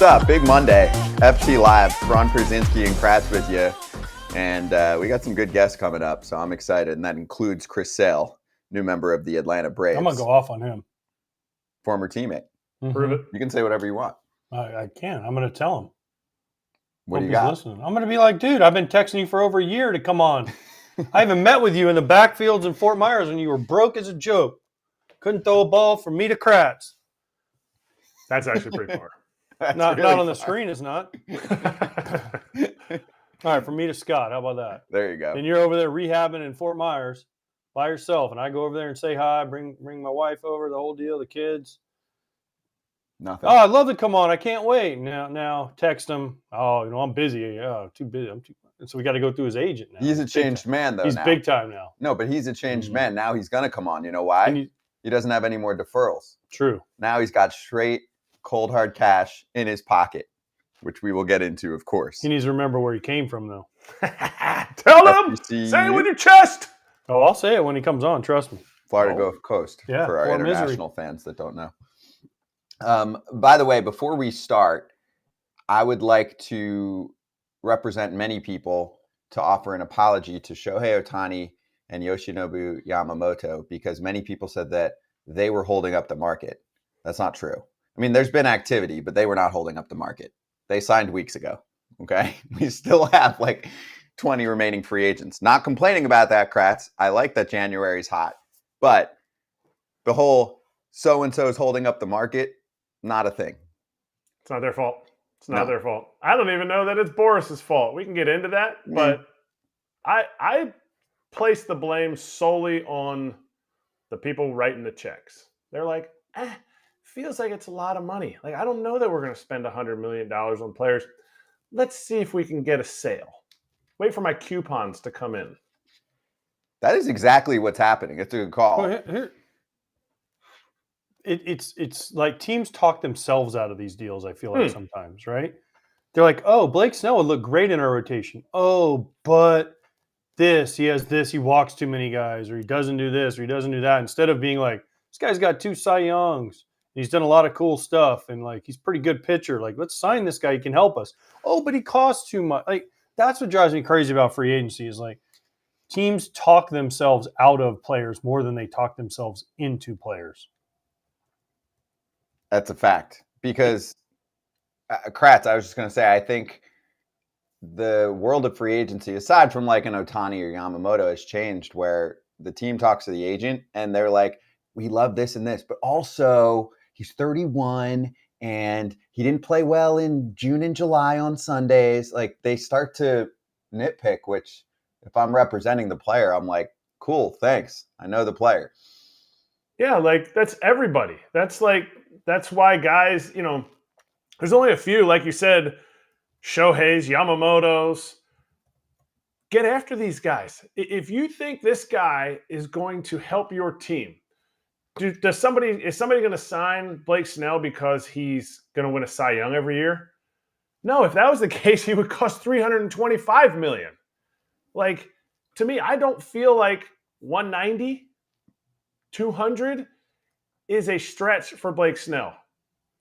What's up? Big Monday, FC Live, Braun, Pierzynski and Kratz with you. And we got some good guests coming up, so I'm excited. And that includes Chris Sale, new member of the Atlanta Braves. I'm going to go off on him. Former teammate. Mm-hmm. Prove it. You can say whatever you want. I can. I'm going to tell him. What do you Hope got? he's listening. I'm going to be like, dude, I've been texting you for over a year to come on. I haven't met with you in the backfields in Fort Myers when you were broke as a joke. Couldn't throw a ball from me to Kratz. That's actually pretty far. Not really on the far. screen, it's not. All right, from me to Scott. How about that? There you go. And you're over there rehabbing in Fort Myers by yourself, and I go over there and say hi, bring my wife over, the whole deal, the kids. Nothing. Oh, I'd love to come on. I can't wait. Now text him. Oh, I'm busy. Oh, too busy. And so we got to go through his agent now. He's a changed man, though. He's now. big time now. No, but he's a changed man. Now he's going to come on. You know why? He doesn't have any more deferrals. True. Now he's got straight, cold, hard cash in his pocket, which we will get into, of course. He needs to remember where he came from, though. Tell him. Say it with your chest. Oh, I'll say it when he comes on. Trust me. Florida Gulf Coast, Yeah, for our Fort international Misery. fans that don't know. By the way, before we start, I would like to represent many people to offer an apology to Shohei Ohtani and Yoshinobu Yamamoto, because many people said that they were holding up the market. That's not true. I mean, there's been activity, but they were not holding up the market. They signed weeks ago, okay? We still have like 20 remaining free agents. Not complaining about that, Kratz. I like that January's hot. But the whole so-and-so is holding up the market, not a thing. It's not their fault. It's not their fault. I don't even know that it's Boris's fault. We can get into that, but I place the blame solely on the people writing the checks. They're like, feels like it's a lot of money. Like, I don't know that we're going to spend $100 million on players. Let's see if we can get a sale. Wait for my coupons to come in. That is exactly what's happening. It's a good call. Well, it's like teams talk themselves out of these deals, I feel like sometimes, right? They're like, oh, Blake Snell would look great in our rotation. Oh, but he has this, he walks too many guys, or he doesn't do this, or he doesn't do that. Instead of being like, this guy's got 2 Cy Youngs. He's done a lot of cool stuff, and like he's a pretty good pitcher. Like, let's sign this guy. He can help us. Oh, but he costs too much. Like, that's what drives me crazy about free agency is like teams talk themselves out of players more than they talk themselves into players. That's a fact. Because, Kratz, I was just going to say, I think the world of free agency, aside from like an Ohtani or Yamamoto, has changed where the team talks to the agent and they're like, we love this and this, but also he's 31 and he didn't play well in June and July on Sundays. Like, they start to nitpick, which if I'm representing the player, I'm like, cool, thanks. I know the player. Yeah, like that's everybody. That's why guys, there's only a few, like you said, Shohei's, Yamamoto's. Get after these guys. If you think this guy is going to help your team, is somebody going to sign Blake Snell because he's going to win a Cy Young every year? No, if that was the case, he would cost $325 million. Like, to me, I don't feel like 190, 200 is a stretch for Blake Snell.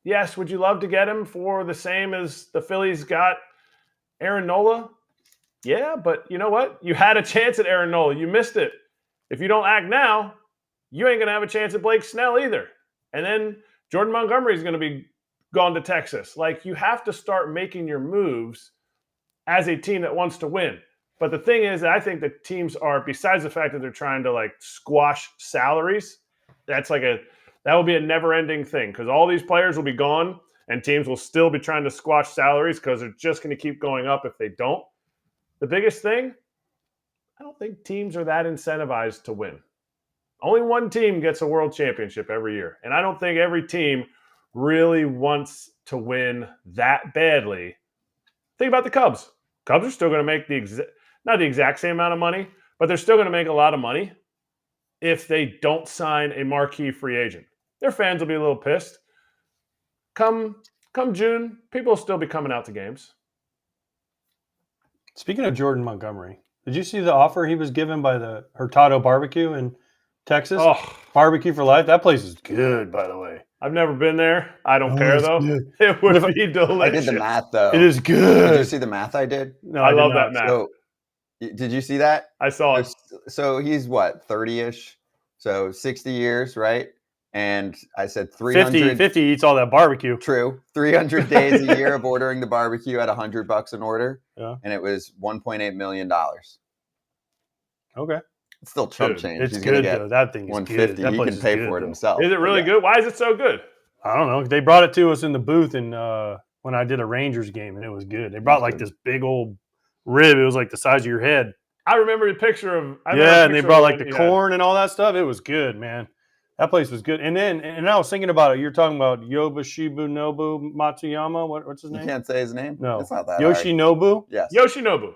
Yes, would you love to get him for the same as the Phillies got Aaron Nola? Yeah, but you know what? You had a chance at Aaron Nola. You missed it. If you don't act now, you ain't going to have a chance at Blake Snell either. And then Jordan Montgomery is going to be gone to Texas. Like, you have to start making your moves as a team that wants to win. But the thing is, I think that teams are, besides the fact that they're trying to like squash salaries, that will be a never-ending thing because all these players will be gone and teams will still be trying to squash salaries because they're just going to keep going up if they don't. The biggest thing, I don't think teams are that incentivized to win. Only one team gets a world championship every year. And I don't think every team really wants to win that badly. Think about the Cubs. Cubs are still going to make not the exact same amount of money, but they're still going to make a lot of money if they don't sign a marquee free agent. Their fans will be a little pissed. Come June, people will still be coming out to games. Speaking of Jordan Montgomery, did you see the offer he was given by the Hurtado Barbecue in Texas? Oh, Barbecue for life. That place is good, by the way. I've never been there. I don't care it's though. good. It would be delicious. I did the math though. It is good. Did you see the math I did? No, I did love not. that math. So, did you see that? I saw it. So he's what, 30-ish? So 60 years, right? And I said 300. 50 eats all that barbecue. True. 300 days a year of ordering the barbecue at $100 an order. Yeah. And it was $1.8 million. Okay. It's still chump Dude, change. It's He's good, gonna get though. That thing is 150. good. That He place can is pay good, for it though. himself. Is it really good? Why is it so good? I don't know. They brought it to us in the booth and when I did a Rangers game, and it was good. They brought like this big old rib. It was like the size of your head. I remember the picture of. And they brought like the corn and all that stuff. It was good, man. That place was good. And then, I was thinking about it. You're talking about Yoshinobu Matsuyama. What's his name? You can't say his name? No. It's not that hard. Yoshinobu Yes. Yoshinobu.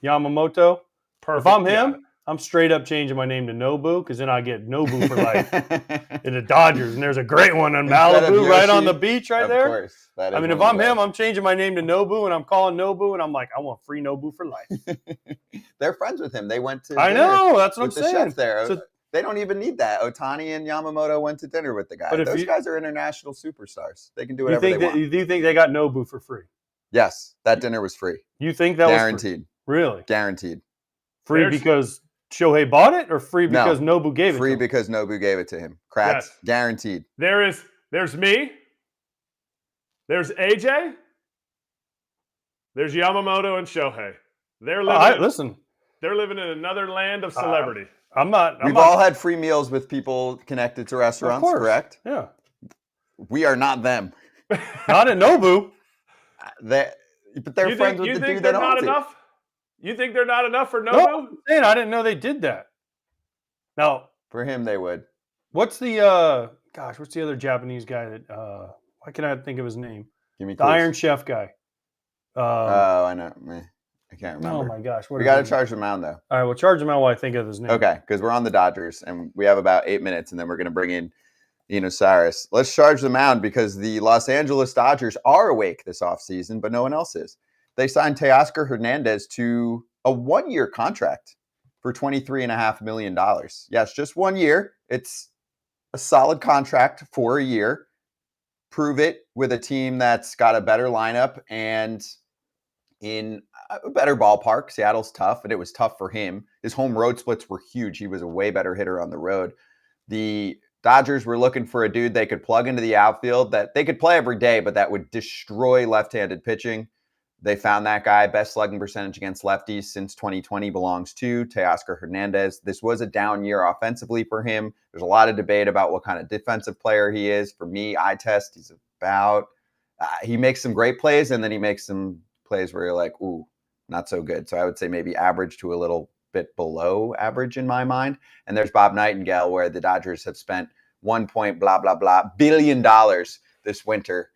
Yamamoto. Perfect. If I'm Yeah. him, I'm straight up changing my name to Nobu because then I get Nobu for life in the Dodgers. And there's a great one in Instead of Malibu right on Yoshi, the beach right of there. course. That I is mean, if one I'm of the him, I'm changing my name to Nobu and I'm calling Nobu and I'm like, I want free Nobu for life. best. They're friends with him. They went to I dinner know. That's what I'm with the saying. chef there. So- They don't even need that. Otani and Yamamoto went to dinner with the guy. But if Those you- guys are international superstars. They can do You whatever they think, want. do you think they got Nobu for free? Yes, that dinner was free. You think that was Guaranteed. free? Really? Guaranteed. Free There's- because Shohei bought it or free No. because Nobu gave it Free to him? because Nobu gave it to him. Kratz, Yes. guaranteed. There's me. There's AJ. There's Yamamoto and Shohei. They're living. Listen, They're living in another land of celebrity. I'm not. We've all had free meals with people connected to of restaurants, course. correct? Yeah. We are not them. Not at Nobu. But they're friends with the dude they're that not owns it. enough? You think they're not enough for Nobu? No, I'm saying I didn't know they did that. Now, For him, they would. what's the what's the other Japanese guy that why can I think of his name? Give me The clues. Iron Chef guy. Oh, I know. Meh. I can't remember. Oh my gosh. We got to charge the mound, though. All right, well, charge him out while I think of his name. Okay, because we're on the Dodgers, and we have about 8 minutes, and then we're going to bring in Eno Sarris. Let's charge the mound because the Los Angeles Dodgers are awake this offseason, but no one else is. They signed Teoscar Hernandez to a 1-year contract for $23.5 million. Yes, just 1 year. It's a solid contract for a year. Prove it with a team that's got a better lineup and in a better ballpark. Seattle's tough, and it was tough for him. His home road splits were huge. He was a way better hitter on the road. The Dodgers were looking for a dude they could plug into the outfield that they could play every day, but that would destroy left-handed pitching. They found that guy. Best slugging percentage against lefties since 2020 belongs to Teoscar Hernandez. This was a down year offensively for him. There's a lot of debate about what kind of defensive player he is. For me, eye test, he's about he makes some great plays, and then he makes some plays where you're like, ooh, not so good. So I would say maybe average to a little bit below average in my mind. And there's Bob Nightingale, where the Dodgers have spent $1 billion this winter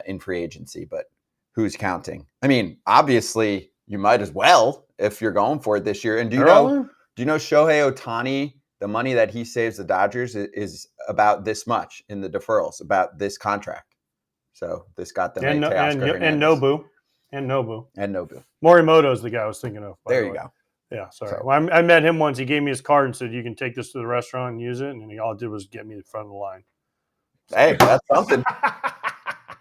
in free agency. But who's counting? I mean, obviously, you might as well if you're going for it this year. And do you know Shohei Otani, the money that he saves the Dodgers is about this much in the deferrals, about this contract. So this got them and Nobu. Morimoto's the guy I was thinking of. There you go. Yeah, sorry. So, well, I met him once. He gave me his card and said, you can take this to the restaurant and use it. And all it did was get me in front of the line. Hey, that's something.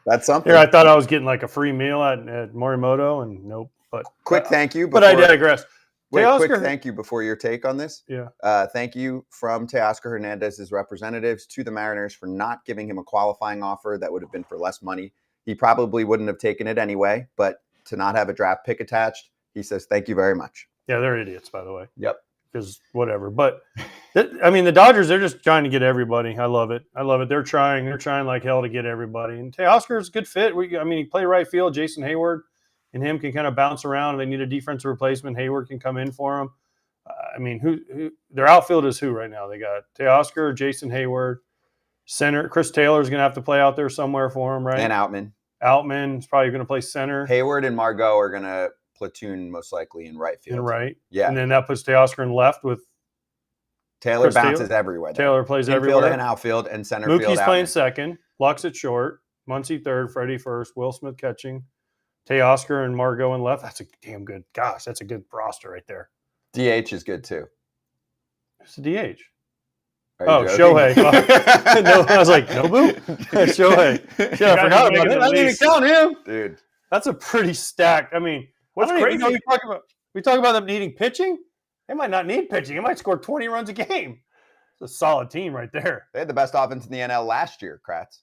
That's something. Here, I thought I was getting like a free meal at Morimoto, and nope. But quick thank you. But I digress. Quick thank you before your take on this. Yeah. Thank you from Teoscar Hernandez's representatives to the Mariners for not giving him a qualifying offer that would have been for less money. He probably wouldn't have taken it anyway, but to not have a draft pick attached, he says, thank you very much. Yeah, they're idiots, by the way. Yep. Because whatever. But, I mean, the Dodgers, they're just trying to get everybody. I love it. They're trying like hell to get everybody. And Teoscar is a good fit. He play right field. Jason Hayward and him can kind of bounce around. They need a defensive replacement. Hayward can come in for them. Who their outfield is who right now? They got Teoscar, Jason Hayward, center. Chris Taylor's going to have to play out there somewhere for him, right? And Outman. Outman's probably going to play center. Hayward and Margot are going to platoon most likely in right field. Yeah. And then that puts Teoscar in left with Taylor Chris bounces everywhere. Taylor plays infield everywhere. And outfield and center Mookie's field. Mookie's playing second. Lux at short. Muncy third. Freddie first. Will Smith catching. Teoscar and Margot in left. That's a damn good. Gosh, that's a good roster right there. DH is good too. It's a DH. Oh, Shohei. No, I was like, Nobu? Shohei. Yeah, I forgot about him. I didn't even count him. Dude. That's a pretty stacked. I mean, what's crazy? We talk about them needing pitching. They might not need pitching. They might score 20 runs a game. It's a solid team right there. They had the best offense in the NL last year, Kratz.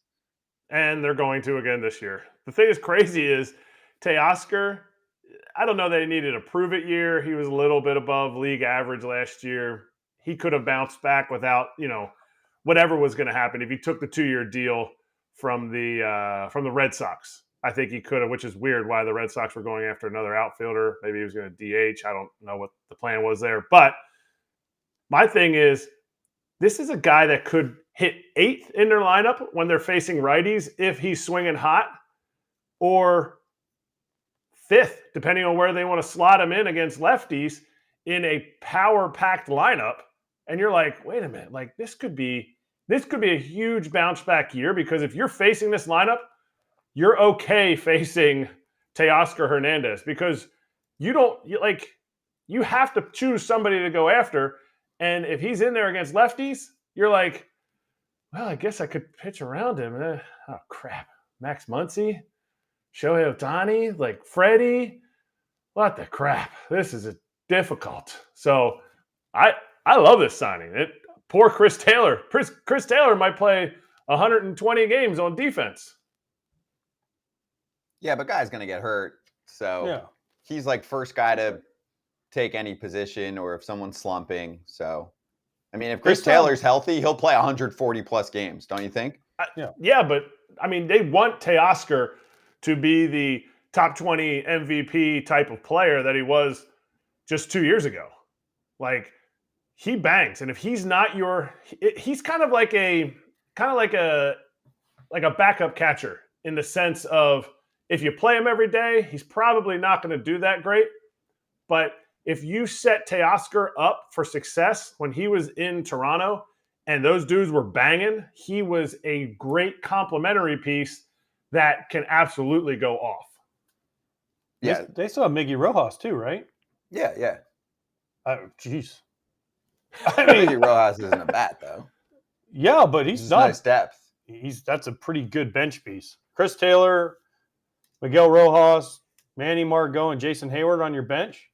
And they're going to again this year. The thing that's crazy is Teoscar, I don't know that he needed a prove-it year. He was a little bit above league average last year. He could have bounced back without, whatever was going to happen. If he took the 2-year deal from the Red Sox, I think he could have, which is weird why the Red Sox were going after another outfielder. Maybe he was going to DH. I don't know what the plan was there. But my thing is, this is a guy that could hit 8th in their lineup when they're facing righties if he's swinging hot, or 5th, depending on where they want to slot him in against lefties in a power-packed lineup. And you're like, wait a minute, like this could be a huge bounce back year, because if you're facing this lineup, you're okay facing Teoscar Hernandez, because you have to choose somebody to go after. And if he's in there against lefties, you're like, well, I guess I could pitch around him. Oh crap. Max Muncy, Shohei Ohtani, like Freddie. What the crap? This is difficult. So I love this signing. Poor Chris Taylor. Chris Taylor might play 120 games on defense. Yeah, but guy's going to get hurt. So he's like first guy to take any position, or if someone's slumping. So, I mean, if Chris Taylor's healthy, he'll play 140 plus games, don't you think? Yeah, but I mean, they want Teoscar to be the top 20 MVP type of player that he was just 2 years ago. Like, he bangs, and if he's not he's kind of like a backup catcher, in the sense of, if you play him every day, he's probably not going to do that great. But if you set Teoscar up for success when he was in Toronto and those dudes were banging, he was a great complementary piece that can absolutely go off. Yeah. They still have Miggy Rojas too, right? Yeah. Jeez. I mean, Miggy Rojas isn't a bat, though. Yeah, but he's not. Nice depth. That's a pretty good bench piece. Chris Taylor, Miguel Rojas, Manny Margot, and Jason Hayward on your bench.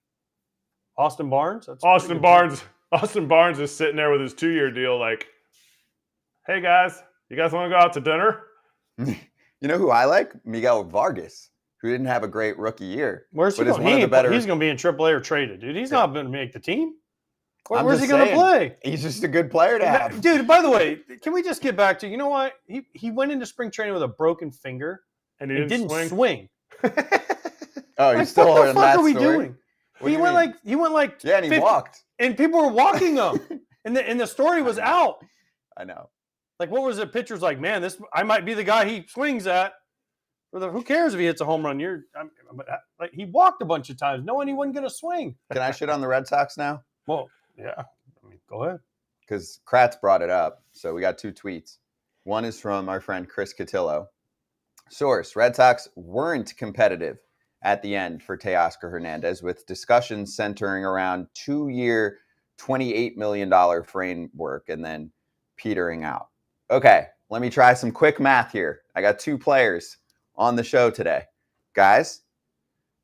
Austin Barnes. Austin Barnes is sitting there with his 2-year deal. Like, hey guys, you guys want to go out to dinner? You know who I like? Miguel Vargas, who didn't have a great rookie year. Where's he going? He's going to be in AAA or traded, dude. He's not going to make the team. Where's he going to play? He's just a good player to have. Dude, by the way, can we just get back to, you know what? He went into spring training with a broken finger and he didn't swing. Oh, he's still what the in fuck that are we story? doing? He went like yeah, and he 50, walked. And people were walking him. and the story was out. I know. Like, what was it? Pitcher's like, man, I might be the guy he swings at. Who cares if he hits a home run? Like, he walked a bunch of times knowing he wasn't going to swing. Can I shit on the Red Sox now? Well, yeah. I mean, go ahead. Because Kratz brought it up. So we got 2 tweets. One is from our friend Chris Cotillo. Source: Red Sox weren't competitive at the end for Teoscar Hernandez, with discussions centering around 2-year, $28 million framework and then petering out. Okay, let me try some quick math here. I got 2 players on the show today. Guys,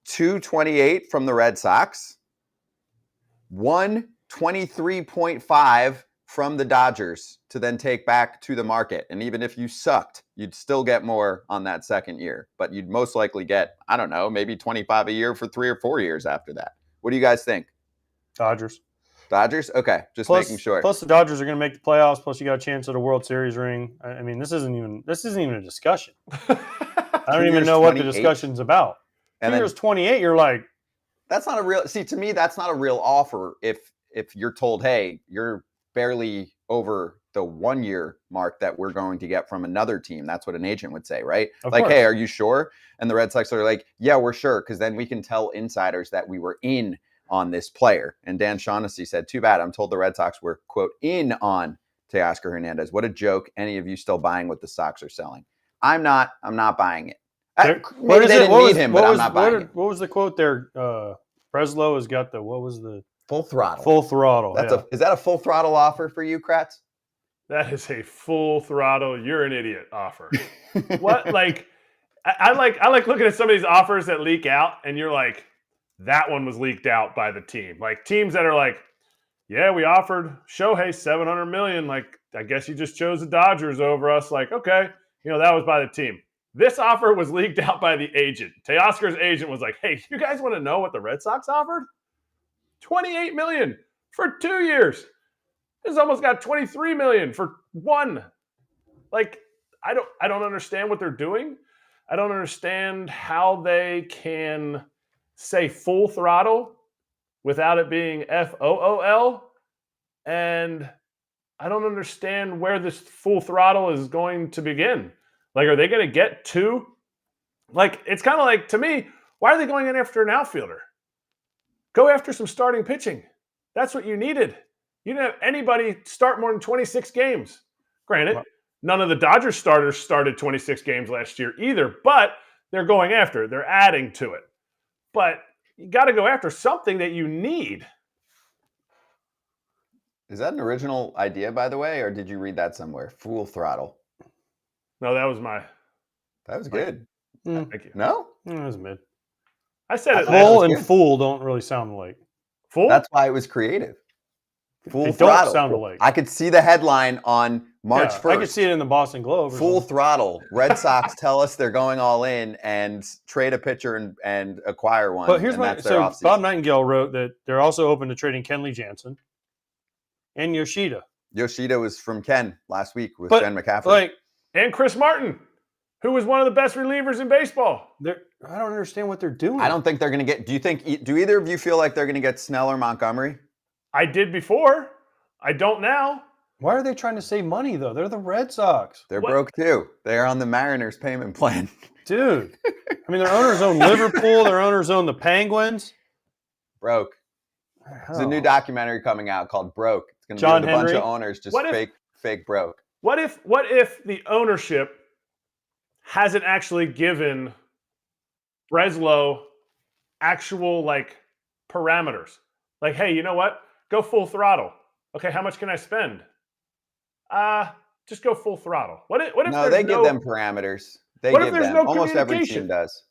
228 from the Red Sox, 123.5 from the Dodgers to then take back to the market. And even if you sucked, you'd still get more on that second year. But you'd most likely get, I don't know, maybe 25 a year for 3 or 4 years after that. What do you guys think? Dodgers? Okay, just making sure. Plus the Dodgers are going to make the playoffs. Plus you got a chance at a World Series ring. I mean, this isn't even a discussion. I don't even know what the discussion's about. And 2 years 28, you're like, that's not a real. See, to me, that's not a real offer. If you're told, hey, you're barely over the 1-year mark that we're going to get from another team. That's what an agent would say, right? Of like, course. Hey, are you sure? And the Red Sox are like, yeah, we're sure. Because then we can tell insiders that we were in on this player. And Dan Shaughnessy said, too bad. I'm told the Red Sox were, quote, in on Teoscar Hernandez. What a joke. Any of you still buying what the Sox are selling? I'm not buying it. Maybe they didn't need him, but I'm not buying it. What was the quote there? Breslow has got the, what was the? Full throttle. Full throttle. Is that a full throttle offer for you, Kratz? That is a full throttle, you're an idiot offer. What? Like, I like looking at some of these offers that leak out, and you're like, that one was leaked out by the team. Like teams that are like, yeah, we offered Shohei $700 million. Like, I guess you just chose the Dodgers over us. Like, okay, that was by the team. This offer was leaked out by the agent. Teoscar's agent was like, hey, you guys want to know what the Red Sox offered? $28 million for 2 years. This almost got $23 million for 1. Like, I don't understand what they're doing. I don't understand how they can say full throttle without it being FOOL. And I don't understand where this full throttle is going to begin. Like, are they going to get to? Like, it's kind of like, to me, why are they going in after an outfielder? Go after some starting pitching. That's what you needed. You didn't have anybody start more than 26 games. Granted, none of the Dodgers starters started 26 games last year either, but they're going after it. They're adding to it. But you got to go after something that you need. Is that an original idea, by the way, or did you read that somewhere? Full throttle. No, that was my. That was good. Thank you. No? It was mid. I said it. Full and fool don't really sound alike. Full? That's why it was creative. Full They throttle. don't sound alike. I could see the headline on March 1st. I could see it in the Boston Globe. Full throttle. Red Sox tell us they're going all in and trade a pitcher and acquire one. But here's offseason. Bob Nightingale wrote that they're also open to trading Kenley Jansen and Yoshida. Yoshida was from Ken last week with Jen McCaffrey. And Chris Martin, who was one of the best relievers in baseball. I don't understand what they're doing. I don't think they're going to get. Do either of you feel like they're going to get Snell or Montgomery? I did before. I don't now. Why are they trying to save money, though? They're the Red Sox. They're broke, too. They're on the Mariners payment plan. Dude. I mean, their owners own Liverpool. Their owners own the Penguins. Broke. There's a new documentary coming out called Broke. It's going to be with a bunch of owners just fake broke. What if the ownership hasn't actually given Breslow actual, parameters? Like, hey, you know what? Go full throttle. Okay, how much can I spend? Just go full throttle. What if no, they give them parameters. They give them. No almost every team does.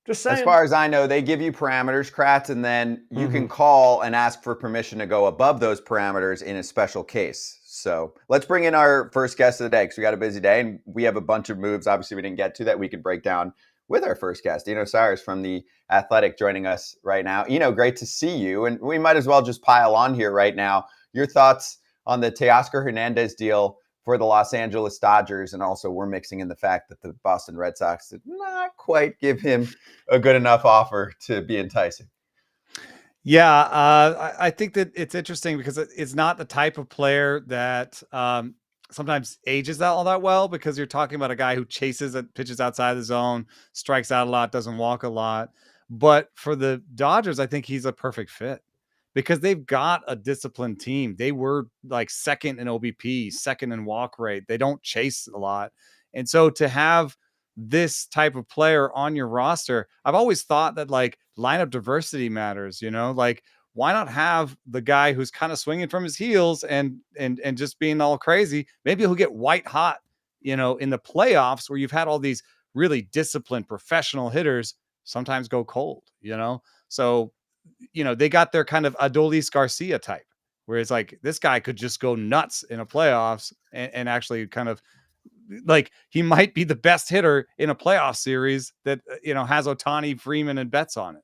Just saying. As far as I know, they give you parameters, Kratz, and then you can call and ask for permission to go above those parameters in a special case. So let's bring in our first guest of the day because we got a busy day and we have a bunch of moves. Obviously, we didn't get to that we could break down with our first guest, Eno Sarris from The Athletic, joining us right now. Eno, great to see you. And we might as well just pile on here right now. Your thoughts on the Teoscar Hernandez deal for the Los Angeles Dodgers. And also we're mixing in the fact that the Boston Red Sox did not quite give him a good enough offer to be enticing. Yeah, I think that it's interesting because it's not the type of player that sometimes ages all that well, because you're talking about a guy who chases and pitches outside the zone, strikes out a lot, doesn't walk a lot. But for the Dodgers, I think he's a perfect fit because they've got a disciplined team. They were like second in OBP, second in walk rate. They don't chase a lot. And so to have this type of player on your roster, I've always thought that lineup diversity matters, why not have the guy who's kind of swinging from his heels and just being all crazy? Maybe he'll get white hot, in the playoffs where you've had all these really disciplined professional hitters sometimes go cold, So, they got their kind of Adolis Garcia type, where it's like, this guy could just go nuts in a playoffs and actually kind of he might be the best hitter in a playoff series that, has Ohtani, Freeman, and Betts on it,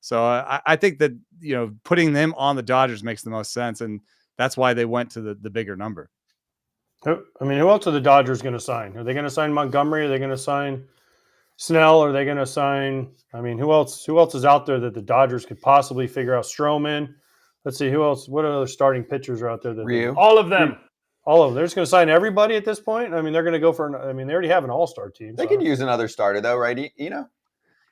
So I think that, putting them on the Dodgers makes the most sense. And that's why they went to the bigger number. I mean, who else are the Dodgers going to sign? Are they going to sign Montgomery? Are they going to sign Snell? Are they going to sign, who else is out there that the Dodgers could possibly figure out? Stroman. Let's see, who else? What other starting pitchers are out there? All of them. All of them. They're just going to sign everybody at this point. They're going to go for they already have an all-star team. They could use another starter though, right?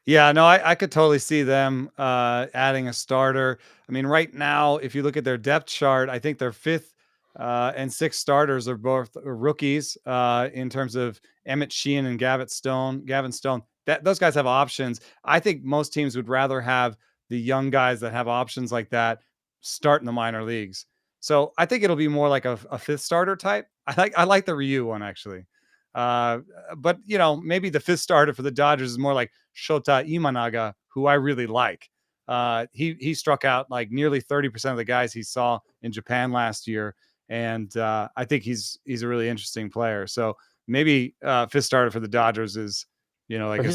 Yeah, no, I could totally see them adding a starter. Right now, if you look at their depth chart, I think their fifth and sixth starters are both rookies in terms of Emmett Sheehan and Gavin Stone. Those guys have options. I think most teams would rather have the young guys that have options like that start in the minor leagues. So I think it'll be more like a fifth starter type. I like the Ryu one actually. But maybe the fifth starter for the Dodgers is more like Shota Imanaga, who I really like. He struck out like nearly 30% of the guys he saw in Japan last year. And I think he's a really interesting player. So maybe fifth starter for the Dodgers is, like But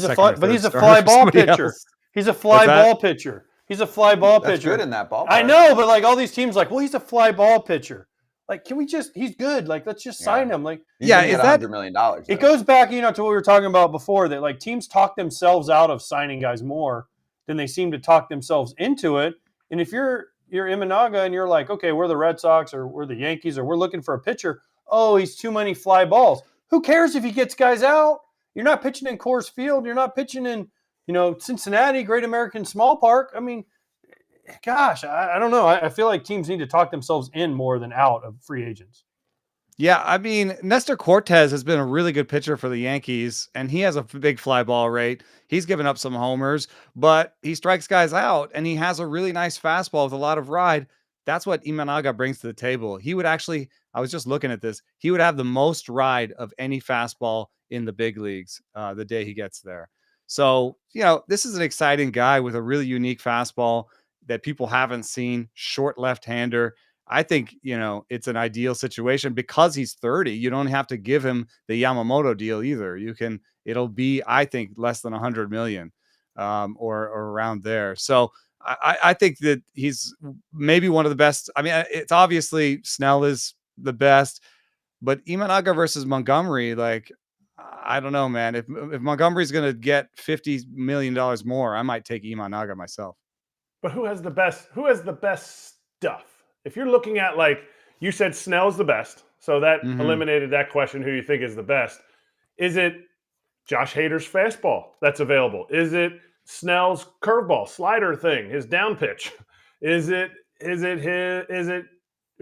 he's a fly ball pitcher. He's a fly ball pitcher. He's a fly ball pitcher. That's good in that ballpark. I know, but like all these teams, like, well, he's a fly ball pitcher. Like, can we he's good. Like, let's just sign him. Like, is that $100 million? It goes back, to what we were talking about before, that like teams talk themselves out of signing guys more than they seem to talk themselves into it. And if you're Imanaga and you're like, okay, we're the Red Sox or we're the Yankees or we're looking for a pitcher. Oh, he's too many fly balls. Who cares if he gets guys out? You're not pitching in Coors Field. You're not pitching in, Cincinnati, Great American Small Park. I mean, gosh, I don't know. I feel like teams need to talk themselves in more than out of free agents. Yeah, I mean, Nestor Cortez has been a really good pitcher for the Yankees, and he has a big fly ball rate. He's given up some homers, but he strikes guys out, and he has a really nice fastball with a lot of ride. That's what Imanaga brings to the table. He would actually, I was just looking at this, he would have the most ride of any fastball in the big leagues the day he gets there. So, this is an exciting guy with a really unique fastball that people haven't seen, short left-hander. I think, it's an ideal situation because he's 30. You don't have to give him the Yamamoto deal either. It'll be, I think, less than 100 million or around there. So I think that he's maybe one of the best. I mean, it's obviously Snell is the best, but Imanaga versus Montgomery, like, I don't know, man. If Montgomery's going to get $50 million more, I might take Imanaga myself. But who has the best stuff? If you're looking at, like, you said Snell's the best, so that eliminated that question, who you think is the best. Is it Josh Hader's fastball that's available? Is it Snell's curveball, slider thing, his down pitch? Is it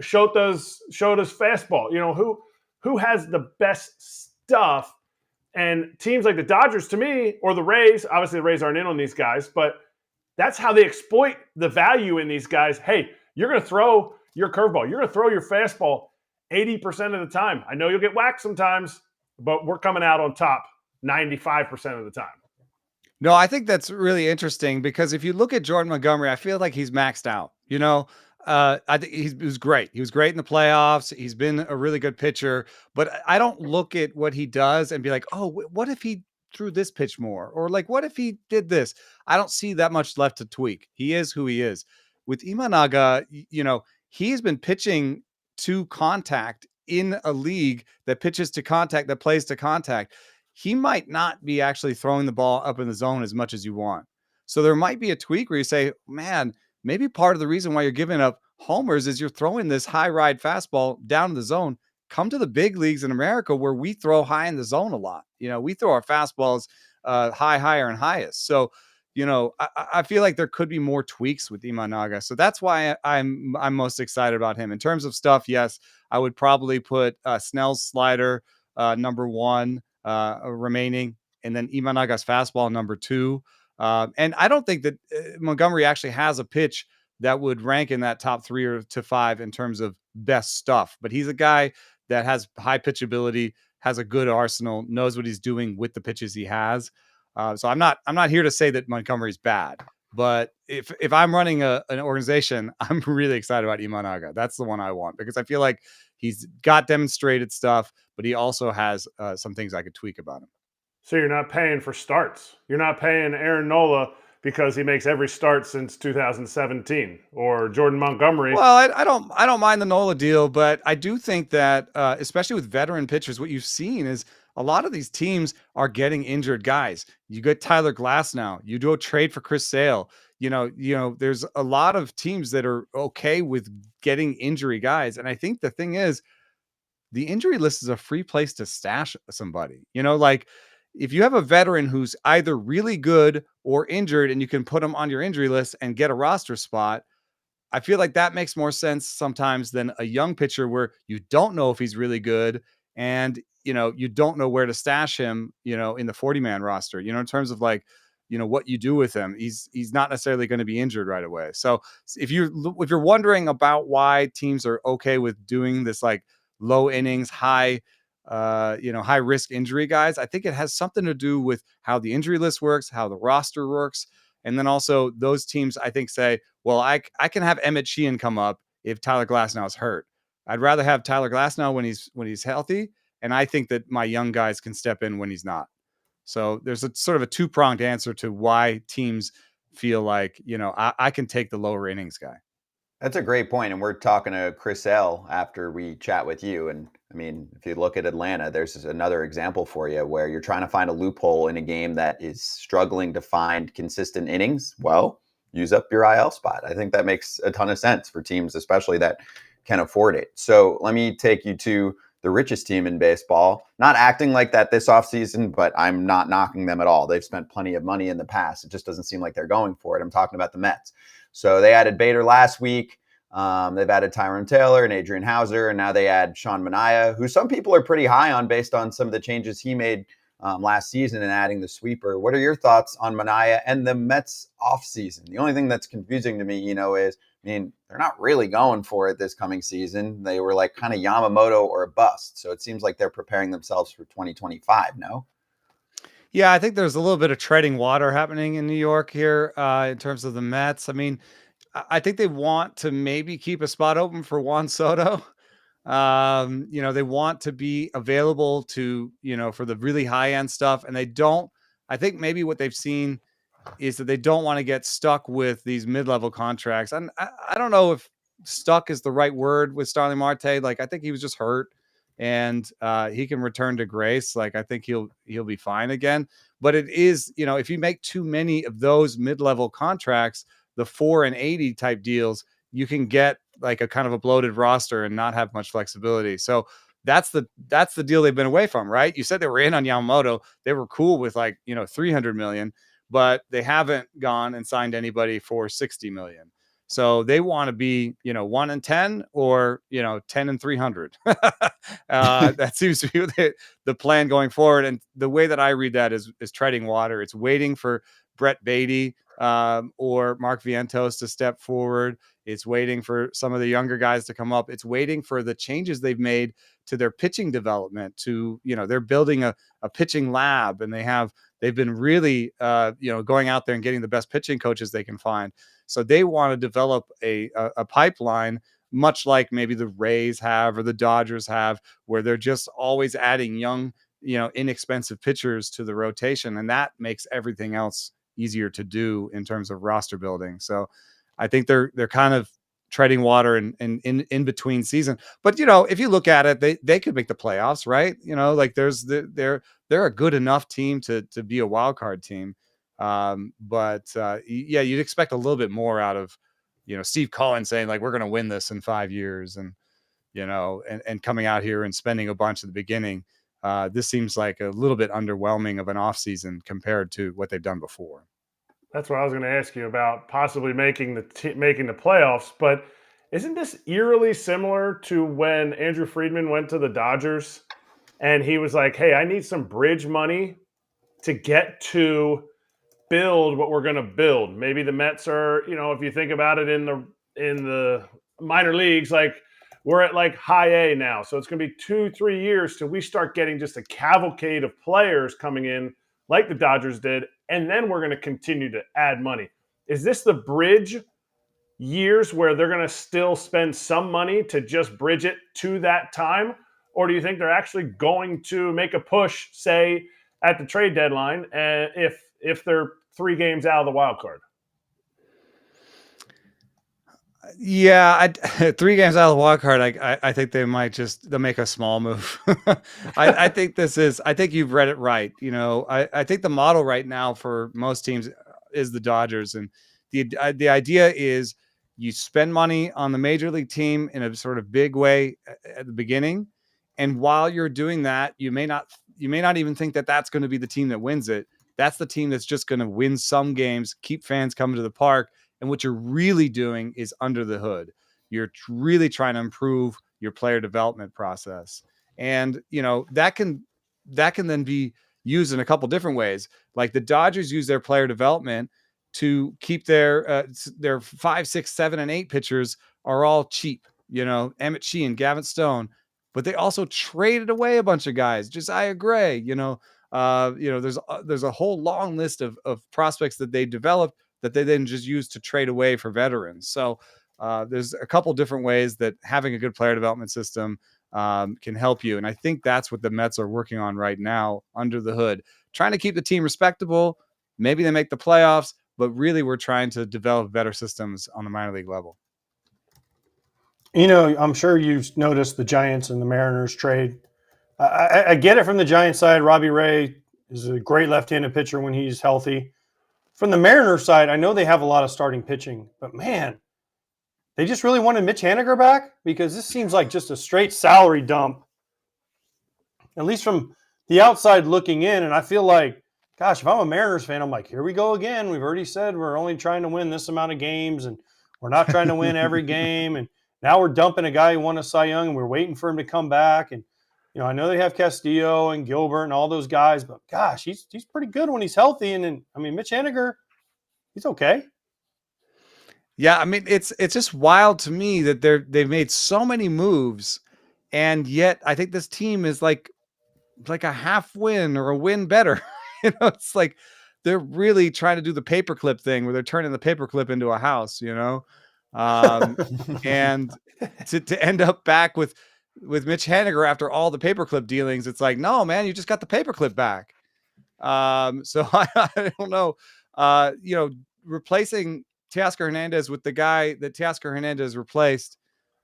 Shota's fastball? Who has the best stuff? And teams like the Dodgers, to me, or the Rays, obviously the Rays aren't in on these guys, but that's how they exploit the value in these guys. Hey, you're going to throw your curveball. You're going to throw your fastball 80% of the time. I know you'll get whacked sometimes, but we're coming out on top 95% of the time. No, I think that's really interesting because if you look at Jordan Montgomery, I feel like he's maxed out. I think he was great. He was great in the playoffs. He's been a really good pitcher, but I don't look at what he does and be like, oh, what if he threw this pitch more? Or like, what if he did this? I don't see that much left to tweak. He is who he is. With Imanaga, he's been pitching to contact in a league that pitches to contact, that plays to contact. He might not be actually throwing the ball up in the zone as much as you want. So there might be a tweak where you say, man, maybe part of the reason why you're giving up homers is you're throwing this high ride fastball down in the zone. Come to the big leagues in America where we throw high in the zone a lot. We throw our fastballs high, higher, and highest. So, I feel like there could be more tweaks with Imanaga. So that's why I'm most excited about him. In terms of stuff, yes, I would probably put Snell's slider number 1 remaining, and then Imanaga's fastball number 2. And I don't think that Montgomery actually has a pitch that would rank in that top 3 or to 5 in terms of best stuff. But he's a guy that has high pitchability, has a good arsenal, knows what he's doing with the pitches he has. So I'm not here to say that Montgomery's bad, but if I'm running an organization, I'm really excited about Imanaga. That's the one I want because I feel like he's got demonstrated stuff, but he also has some things I could tweak about him. So you're not paying for starts. You're not paying Aaron Nola because he makes every start since 2017, or Jordan Montgomery. Well, I don't mind the Nola deal, but I do think that especially with veteran pitchers, what you've seen is a lot of these teams are getting injured guys. You get Tyler Glass now. You do a trade for Chris Sale. There's a lot of teams that are okay with getting injury guys, and I think the thing is, the injury list is a free place to stash somebody. Like, if you have a veteran who's either really good or injured and you can put them on your injury list and get a roster spot, I feel like that makes more sense sometimes than a young pitcher where you don't know if he's really good and, you don't know where to stash him, in the 40-man roster, in terms of like, what you do with him. He's not necessarily going to be injured right away. So if you're wondering about why teams are okay with doing this like low innings, high risk injury guys, I think it has something to do with how the injury list works, how the roster works. And then also those teams, I think, say, well, I can have Emmett Sheehan come up if Tyler Glasnow is hurt. I'd rather have Tyler Glasnow when he's healthy. And I think that my young guys can step in when he's not. So there's a sort of a two-pronged answer to why teams feel like, I can take the lower innings guy. That's a great point. And we're talking to Chris L after we chat with you. And I mean, if you look at Atlanta, there's another example for you where you're trying to find a loophole in a game that is struggling to find consistent innings. Well, use up your IL spot. I think that makes a ton of sense for teams, especially that can afford it. So let me take you to the richest team in baseball, not acting like that this offseason, but I'm not knocking them at all. They've spent plenty of money in the past. It just doesn't seem like they're going for it. I'm talking about the Mets. So they added Bader last week. They've added Tyrone Taylor and Adrian Hauser, and now they add Sean Manaea, who some people are pretty high on based on some of the changes he made last season and adding the sweeper. What are your thoughts on Manaea and the Mets offseason? The only thing that's confusing to me, is, they're not really going for it this coming season. They were like kind of Yamamoto or a bust. So it seems like they're preparing themselves for 2025, no? Yeah, I think there's a little bit of treading water happening in New York here in terms of the Mets. I think they want to maybe keep a spot open for Juan Soto. They want to be available to, for the really high end stuff. And I think maybe what they've seen is that they don't want to get stuck with these mid-level contracts. And I don't know if stuck is the right word with Starling Marte. Like, I think he was just hurt and he can return to grace. Like, I think he'll be fine again. But it is, if you make too many of those mid-level contracts, the 4 and 80 type deals, you can get like a kind of a bloated roster and not have much flexibility. So that's the deal they've been away from, right? You said they were in on Yamamoto. They were cool with like, $300 million, but they haven't gone and signed anybody for $60 million. So they want to be, 1 and 10 or, 10 and 300. That seems to be the plan going forward. And the way that I read that is treading water. It's waiting for Brett Beatty or Mark Vientos to step forward. It's waiting for some of the younger guys to come up. It's waiting for the changes they've made to their pitching development. They're building a pitching lab, and they've been really going out there and getting the best pitching coaches they can find. So they want to develop a pipeline, much like maybe the Rays have or the Dodgers have, where they're just always adding young, inexpensive pitchers to the rotation, and that makes everything else easier to do in terms of roster building. So I think they're kind of treading water in between season. But if you look at it, they could make the playoffs, right? They're a good enough team to be a wild card team. You'd expect a little bit more out of Steve Cohen saying like, we're going to win this in 5 years, and and coming out here and spending a bunch at the beginning. This seems like a little bit underwhelming of an offseason compared to what they've done before. That's what I was going to ask you about, possibly making the playoffs. But isn't this eerily similar to when Andrew Friedman went to the Dodgers and he was like, hey, I need some bridge money to get to build what we're going to build. Maybe the Mets are, if you think about it in the minor leagues, like we're at like high A now. So it's going to be 2-3 years till we start getting just a cavalcade of players coming in like the Dodgers did. And then we're going to continue to add money. Is this the bridge years where they're going to still spend some money to just bridge it to that time? Or do you think they're actually going to make a push, say, at the trade deadline, if they're 3 games out of the wild card? Yeah, 3 games out of the wild card. I think they'll make a small move. I think you've read it right. I think the model right now for most teams is the Dodgers, and the idea is you spend money on the major league team in a sort of big way at the beginning, and while you're doing that, you may not even think that that's going to be the team that wins it. That's the team that's just going to win some games, keep fans coming to the park. And what you're really doing is under the hood. You're really trying to improve your player development process. And, that can then be used in a couple different ways. Like the Dodgers use their player development to keep their 5, 6, 7, and 8 pitchers are all cheap. Emmett Sheehan, Gavin Stone, but they also traded away a bunch of guys. Josiah Gray, there's a whole long list of prospects that they developed that they then just use to trade away for veterans. So there's a couple different ways that having a good player development system can help you. And I think that's what the Mets are working on right now under the hood, trying to keep the team respectable. Maybe they make the playoffs, but really we're trying to develop better systems on the minor league level. I'm sure you've noticed the Giants and the Mariners trade. I get it from the Giants side. Robbie Ray is a great left-handed pitcher when he's healthy. From the Mariners side, I know they have a lot of starting pitching, but man, they just really wanted Mitch Haniger back, because this seems like just a straight salary dump, at least from the outside looking in. And I feel like, gosh, if I'm a Mariners fan, I'm like, here we go again. We've already said we're only trying to win this amount of games, and we're not trying to win every game. And now we're dumping a guy who won a Cy Young, and we're waiting for him to come back. And I know they have Castillo and Gilbert and all those guys, but gosh, he's pretty good when he's healthy. And then, Mitch Haniger, he's okay. Yeah, it's just wild to me that they've made so many moves, and yet I think this team is like a half win or a win better. It's like they're really trying to do the paperclip thing where they're turning the paperclip into a house, and to end up back with Mitch Haniger after all the paperclip dealings. It's like, no, man, you just got the paperclip back. So I don't know, replacing Teoscar Hernandez with the guy that Teoscar Hernandez replaced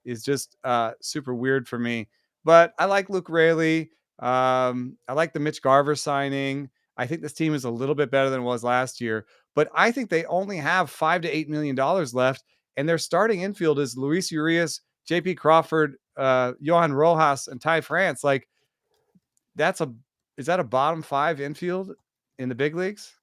is just super weird for me. But I like Luke Raley. I like the Mitch Garver signing. I think this team is a little bit better than it was last year, but I think they only have $5 to $8 million left, and their starting infield is Luis Urias, JP Crawford, Johan Rojas, and Ty France. Like, is that a bottom 5 infield in the big leagues?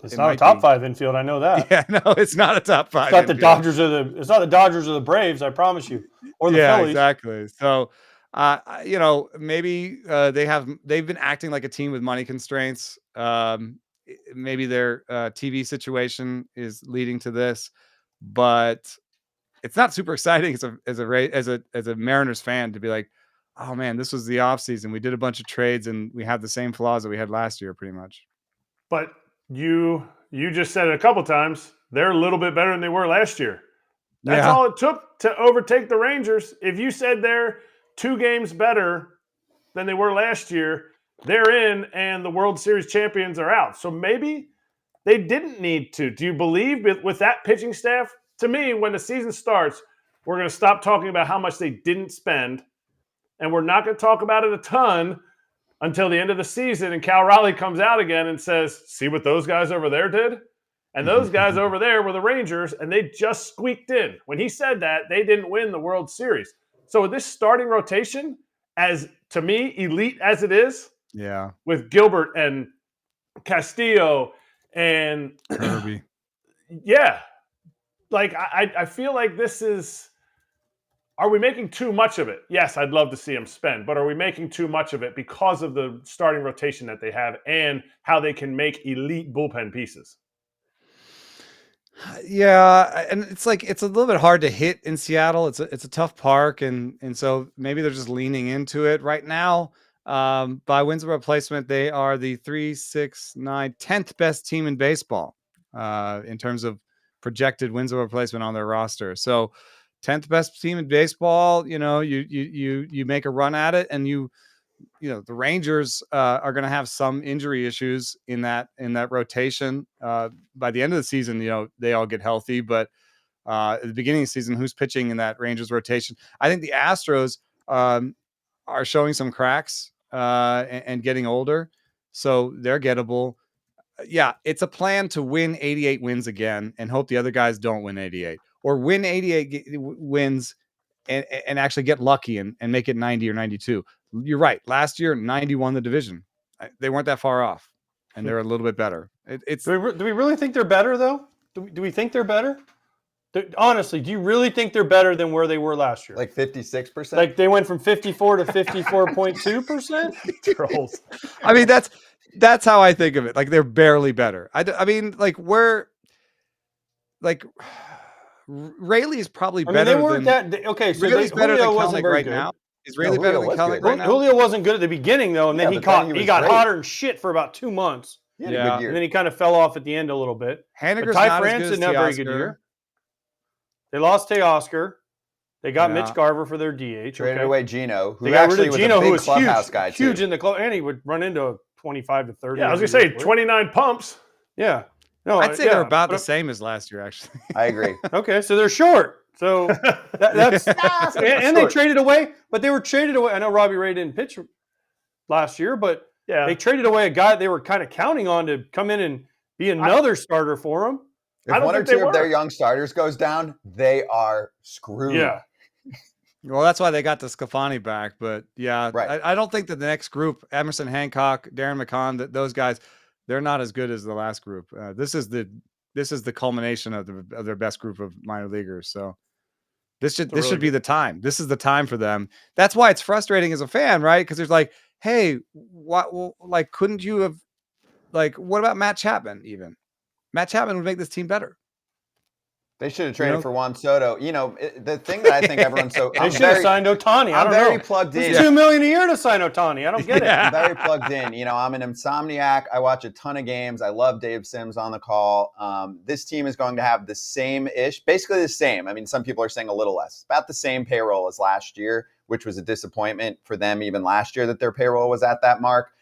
It's not a top 5 infield. I know that. Yeah, no, it's not a top 5. It's not the Dodgers it's not the Dodgers or the Braves, I promise you, or the Phillies. Exactly. So, maybe they've been acting like a team with money constraints. Maybe their TV situation is leading to this, but it's not super exciting as a Mariners fan to be like, oh man, this was the offseason. We did a bunch of trades and we have the same flaws that we had last year, pretty much. But you just said it a couple times. They're a little bit better than they were last year. That's all it took to overtake the Rangers. If you said they're 2 games better than they were last year, they're in, and the World Series champions are out. So maybe they didn't need to. Do you believe with that pitching staff? To me, when the season starts, we're going to stop talking about how much they didn't spend, and we're not going to talk about it a ton until the end of the season, and Cal Raleigh comes out again and says, see what those guys over there did? And those guys over there were the Rangers, and they just squeaked in. When he said that, they didn't win the World Series. So with this starting rotation, as to me, elite as it is, with Gilbert and Castillo and Kirby. I feel like this is, are we making too much of it? Yes, I'd love to see them spend, but are we making too much of it because of the starting rotation that they have and how they can make elite bullpen pieces? Yeah, and it's a little bit hard to hit in Seattle. It's a tough park, and so maybe they're just leaning into it right now. By wins of replacement, they are the 10th best team in baseball in terms of projected wins of replacement on their roster. So 10th best team in baseball, you make a run at it, and the Rangers are going to have some injury issues in that rotation. By the end of the season, they all get healthy, but at the beginning of the season, who's pitching in that Rangers rotation? I think the Astros are showing some cracks and getting older, so they're gettable. Yeah, it's a plan to win 88 wins again and hope the other guys don't win 88, or win 88 wins and actually get lucky and make it 90 or 92. You're right. Last year, 90 won the division. They weren't that far off, and they're a little bit better. Do we really think they're better, though? Do we think they're better? Honestly, do you really think they're better than where they were last year? Like 56%? Like they went from 54 to 54.2%? Trolls. I mean, that's how I think of it. Like they're barely better. I mean, like Rayleigh is probably I mean, better they weren't than okay. So Rayleigh's better than Julio wasn't Kelnick very right good. now. Is No, Rayleigh better Julio than was Kelnick good. right now? Julio wasn't good at the beginning though, and then Yeah, he but then he he was got great. hotter and shit for about 2 months, He had a Yeah. good year. and then he kind of fell off at the end a little bit. But Haniger's Ty not France as didn't good have a as very good Teoscar. year. They lost Teoscar. They got Yeah. Mitch Garver for their DH. Traded okay. away Gino, who They got rid actually of was Gino, a who big was clubhouse guy huge too. in the club, and he would run into a 25 to 30. Yeah, I was every gonna say year. 29 pumps. Yeah. No, I'd say yeah, they're about but- the same as last year, actually. I agree. Okay, so they're short. So that's and they Short. traded away, but they were traded away. I know Robbie Ray didn't pitch last year, but Yeah. they traded away a guy they were kind of counting on to come in and be another starter for them. I If don't one or think they two of their were. young starters goes down, they are screwed. Yeah. Well, that's why they got the Scafani back. But yeah, Right. I don't think that the next group, Emerson Hancock, Darren McCon, that those guys, they're not as good as the last group. This is the culmination of their best group of minor leaguers. So this should be the time. This is the time for them. That's why it's frustrating as a fan, right? Because there's like, hey, like couldn't you have, like, what about Matt Chapman? Even Matt Chapman would make this team better. They should have traded for Juan Soto. You know, the thing that I think everyone's so They should have signed Ohtani. I'm very plugged in. It's $2 million a year to sign Ohtani. I don't get it. I'm very plugged in. You know, I'm an insomniac. I watch a ton of games. I love Dave Sims on the call. This team is going to have the same-ish, basically the same. I mean, some people are saying a little less, about the same payroll as last year, which was a disappointment for them even last year that their payroll was at that mark.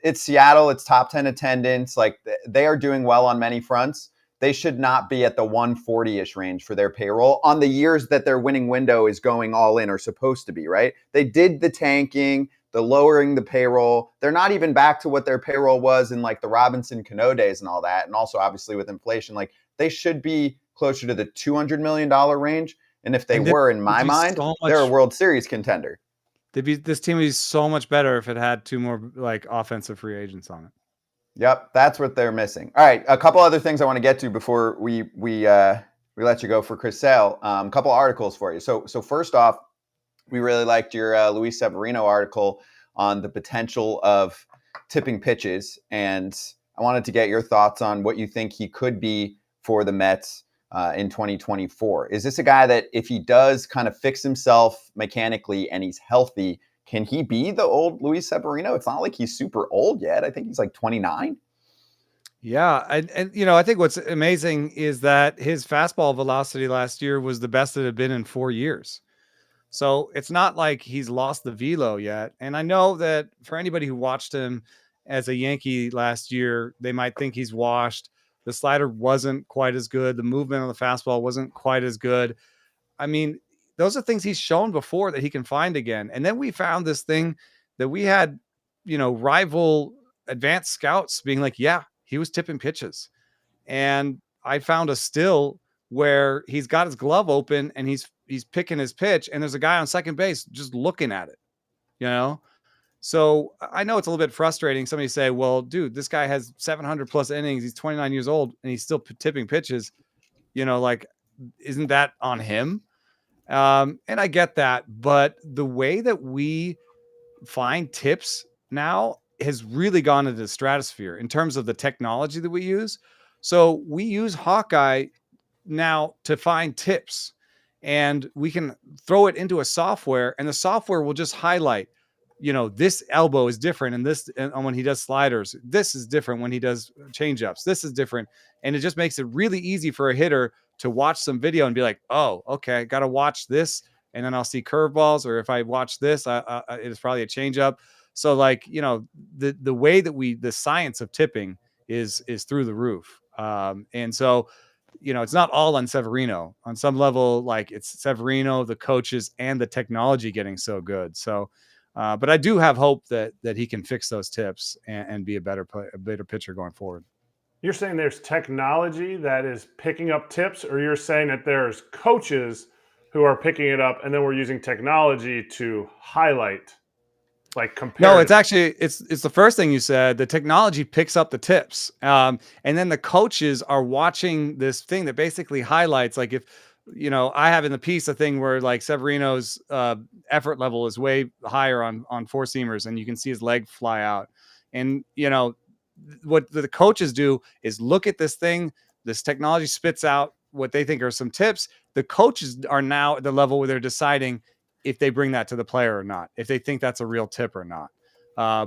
It's Seattle. It's top 10 attendance. Like, they are doing well on many fronts. They should not be at the 140-ish range for their payroll on the years that their winning window is going all in or supposed to be, right? They did the tanking, the lowering the payroll. They're not even back to what their payroll was in like the Robinson Cano days and all that. And also obviously with inflation, like they should be closer to the $200 million range. And if they were, in my mind, they're a World Series contender. This team would be so much better if it had two more like offensive free agents on it. Yep, that's what they're missing. All right, a couple other things I want to get to before we let you go for Chris Sale. A couple articles for you. So first off, we really liked your Luis Severino article on the potential of tipping pitches, and I wanted to get your thoughts on what you think he could be for the Mets in 2024. Is this a guy that if he does kind of fix himself mechanically and he's healthy, can he be the old Luis Severino? It's not like he's super old yet. I think he's like 29. Yeah, and you know, I think what's amazing is that his fastball velocity last year was the best it had been in 4 years. So it's not like he's lost the velo yet. And I know that for anybody who watched him as a Yankee last year, they might think he's washed. The slider wasn't quite as good. The movement on the fastball wasn't quite as good. I mean, those are things he's shown before that he can find again. And then we found this thing that we had, you know, rival advanced scouts being like, yeah, he was tipping pitches. And I found a still where he's got his glove open and he's picking his pitch. And there's a guy on second base just looking at it, you know? So I know it's a little bit frustrating. Somebody say, well, dude, this guy has 700 plus innings. He's 29 years old and he's still tipping pitches. You know, like, isn't that on him? And I get that, but the way that we find tips now has really gone into the stratosphere in terms of the technology that we use. So we use Hawkeye now to find tips, and we can throw it into a software, and the software will just highlight, you know, this elbow is different, and this, and when he does sliders, this is different when he does changeups. This is different, and it just makes it really easy for a hitter to watch some video and be like, oh, okay, got to watch this. And then I'll see curveballs, or if I watch this, it's probably a changeup. So like, you know, the way that the science of tipping is through the roof. And so, you know, it's not all on Severino. On some level, like it's Severino, the coaches, and the technology getting so good. So, but I do have hope that he can fix those tips and be a better pitcher going forward. You're saying there's technology that is picking up tips, or you're saying that there's coaches who are picking it up and then we're using technology to highlight? Like compare. No, it's actually it's the first thing you said. The technology picks up the tips, and then the coaches are watching this thing that basically highlights, like, if I have in the piece a thing where like Severino's effort level is way higher on four seamers, and you can see his leg fly out, and what the coaches do is look at this thing. This technology spits out what they think are some tips. The coaches are now at the level where they're deciding if they bring that to the player or not, if they think that's a real tip or not.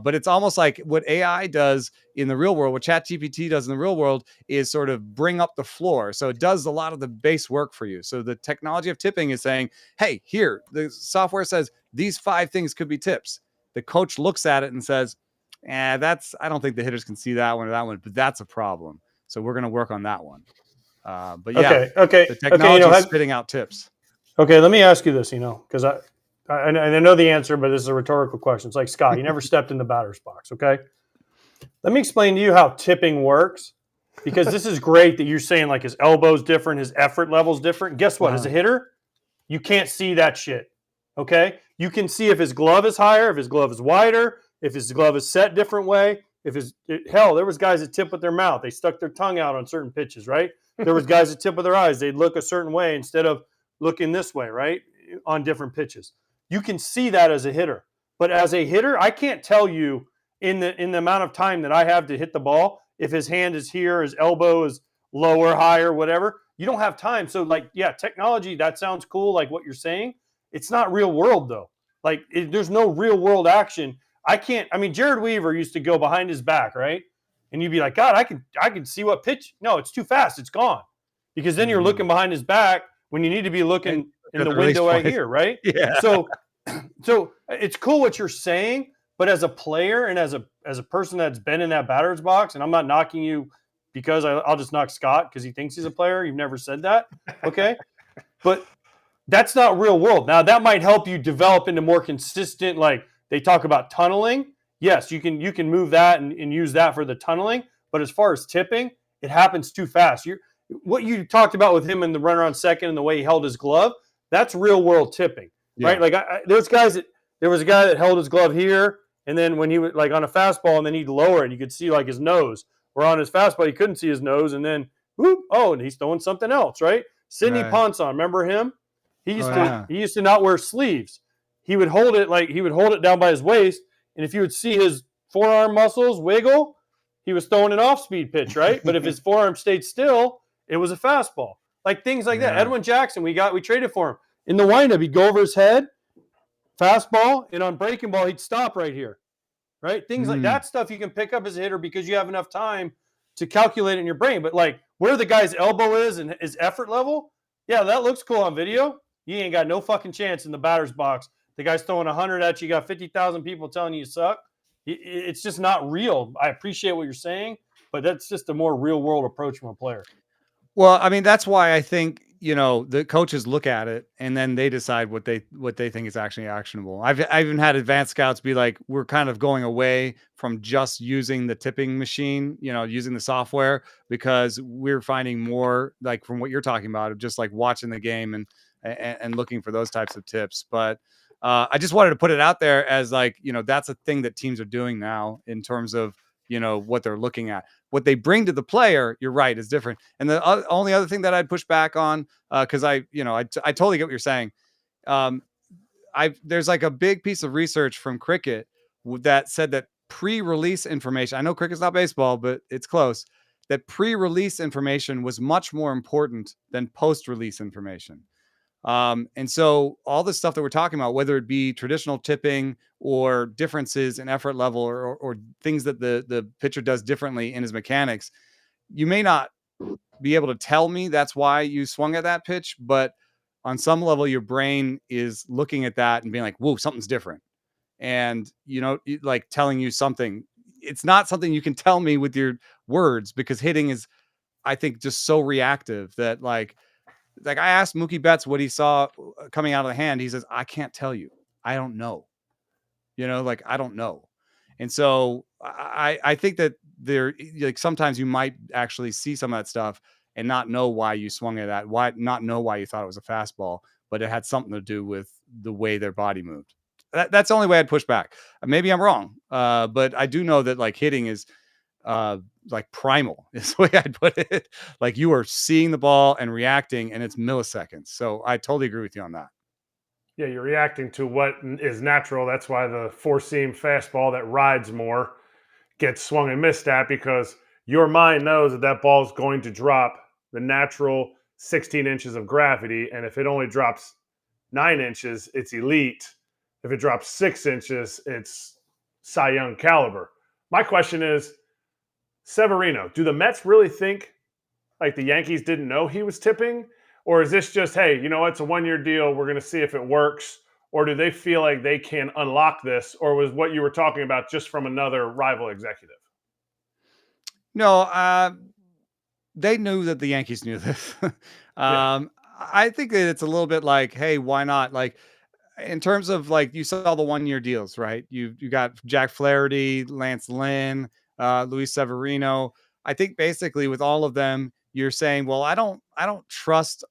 But it's almost like what AI does in the real world, what ChatGPT does in the real world, is sort of bring up the floor. So it does a lot of the base work for you. So the technology of tipping is saying, hey, here, the software says these 5 things could be tips. The coach looks at it and says, I don't think the hitters can see that one or that one, but that's a problem. So we're going to work on that one. But yeah, okay. the technology is spitting out tips. Okay, let me ask you this, because I know the answer, but this is a rhetorical question. It's like, Scott, you never stepped in the batter's box, okay? Let me explain to you how tipping works, because this is great that you're saying like his elbow's different, his effort level's different. Guess what? As a hitter, you can't see that shit, okay? You can see if his glove is higher, if his glove is wider, if his glove is set different way. Hell, there was guys that tip with their mouth. They stuck their tongue out on certain pitches, right? There was guys that tip with their eyes. They'd look a certain way instead of looking this way, right? On different pitches. You can see that as a hitter. But as a hitter, I can't tell you in the amount of time that I have to hit the ball, if his hand is here, his elbow is lower, higher, whatever. You don't have time. So like, yeah, technology, that sounds cool, like what you're saying. It's not real world though. Like there's no real world action. Jared Weaver used to go behind his back, right? And you'd be like, God, I can see what pitch. No, it's too fast. It's gone. Because then you're looking behind his back when you need to be looking in the window right here, right? Yeah. So it's cool what you're saying, but as a player and as a person that's been in that batter's box, and I'm not knocking you because I'll just knock Scott because he thinks he's a player. You've never said that, okay? But that's not real world. Now that might help you develop into more consistent. Like they talk about tunneling. Yes, you can move that and use that for the tunneling. But as far as tipping, it happens too fast. What you talked about with him and the runner on second and the way he held his glove, that's real world tipping, right? Like there was a guy that held his glove here, and then when he was like on a fastball, and then he'd lower it, and you could see like his nose. Or on his fastball, you couldn't see his nose, and then whoop, and he's throwing something else, right? Sidney Ponson, remember him? He used to not wear sleeves. He would hold it down by his waist, and if you would see his forearm muscles wiggle, he was throwing an off-speed pitch, right? But if his forearm stayed still, it was a fastball. Like things like that. Edwin Jackson, we traded for him. In the windup, he'd go over his head, fastball, and on breaking ball, he'd stop right here, right? Things like that stuff you can pick up as a hitter because you have enough time to calculate it in your brain. But like where the guy's elbow is and his effort level, yeah, that looks cool on video. You ain't got no fucking chance in the batter's box. The guy's throwing 100 at you. You got 50,000 people telling you suck. It's just not real. I appreciate what you're saying, but that's just a more real world approach from a player. Well, that's why I think, the coaches look at it and then they decide what they think is actually actionable. I've even had advanced scouts be like, we're kind of going away from just using the tipping machine, using the software, because we're finding more like from what you're talking about of just like watching the game and looking for those types of tips. But I just wanted to put it out there as like, that's a thing that teams are doing now in terms of, what they're looking at. What they bring to the player, you're right, is different. And the only other thing that I'd push back on, because I totally get what you're saying. There's like a big piece of research from cricket that said that pre-release information, I know cricket's not baseball, but it's close, that pre-release information was much more important than post-release information. And so all the stuff that we're talking about, whether it be traditional tipping or differences in effort level or things that the pitcher does differently in his mechanics, you may not be able to tell me that's why you swung at that pitch, but on some level, your brain is looking at that and being like, whoa, something's different. And, like telling you something, it's not something you can tell me with your words, because hitting is, I think, just so reactive that like I asked Mookie Betts what he saw coming out of the hand. He says, I can't tell you. I don't know. I don't know. And so I think that there, like, sometimes you might actually see some of that stuff and not know why you swung at that, not know why you thought it was a fastball, but it had something to do with the way their body moved. that's the only way I'd push back. Maybe I'm wrong, but I do know that like hitting is like primal is the way I'd put it. Like you are seeing the ball and reacting, and it's milliseconds. So I totally agree with you on that. Yeah, you're reacting to what is natural. That's why the four-seam fastball that rides more gets swung and missed at, because your mind knows that that ball is going to drop the natural 16 inches of gravity. And if it only drops 9 inches, it's elite. If it drops 6 inches, it's Cy Young caliber. My question is, Severino, do the Mets really think like the Yankees didn't know he was tipping? Or is this just, hey, you know what, it's a one-year deal, we're going to see if it works? Or do they feel like they can unlock this? Or was what you were talking about just from another rival executive? No, they knew that the Yankees knew this. I think that it's a little bit like, hey, why not? Like in terms of like, you saw the 1-year deals, right? You got Jack Flaherty, Lance Lynn, Luis Severino. I think basically with all of them, you're saying, well, I don't trust,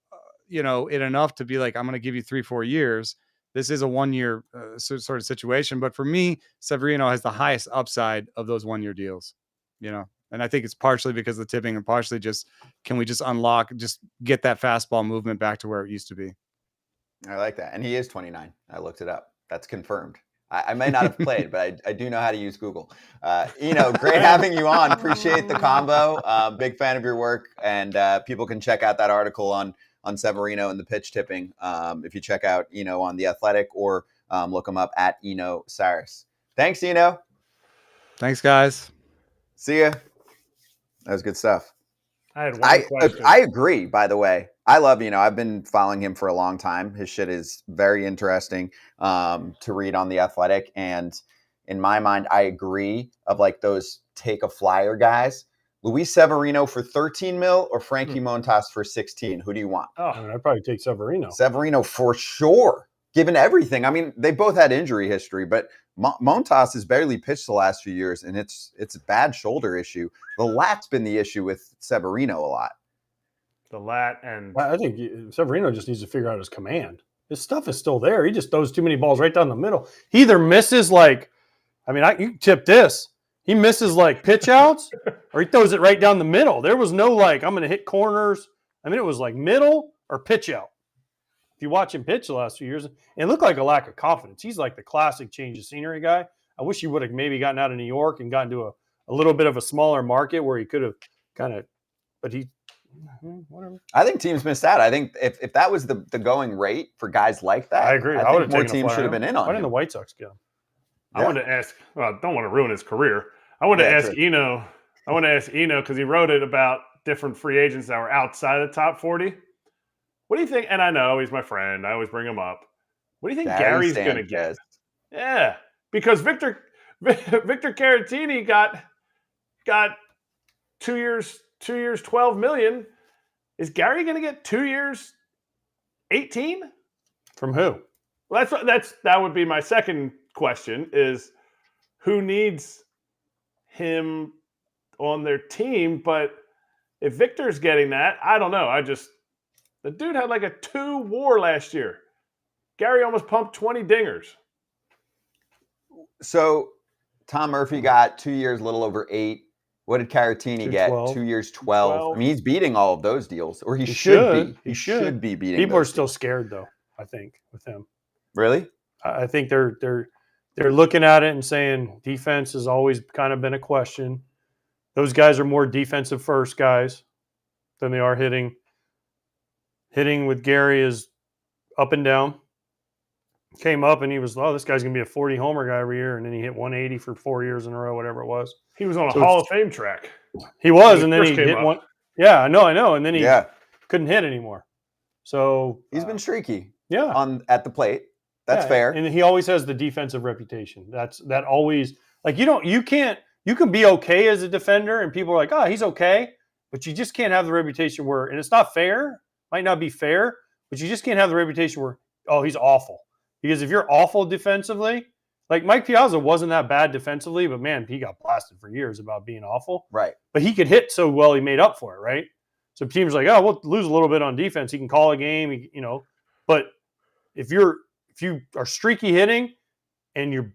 it enough to be like, I'm going to give you 3-4 years. This is a 1-year sort of situation. But for me, Severino has the highest upside of those 1-year deals, and I think it's partially because of the tipping and partially just, can we just get that fastball movement back to where it used to be? I like that. And he is 29. I looked it up. That's confirmed. I may not have played, but I do know how to use Google. Great having you on. Appreciate the combo. Big fan of your work. And people can check out that article on Severino and the pitch tipping if you check out Eno on The Athletic, or look him up at Eno Sarris. Thanks, Eno. Thanks, guys. See ya. That was good stuff. I had one question. I agree, by the way. I love, I've been following him for a long time. His shit is very interesting to read on The Athletic. And in my mind, I agree of like those take a flyer guys. Luis Severino for 13 mil or Frankie Montas for 16? Who do you want? Oh, I'd probably take Severino. Severino for sure, given everything. I mean, they both had injury history, but Montas has barely pitched the last few years, and it's a bad shoulder issue. The lat's been the issue with Severino a lot. The lat and... Well, I think Severino just needs to figure out his command. His stuff is still there. He just throws too many balls right down the middle. He either misses you tip this. He misses like pitch outs, or he throws it right down the middle. There was no I'm going to hit corners. I mean, it was like middle or pitch out. If you watch him pitch the last few years, it looked like a lack of confidence. He's like the classic change of scenery guy. I wish he would have maybe gotten out of New York and gotten to a little bit of a smaller market where he could have but he, whatever. I think teams missed out. I think if that was the going rate for guys like that, I agree. I think more teams should have been in on it. Why didn't the White Sox get him? I wanted to ask, I don't want to ruin his career. I want to ask Eno because he wrote it about different free agents that were outside of the top 40. What do you think? And I know he's my friend. I always bring him up. What do you think Gary's going to get? Yeah, because Victor Caratini got 2 years, 12 million. Is Gary going to get 2 years, 18? From who? Well, that would be my second question: is who needs him on their team? But if Victor's getting that, I don't know. The dude had like a 2 WAR last year. Gary almost pumped 20 dingers. So Tom Murphy got 2 years, a little over 8. What did Caratini get? 2 years, 12. I mean, he's beating all of those deals, or he should be. He should be beating. People are still scared, though, I think, with him. Really? I think they're looking at it and saying defense has always kind of been a question. Those guys are more defensive first guys than they are hitting. Hitting with Gary is up and down. Came up and he was, this guy's going to be a 40 homer guy every year. And then he hit 180 for 4 years in a row, whatever it was. He was on a Hall of Fame track. He was, and then he hit one. Yeah, I know. And then he couldn't hit anymore. So he's been streaky. Yeah. At the plate. That's fair. And he always has the defensive reputation. That always, like, you can be okay as a defender and people are like, he's okay. But you just can't have the reputation where, and it's not fair, might not be fair, but you just can't have the reputation where, he's awful. Because if you're awful defensively, like Mike Piazza wasn't that bad defensively, but man, he got blasted for years about being awful. Right. But he could hit so well, he made up for it, right? So teams are like, we'll lose a little bit on defense. He can call a game, but if you are streaky hitting and you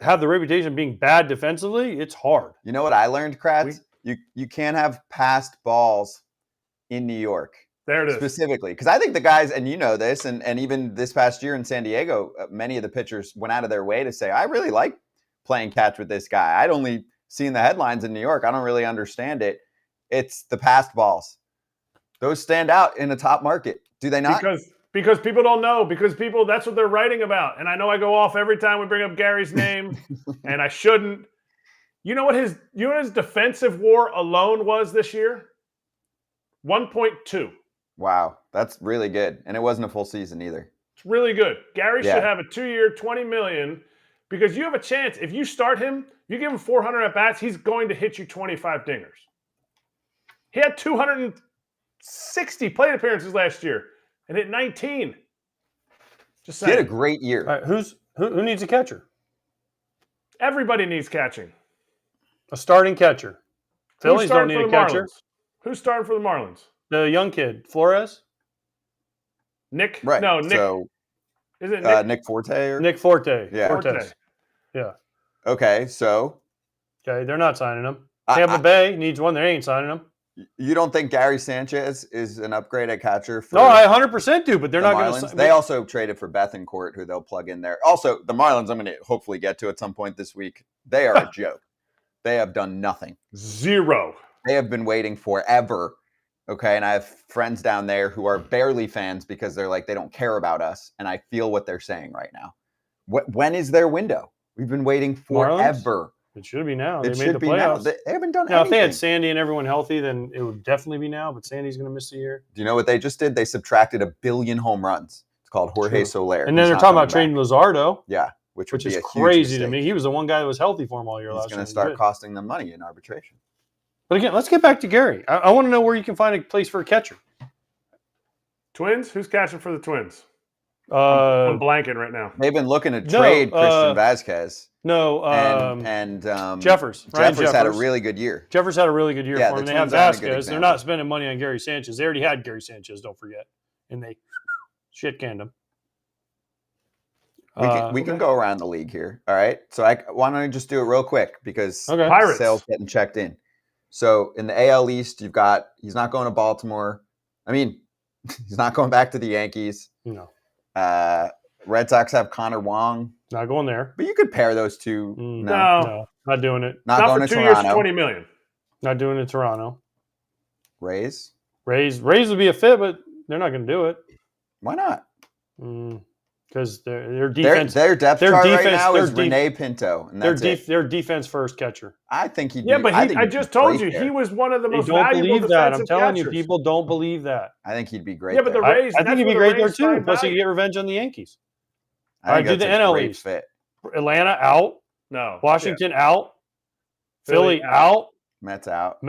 have the reputation of being bad defensively, it's hard. You know what I learned, Kratz? You can't have passed balls in New York. There it is. Specifically, because I think the guys, and you know this, and even this past year in San Diego, many of the pitchers went out of their way to say, I really like playing catch with this guy. I'd only seen the headlines in New York. I don't really understand it. It's the passed balls. Those stand out in a top market. Do they not? Because people don't know. Because people, that's what they're writing about. And I know I go off every time we bring up Gary's name, and I shouldn't. You know what his defensive WAR alone was this year? 1.2. Wow, that's really good. And it wasn't a full season either. It's really good. Gary should have a 2-year, $20 million, because you have a chance. If you start him, you give him 400 at-bats, he's going to hit you 25 dingers. He had 260 plate appearances last year and hit 19. Just saying. He had a great year. All right, who needs a catcher? Everybody needs catching. A starting catcher. Phillies don't need a catcher. Who's starting for the Marlins? The young kid, Flores? Nick? Right. No, Nick. So, is it Nick? Nick Forte? Nick Forte. Yeah. Forte. Yeah. Okay, so. Okay, they're not signing him. Tampa Bay needs one. They ain't signing him. You don't think Gary Sanchez is an upgrade at catcher? No, I 100% do, but they're not going to. They also traded for Bethancourt, who they'll plug in there. Also, the Marlins, I'm going to hopefully get to at some point this week. They are a joke. They have done nothing. Zero. They have been waiting forever. Okay, and I have friends down there who are barely fans because they're like, they don't care about us. And I feel what they're saying right now. When is their window? We've been waiting forever. Marlins? It should be now. It They made the playoffs. They haven't done now, anything. if they had Sandy and everyone healthy, then it would definitely be now. But Sandy's going to miss a year. Do you know what they just did? They subtracted 1 billion home runs. It's called Jorge Soler. And then they're talking about trading Luzardo. Yeah, which is a crazy huge to me. He was the one guy that was healthy for him all year last year. He's going to start costing them money in arbitration. But again, let's get back to Gary. I want to know where you can find a place for a catcher. Twins? Who's catching for the Twins? I'm blanking right now. They've been looking to trade Christian Vasquez. No, Jeffers. Jeffers had a really good year. Jeffers had a really good year for him. They have Vasquez. They're not spending money on Gary Sanchez. They already had Gary Sanchez, don't forget. And they shit canned him. We can go around the league here. All right. So why don't I just do it real quick because Pirates. Sale's getting checked in. So in the AL East, he's not going to Baltimore. I mean, he's not going back to the Yankees. No. Red Sox have Connor Wong. Not going there. But you could pair those two. No. Not doing it. Not going for to 2 Toronto. years, $20 million. Not doing it Toronto. Rays would be a fit, but they're not going to do it. Why not? Because their defense, their depth chart right now is Rene Pinto, and that's their defense first catcher. I think he'd. Yeah, but I just told you he was one of the most valuable defensive catchers. Don't believe that. I'm telling you, catchers. people don't believe that. I think he'd be great. Yeah, but the Rays. I think he'd be great there too. Plus, he get revenge on the Yankees. I think do the NL East. Fit. Atlanta out. No. Washington out. Philly out. Mets out.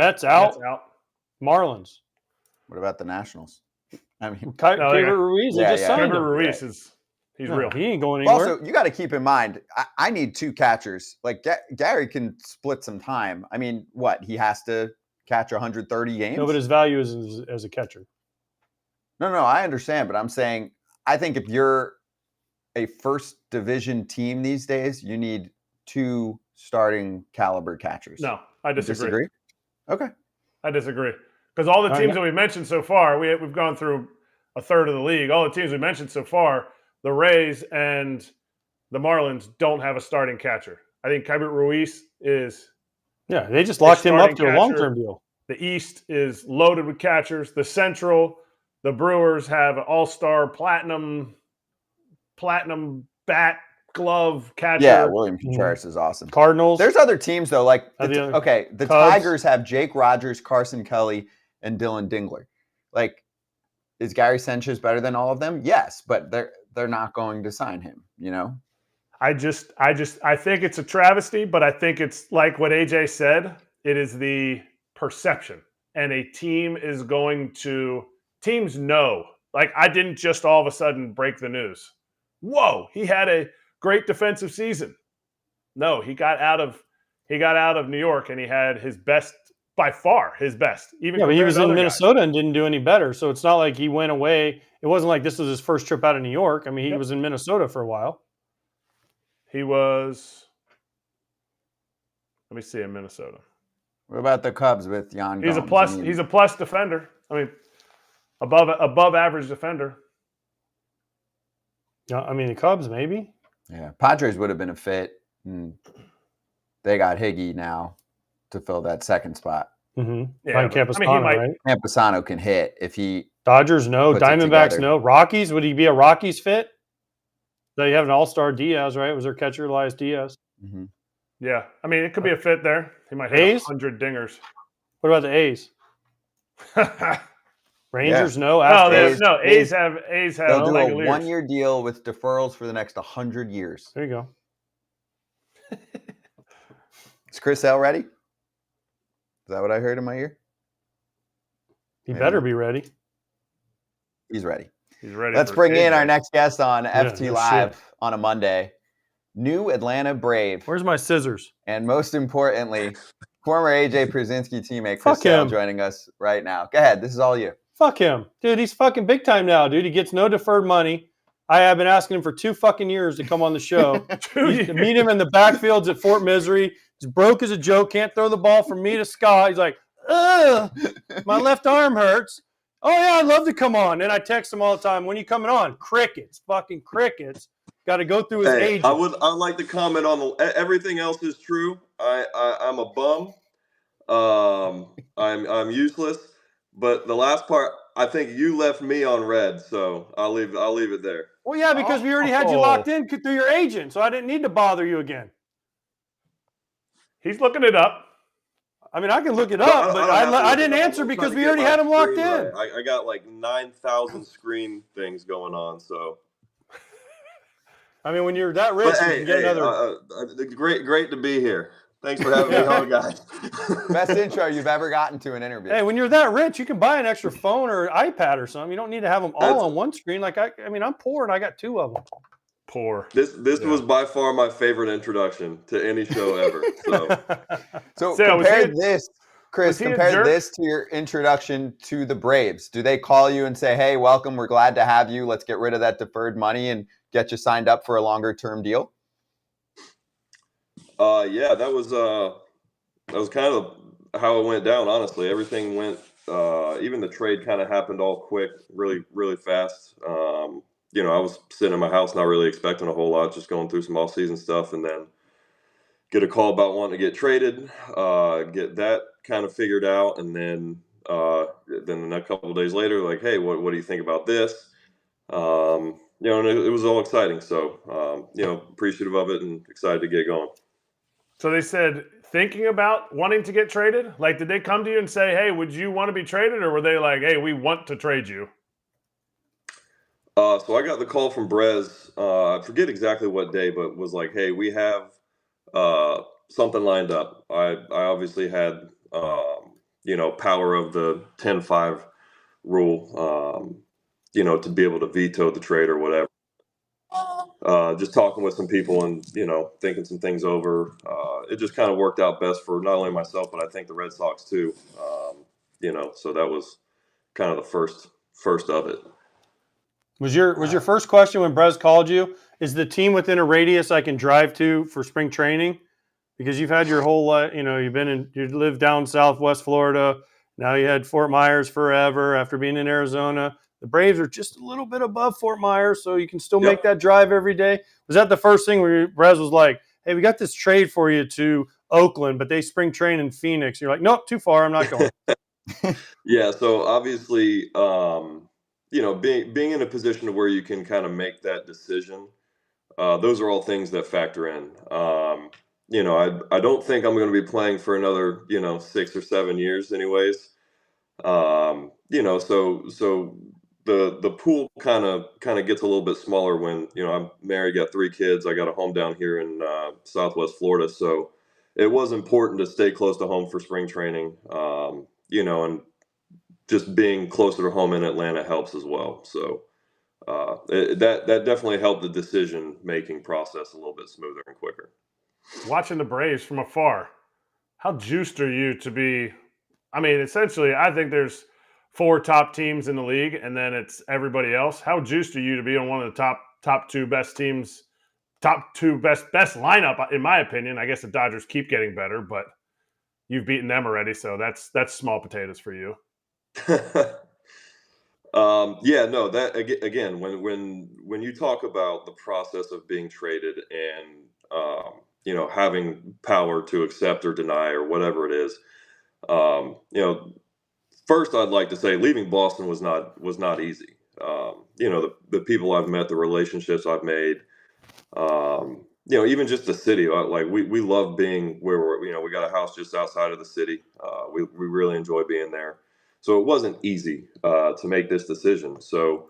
Marlins. What about the Nationals? I mean, Keibert Ruiz. They just signed him. Keibert Ruiz is. He's real. He ain't going anywhere. Also, you got to keep in mind, I need two catchers. Like Gary can split some time. I mean, what? He has to catch 130 games? No, but his value is as a catcher. No, I understand. But I'm saying, I think if you're a first division team these days, you need two starting caliber catchers. No, I disagree. Disagree? Okay. I disagree. Because all the teams that we've mentioned so far, we've gone through a third of the league. All the teams we mentioned so far, the Rays and the Marlins don't have a starting catcher. I think Keibert Ruiz is. Yeah, they just locked him up to a long-term deal. The East is loaded with catchers. The Central, the Brewers have an all-star platinum bat glove catcher. Yeah, William Contreras is awesome. Cardinals. There's other teams though, like the Cubs. Tigers have Jake Rogers, Carson Kelly, and Dylan Dingler. Like, is Gary Sanchez better than all of them? Yes, but they're not going to sign him, you know? I think it's a travesty, but I think it's like what AJ said. It is the perception. And teams know. Like, I didn't just all of a sudden break the news. Whoa, he had a great defensive season. No, he got out of New York and he had his best, by far his best. But he was in Minnesota and didn't do any better. So it's not like he went away. It wasn't like this was his first trip out of New York. I mean, he was in Minnesota for a while. He was. Let me see in Minnesota. What about the Cubs with Jan He's a Gomes? plus. I mean, He's a plus defender. I mean, above average defender. Yeah, I mean the Cubs maybe. yeah, Padres would have been a fit. They got Higgy now to fill that second spot. Mm-hmm. Yeah, Ryan but, Campusano, I mean, he might. right? Campusano can hit if he. Dodgers, no. Puts it Diamondbacks, together. no. Rockies, would he be a Rockies fit? So you have an all-star Diaz, right? Was their catcher Elias Diaz? Mm-hmm. Yeah, I mean, it could be a fit there. He might hit A's? 100 dingers. What about the A's? Rangers, no. No, Astros? no. A's have They'll do a Langoliers. 1-year deal with deferrals for the next 100 years. There you go. Is Chris L ready? Is that what I heard in my ear? He Yeah. better be ready. He's ready. He's ready. Let's for bring in AJ. our next guest on FT no Live shit. on a Monday. New Atlanta Brave. Where's my scissors? And most importantly, former AJ Pierzynski teammate Chris Fuck Sale him. joining us right now. Go ahead. This is all you. Fuck him. Dude, he's fucking big time now, dude. He gets no deferred money. I have been asking him for 2 fucking years to come on the show. To meet him in the backfields at Fort Misery. He's broke as a joke. Can't throw the ball from me to Scott. He's like, ugh, my left arm hurts. Oh, yeah, I'd love to come on. And I text him all the time, when you coming on? Crickets. Fucking crickets. Got to go through his agent. I'd like to comment on everything else is true. I'm a bum. I'm useless. But the last part, I think you left me on red, so I'll leave it there. Well, yeah, because we already had you locked in through your agent, so I didn't need to bother you again. He's looking it up. I mean, I can look it up, but I didn't answer because we already had him locked in. I got like 9,000 screen things going on, so. I mean, when you're that rich, you can get another. Great to be here. Thanks for having me on, guys. Best intro you've ever gotten to an interview. Hey, when you're that rich, you can buy an extra phone or iPad or something. You don't need to have them all on one screen. Like I mean, I'm poor and I got 2 of them. Poor. This was by far my favorite introduction to any show ever. So Sarah, compare this, Chris. was he a Compare jerk? this to your introduction to the Braves. Do they call you and say, "Hey, welcome. We're glad to have you. Let's get rid of that deferred money and get you signed up for a longer-term deal"? Yeah, that was kind of how it went down. Honestly, everything went. Even the trade kind of happened all quick, really fast. I was sitting in my house, not really expecting a whole lot, just going through some off-season stuff, and then get a call about wanting to get traded. Get that kind of figured out, and then a couple of days later, like, hey, what do you think about this? And it was all exciting. So, appreciative of it and excited to get going. So they said, thinking about wanting to get traded? Like, did they come to you and say, hey, would you want to be traded? Or were they like, hey, we want to trade you? So I got the call from Brez. I forget exactly what day, but was like, hey, we have something lined up. I obviously had, power of the 10-5 rule, to be able to veto the trade or whatever. Just talking with some people and, thinking some things over. It just kind of worked out best for not only myself, but I think the Red Sox too. So that was kind of the first of it. Was your first question when Brez called you, is the team within a radius I can drive to for spring training? Because you've had your whole life, you lived down Southwest Florida. Now you had Fort Myers forever after being in Arizona. The Braves are just a little bit above Fort Myers, so you can still make that drive every day. Was that the first thing where Brez was like, hey, we got this trade for you to Oakland, but they spring train in Phoenix? You're like, nope, too far. I'm not going. Yeah, so obviously, being in a position to where you can kind of make that decision, those are all things that factor in. I don't think I'm going to be playing for another, 6 or 7 years anyways. So the pool kind of gets a little bit smaller when, I'm married, got 3 kids. I got a home down here in Southwest Florida. So it was important to stay close to home for spring training, and just being closer to home in Atlanta helps as well. So that definitely helped the decision-making process a little bit smoother and quicker. Watching the Braves from afar, how juiced are you to be? I mean, essentially, I think there's 4 top teams in the league, and then it's everybody else. How juiced are you to be on one of the top 2 best teams top two best lineup, in my opinion. I guess the Dodgers keep getting better, but you've beaten them already, so that's small potatoes for you. Yeah, no, that again, when you talk about the process of being traded and having power to accept or deny or whatever it is, first I'd like to say leaving Boston was not easy. The people I've met, the relationships I've made, even just the city. We love being where we got a house just outside of the city. We really enjoy being there. So it wasn't easy to make this decision. So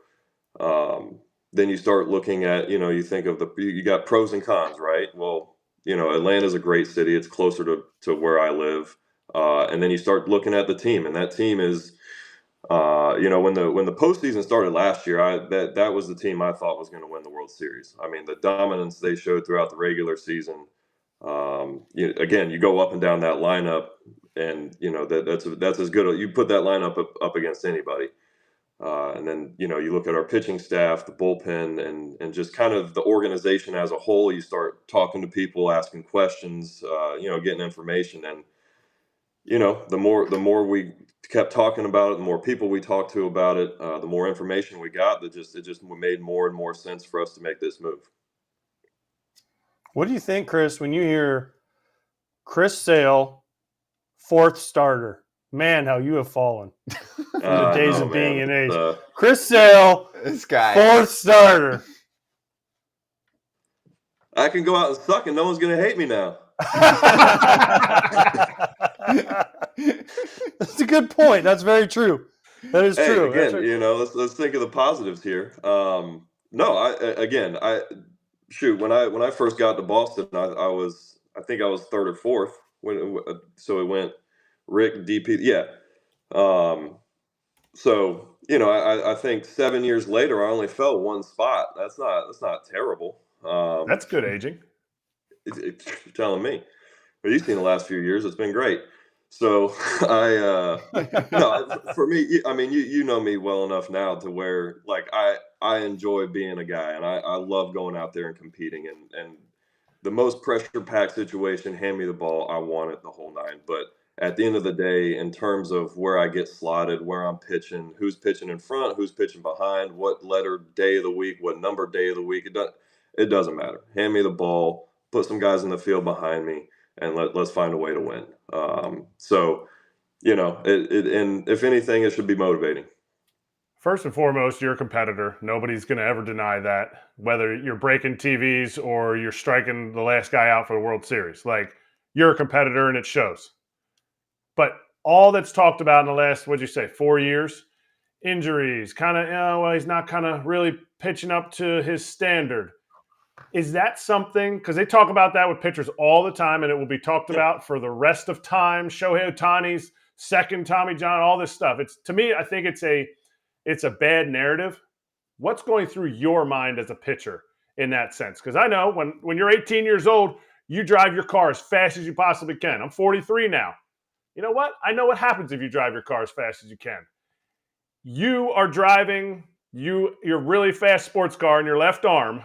then you start looking at, you think of you got pros and cons, right? Well, Atlanta's a great city. It's closer to where I live. And then you start looking at the team, and that team is, when the postseason started last year, that was the team I thought was going to win the World Series. I mean, the dominance they showed throughout the regular season. Again, you go up and down that lineup, and that's as good. You put that lineup up against anybody, and then you look at our pitching staff, the bullpen, and just kind of the organization as a whole. You start talking to people, asking questions, getting information, and the more we kept talking about it, the more people we talked to about it, the more information we got. It just made more and more sense for us to make this move. What do you think, Chris, when you hear Chris Sale, fourth starter? Man, how you have fallen from the days of being an ace. Chris Sale, this guy, fourth starter. I can go out and suck, and no one's going to hate me now. That's a good point. That's very true. That is true. Again, let's think of the positives here. When I first got to Boston, I think I was third or fourth so it went Rick, DP, yeah. I think 7 years later, I only fell one spot. That's not terrible. That's good aging. You're telling me. But you've seen the last few years; it's been great. So for me, I mean, you know me well enough now to where I enjoy being a guy, and I love going out there and competing, and the most pressure-packed situation, hand me the ball, I want it the whole nine. But at the end of the day, in terms of where I get slotted, where I'm pitching, who's pitching in front, who's pitching behind, what letter day of the week, what number day of the week, it doesn't matter. Hand me the ball, put some guys in the field behind me, and let's find a way to win. And if anything, it should be motivating. First and foremost, you're a competitor. Nobody's going to ever deny that, whether you're breaking TVs or you're striking the last guy out for the World Series. You're a competitor, and it shows. But all that's talked about in the last, 4 years, injuries, he's not kind of really pitching up to his standard. Is that something, because they talk about that with pitchers all the time, and it will be talked about for the rest of time. Shohei Ohtani's second Tommy John, all this stuff. To me, I think it's a bad narrative. What's going through your mind as a pitcher in that sense? Because I know when you're 18 years old, you drive your car as fast as you possibly can. I'm 43 now. You know what? I know what happens if you drive your car as fast as you can. You are driving your really fast sports car in your left arm.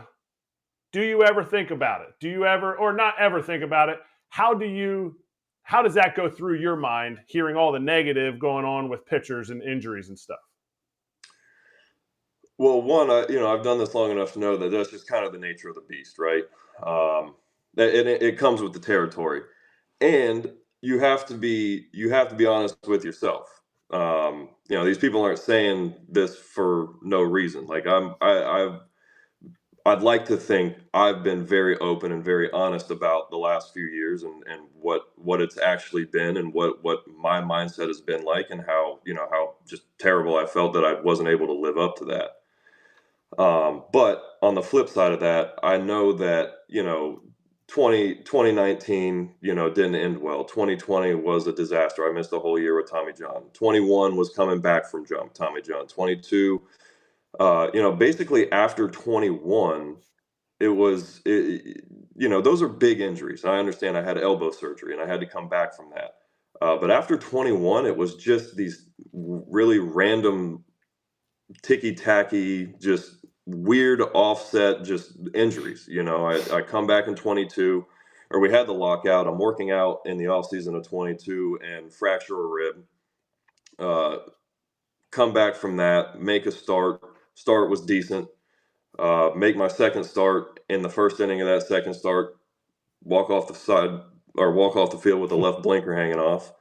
Do you ever think about it? Do you ever, or not ever think about it? How does that go through your mind, hearing all the negative going on with pitchers and injuries and stuff? Well, one, I've done this long enough to know that that's just kind of the nature of the beast, right? It comes with the territory, and you have to be honest with yourself. These people aren't saying this for no reason. I'd like to think I've been very open and very honest about the last few years and what it's actually been and what my mindset has been like, and how just terrible I felt that I wasn't able to live up to that. But on the flip side of that, I know that 2019 didn't end well. 2020 was a disaster. I missed a whole year with Tommy John. 21 was coming back from Tommy John. 22. Basically after 21, those are big injuries. I understand I had elbow surgery and I had to come back from that. But after 21, it was just these really random ticky-tacky, just weird offset just injuries. You know, I come back in 22, or we had the lockout. I'm working out in the offseason of 22 and fracture a rib. Come back from that, make a start. Start was decent. Make my second start in the first inning of that second start. Walk off the field with the left blinker hanging off.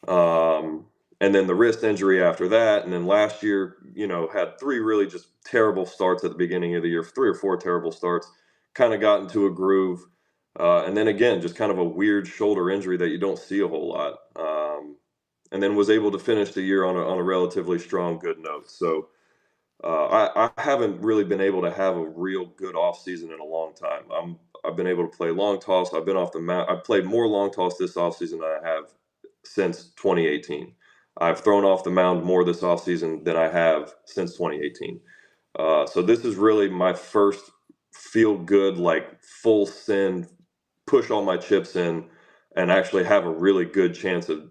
And then the wrist injury after that. And then last year, you know, had 3 really just terrible starts at the beginning of the year, 3 or 4 terrible starts, kind of got into a groove. And then again, just kind of a weird shoulder injury that you don't see a whole lot. And then was able to finish the year on a relatively strong, good note. So I haven't really been able to have a real good off season in a long time. I've been able to play long toss. I've been off the mound. I've played more long toss this offseason than I have since 2018. I've thrown off the mound more this offseason than I have since 2018. So this is really my first feel good, like full send, push all my chips in, and actually have a really good chance of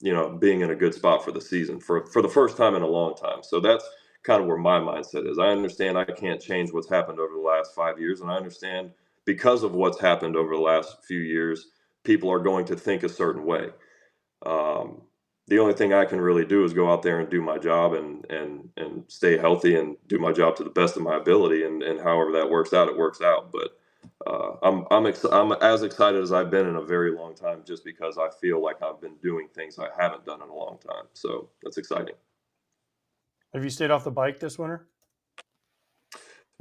you know, being in a good spot for the season for the first time in a long time. So that's kind of where my mindset is. I understand I can't change what's happened over the last 5 years, and I understand because of what's happened over the last few years, people are going to think a certain way. The only thing I can really do is go out there and do my job and stay healthy and do my job to the best of my ability. And however that works out, it works out. But I'm as excited as I've been in a very long time, just because I feel like I've been doing things I haven't done in a long time. So that's exciting. Have you stayed off the bike this winter?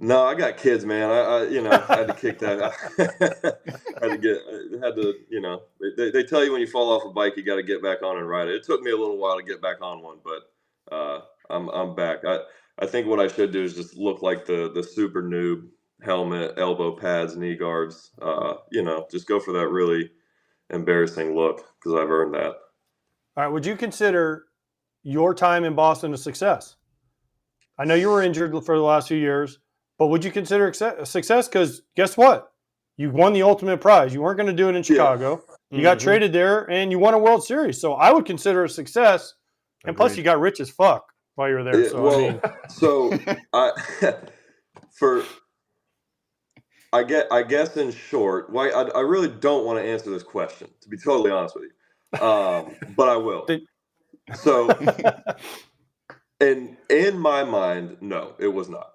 No, I got kids, man. I you know, had to kick that. had to, you know, they tell you when you fall off a bike, you got to get back on and ride it. It took me a little while to get back on one, but I'm back. I think what I should do is just look like the super noob, helmet, elbow pads, knee guards. You know, just go for that really embarrassing look, because I've earned that. All right. Would you consider your time in Boston a success? I know you were injured for the last few years, but would you consider a success? Because guess what? You won the ultimate prize. You weren't going to do it in Chicago. Yeah. You got traded there, and you won a World Series. So I would consider it a success. And plus, you got rich as fuck while you were there. Yeah, so, well, I mean. So I guess in short, why I really don't want to answer this question, to be totally honest with you, but I will. So, in my mind, no, it was not.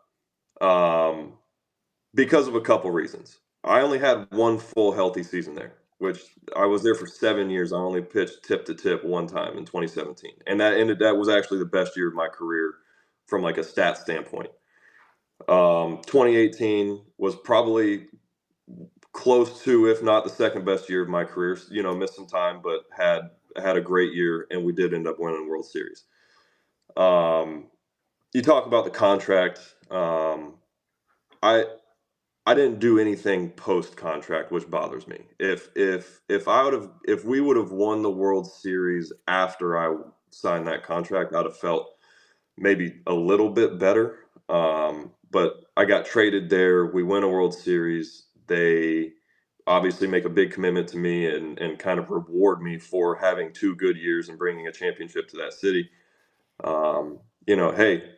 Because of a couple reasons. I only had one full healthy season there, which I was there for 7 years. I only pitched tip to tip one time in 2017. And that was actually the best year of my career from like a stat standpoint. 2018 was probably close to, if not the second best year of my career. You know, missed some time, but had a great year, and we did end up winning the World Series. You talk about the contract. I didn't do anything post contract, which bothers me. If we would have won the World Series after I signed that contract, I'd have felt maybe a little bit better. But I got traded there. We win a World Series. They obviously make a big commitment to me and kind of reward me for having 2 good years and bringing a championship to that city. You know, hey,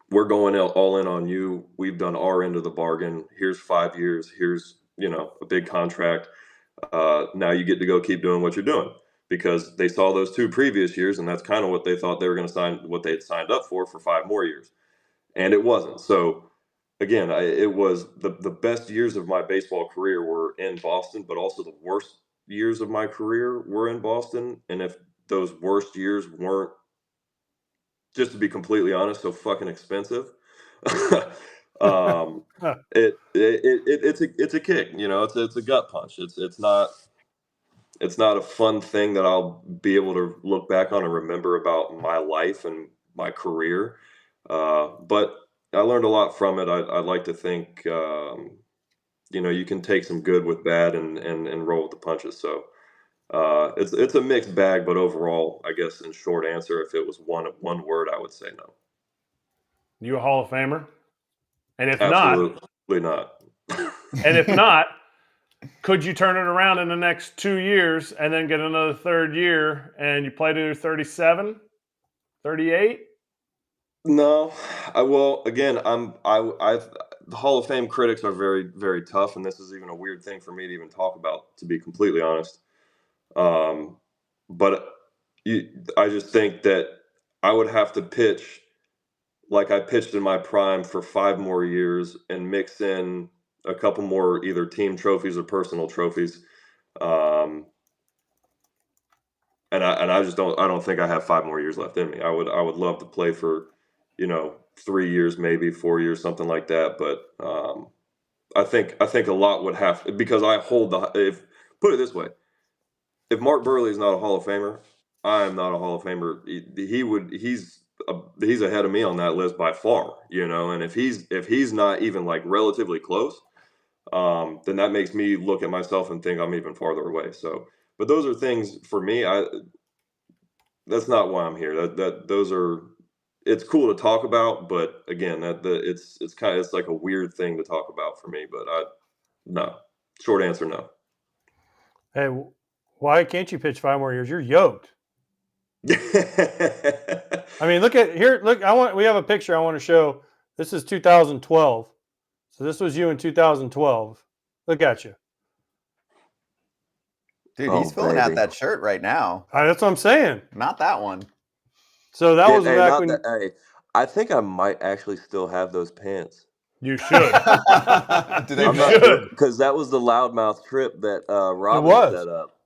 we're going all in on you. We've done our end of the bargain. Here's 5 years. Here's, you know, a big contract. Now you get to go keep doing what you're doing, because they saw those 2 previous years, and that's kind of what they thought they were going to sign, what they had signed up for 5 more years. And it wasn't. So again, it was the best years of my baseball career were in Boston, but also the worst years of my career were in Boston. And if those worst years weren't, just to be completely honest, so fucking expensive, it's a kick, you know, it's a gut punch. It's not a fun thing that I'll be able to look back on and remember about my life and my career. But I learned a lot from it. I'd like to think, you know, you can take some good with bad and roll with the punches. So it's a mixed bag, but overall, I guess in short answer, if it was one word, I would say no. You a Hall of Famer? And if Absolutely not. And if not, could you turn it around in the next 2 years and then get another 3rd year and you play to 37, 38? No, again, the Hall of Fame critics are very, very tough, and this is even a weird thing for me to even talk about, to be completely honest. But I just think that I would have to pitch like I pitched in my prime for 5 more years and mix in a couple more either team trophies or personal trophies. Um, and I just don't think I have 5 more years left in me. I would love to play for, 3 years, maybe 4 years, something like that. But I think a lot would have, because I hold put it this way, if Mark Burley is not a Hall of Famer, I am not a Hall of Famer. He's ahead of me on that list by far, and if he's not even like relatively close, then that makes me look at myself and think I'm even farther away. So, but those are things for me. That's not why I'm here. It's cool to talk about, but again, it's like a weird thing to talk about for me. But no, short answer, no. Hey, why can't you pitch 5 more years? You're yoked. I mean, look at here. Look, we have a picture I want to show. This is 2012. So this was you in 2012. Look at you. Dude, he's filling out that shirt right now. That's what I'm saying. Not that one. So that was back when. I think I might actually still have those pants. You should. Because that was the loudmouth trip that Robbie set up.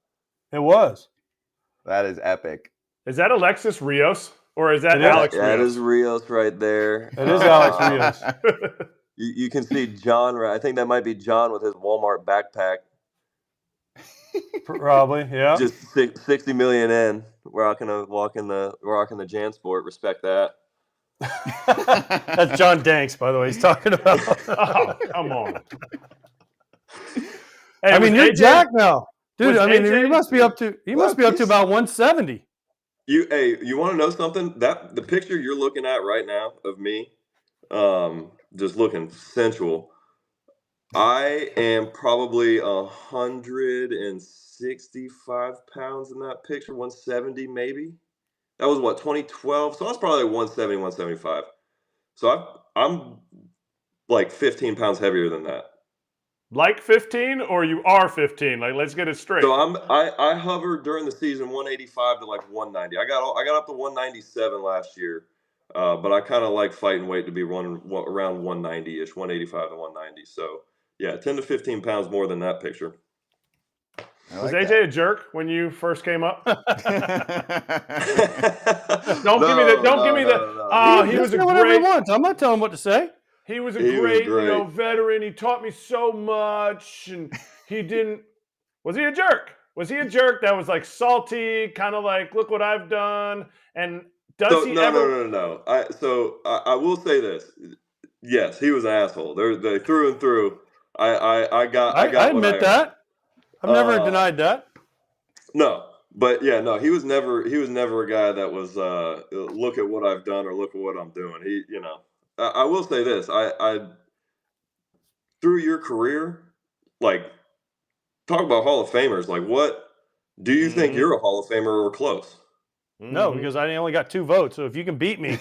It was. That is epic. Is that Alexis Rios or is that Alex Rios? That is Rios right there. It is Alex Rios. You can see John. I think that might be John with his Walmart backpack. Probably, yeah. Just 60 million in. Rocking the JanSport. Respect that. That's John Danks, by the way. He's talking about. Oh, come on. Hey, I mean, you're Jack now, dude. I mean, he must be up to about 170. You want to know something? That the picture you're looking at right now of me, just looking sensual. I am probably 165 pounds in that picture, 170 maybe. That was what, 2012? So I was probably 170, 175. So I'm like 15 pounds heavier than that. Like 15, or you are 15? Like, let's get it straight. So I hovered during the season 185 to like 190. I got up to 197 last year, but I kind of like fighting weight to be running around 190ish, 185 to 190. So yeah, 10 to 15 pounds more than that picture. Was AJ a jerk when you first came up? Don't give me the. He was a whatever he wants. I'm not telling him what to say. He was a great, veteran. He taught me so much, and he didn't. Was he a jerk? Was he a jerk that was like salty, kind of like, look what I've done? And does he ever? No. I will say this. Yes, he was an asshole. They through and through. I admit that. I've never denied that. No, but yeah, no, he was never a guy that was look at what I've done or look at what I'm doing. I will say this. I through your career, like, talk about Hall of Famers. Like, what do you think you're a Hall of Famer or close? No, because I only got 2 votes. So if you can beat me,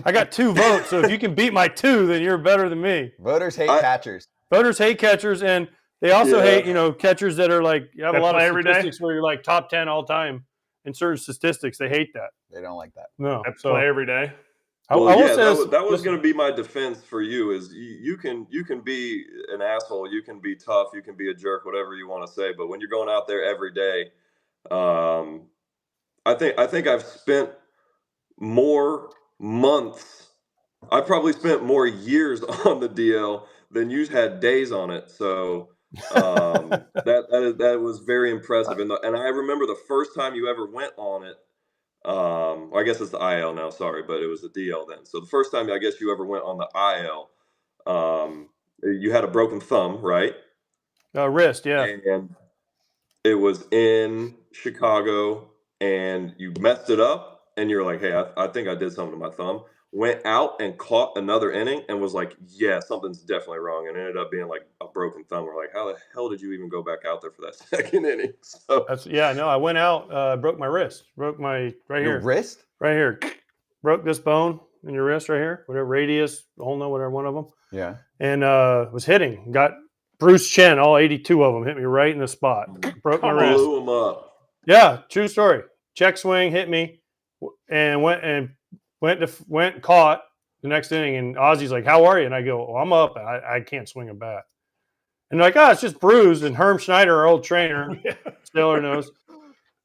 I got 2 votes. So if you can beat my 2, then you're better than me. Voters hate catchers. Voters hate catchers, and they also hate, catchers that are like, you have a lot of statistics where you're like top 10 all time in certain statistics. They hate that. They don't like that. No. I play every day. Well, that was going to be my defense for you. Is you can be an asshole, you can be tough, you can be a jerk, whatever you want to say. But when you're going out there every day, I think I've spent more months. I probably spent more years on the DL than you had days on it. So that was very impressive. And I remember the first time you ever went on it. I guess it's the IL now, sorry, but it was the DL then. So the first time I guess you ever went on the IL, you had a broken thumb, right? Wrist, yeah. And it was in Chicago, and you messed it up, and you're like, hey, I think I did something to my thumb. Went out and caught another inning and was like, yeah, something's definitely wrong, and ended up being like a broken thumb. We're like, how the hell did you even go back out there for that second inning? So I went out, broke my wrist, broke my right here. Wrist? Right here. Broke this bone, in your wrist right here, whatever radius, ulna, whatever one of them. Yeah. And was hitting. Got Bruce Chen, all 82 of them hit me right in the spot. Broke my wrist. Blew him up. Yeah, true story. Check swing hit me, and went caught the next inning. And Ozzy's like, "How are you?" And I go, "Well, I'm up. I can't swing a bat." And they're like, "Oh, it's just bruised." And Herm Schneider, our old trainer, Sailor knows.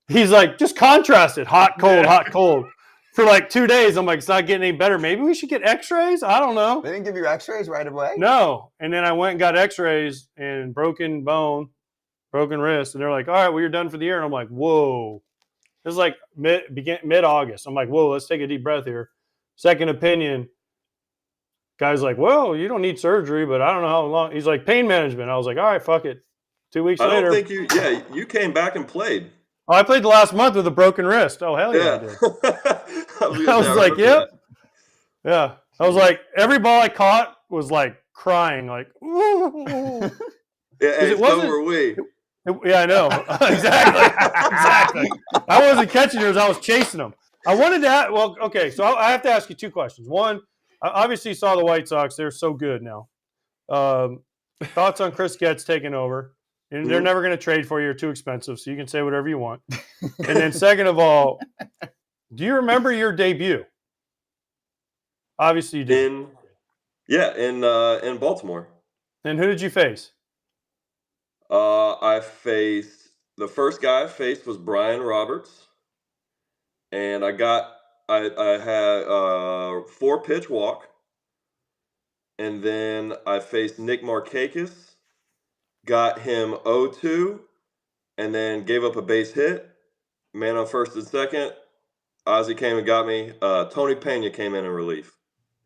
He's like, "Just contrast it, hot, cold, hot, cold." For like 2 days, I'm like, it's not getting any better. Maybe we should get x-rays? I don't know. They didn't give you x-rays right away? No. And then I went and got x-rays and broken bone, broken wrist. And they're like, all right, well, you're done for the year. And I'm like, whoa. This is like mid-August. I'm like, whoa, let's take a deep breath here. Second opinion. Guy's like, well, you don't need surgery, but I don't know how long. He's like, pain management. I was like, all right, fuck it. 2 weeks later. I don't think you came back and played. Oh, I played the last month with a broken wrist. Oh, hell yeah, I did. I was like, yep. Yeah. I was like, every ball I caught was like crying, like, ooh. Yeah, so were we. Yeah, I know. Exactly. I wasn't catching yours. I was chasing them. I wanted to okay, so I have to ask you 2 questions. One, I obviously saw the White Sox. They're so good now. Thoughts on Chris Getz taking over? And they're never going to trade for you. You're too expensive, so you can say whatever you want. And then second of all, do you remember your debut? Obviously you did. In Baltimore. And who did you face? The first guy I faced was Brian Roberts. And I had a 4-pitch walk. And then I faced Nick Markakis. Got him 0-2, and then gave up a base hit. Man on first and second. Ozzy came and got me. Tony Pena came in relief.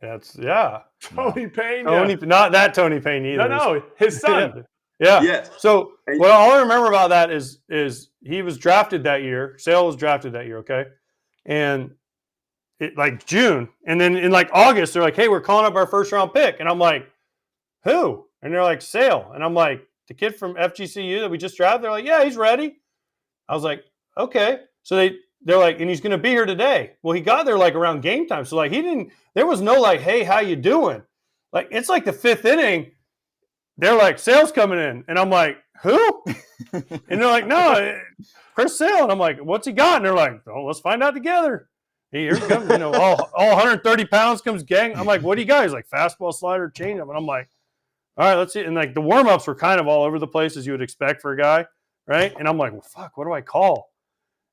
Tony Pena. Not that Tony Pena either. No, his son. Yeah. Yes. So what all I remember about that is he was drafted that year. Sale was drafted that year, okay? And it like June. And then in like August, they're like, hey, we're calling up our first round pick. And I'm like, who? And they're like, Sale. And I'm like, the kid from FGCU that we just drafted, they're like, yeah, he's ready. I was like, okay. So they're like, and he's going to be here today. Well, he got there like around game time. So like there was no like, hey, how you doing? Like, it's like the 5th inning. They're like, Sale's coming in. And I'm like, who? And they're like, no, Chris Sale. And I'm like, what's he got? And they're like, oh, let's find out together. Here comes, all 130 pounds comes gang. I'm like, what do you got? He's like, fastball, slider, changeup. And I'm like, all right, let's see. And like the warm-ups were kind of all over the place as you would expect for a guy, right? And I'm like, well, fuck, what do I call?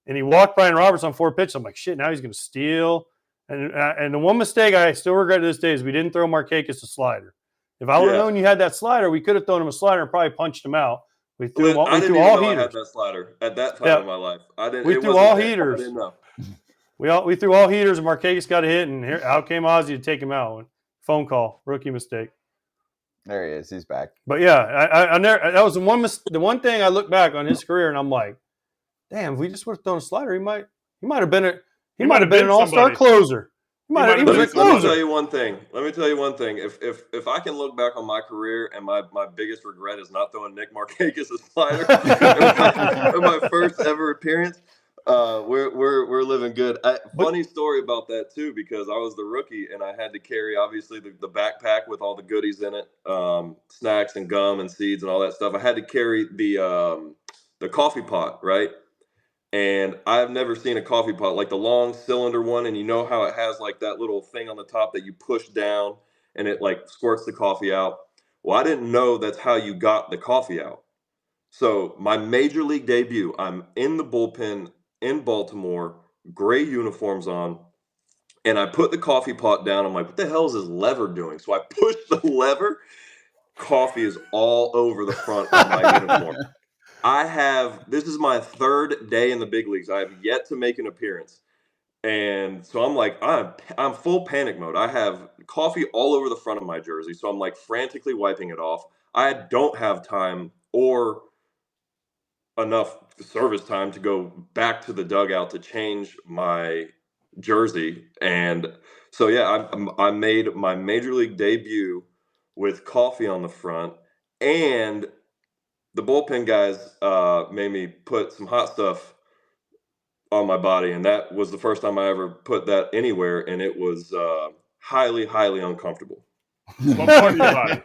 And he walked Brian Roberts on 4 pitches. I'm like, shit, now he's going to steal. And the one mistake I still regret to this day is we didn't throw Markakis a slider. If I would have known you had that slider, we could have thrown him a slider and probably punched him out. We threw all heaters. I had that slider at that time in my life. We threw all heaters. I didn't know. We threw all heaters, and Markakis got a hit, and out came Ozzy to take him out. Phone call, rookie mistake. There he is. He's back. But yeah, I never. That was the one thing I look back on his career, and I'm like, damn, if we just would have thrown a slider, he might have been an all-star closer. Let me tell you one thing. If I can look back on my career and my biggest regret is not throwing Nick Markakis a slider in my first ever appearance, we're living good. Funny story about that too, because I was the rookie and I had to carry obviously the backpack with all the goodies in it, snacks and gum and seeds and all that stuff. I had to carry the coffee pot, right? And I've never seen a coffee pot like the long cylinder one, and you know how it has like that little thing on the top that you push down and it like squirts the coffee out. Well, I didn't know that's how you got the coffee out. So my major league debut, I'm in the bullpen in Baltimore, gray uniforms on, and I put the coffee pot down. I'm like, what the hell is this lever doing? So I push the lever. Coffee is all over the front of my uniform. This is my 3rd day in the big leagues. I have yet to make an appearance. And so I'm like, I'm full panic mode. I have coffee all over the front of my jersey. So I'm like frantically wiping it off. I don't have time or enough service time to go back to the dugout to change my jersey. And so, yeah, I made my major league debut with coffee on the front, and the bullpen guys made me put some hot stuff on my body, and that was the first time I ever put that anywhere, and it was highly, highly uncomfortable. What part of your body?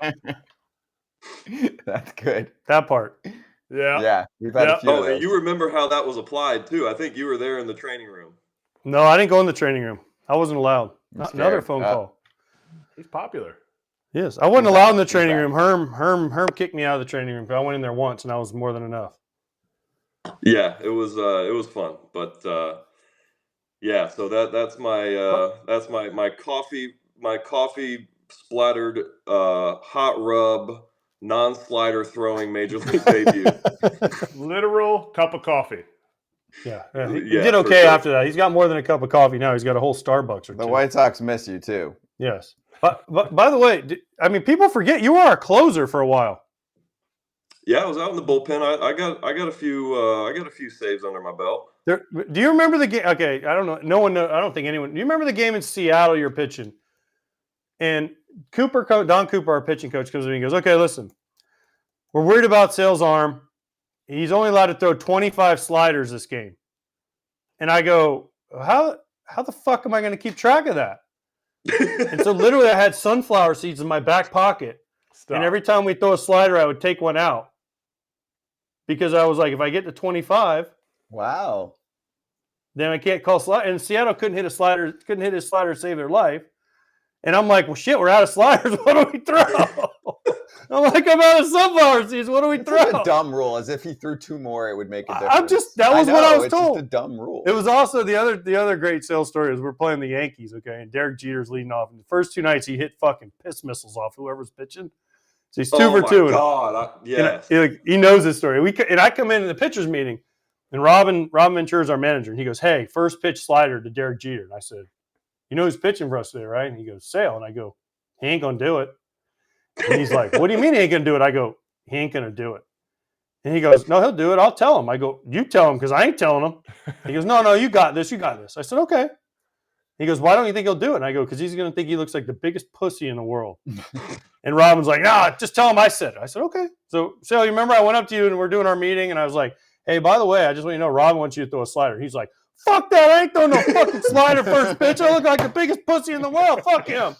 That's good. That part. Yeah. Yeah, we've had a few of Oh, those. and you remember how that was applied too. I think you were there in the training room. No, I didn't go in the training room. I wasn't allowed. I'm Another scared. phone call. He's popular. Yes, I wasn't allowed in the training back. room. Herm kicked me out of the training room because I went in there once and that was more than enough. Yeah, it was fun, but yeah. So that's my coffee splattered hot rub non-slider throwing major league debut. Literal cup of coffee. Yeah, he Yeah, did for okay sure. after that. He's got more than a cup of coffee now. He's got a whole Starbucks or The two. White Sox miss you too. Yes. But by the way, I mean, people forget you were our closer for a while. Yeah, I was out in the bullpen. I got a few saves under my belt. Do you remember the game? Okay, I don't know. No one knows. I don't think anyone. Do you remember the game in Seattle you're pitching? And Don Cooper, our pitching coach, comes to me and goes, "Okay, listen, we're worried about Sale's arm. He's only allowed to throw 25 sliders this game." And I go, how the fuck am I going to keep track of that? And so literally I had sunflower seeds in my back pocket. Stop. And every time we throw a slider, I would take one out. Because I was like, if I get to 25, Wow. then I can't call slider. And Seattle couldn't hit his slider to save their life. And I'm like, well, shit, we're out of sliders. What do we throw? I'm like, I'm out of sunflower seeds. What do we It's throw? such a dumb rule. As if he threw two more, it would make a difference. That was what I was it's told. Just a dumb rule. It was also the other great sales story is we're playing the Yankees, okay, and Derek Jeter's leading off. And the first two nights he hit fucking piss missiles off whoever's pitching. So he's 2 for 2. God, yes. He knows this story. And I come into the pitchers meeting, and Robin Ventura is our manager, and he goes, "Hey, first pitch slider to Derek Jeter." And I said, "You know who's pitching for us today, right?" And he goes, "Sale." And I go, "He ain't gonna do it." And he's like, "What do you mean he ain't gonna do it?" I go, "He ain't gonna do it." And he goes, "No, he'll do it. I'll tell him." I go, "You tell him because I ain't telling him." He goes, No, you got this. You got this. I said, "Okay." He goes, "Why don't you think he'll do it?" And I go, "Because he's going to think he looks like the biggest pussy in the world." And Robin's like, "Nah, just tell him I said it." I said, "Okay." So you remember I went up to you and we're doing our meeting and I was like, "Hey, by the way, I just want you to know Robin wants you to throw a slider." He's like, "Fuck that. I ain't throwing no fucking slider first pitch. I look like the biggest pussy in the world. Fuck him."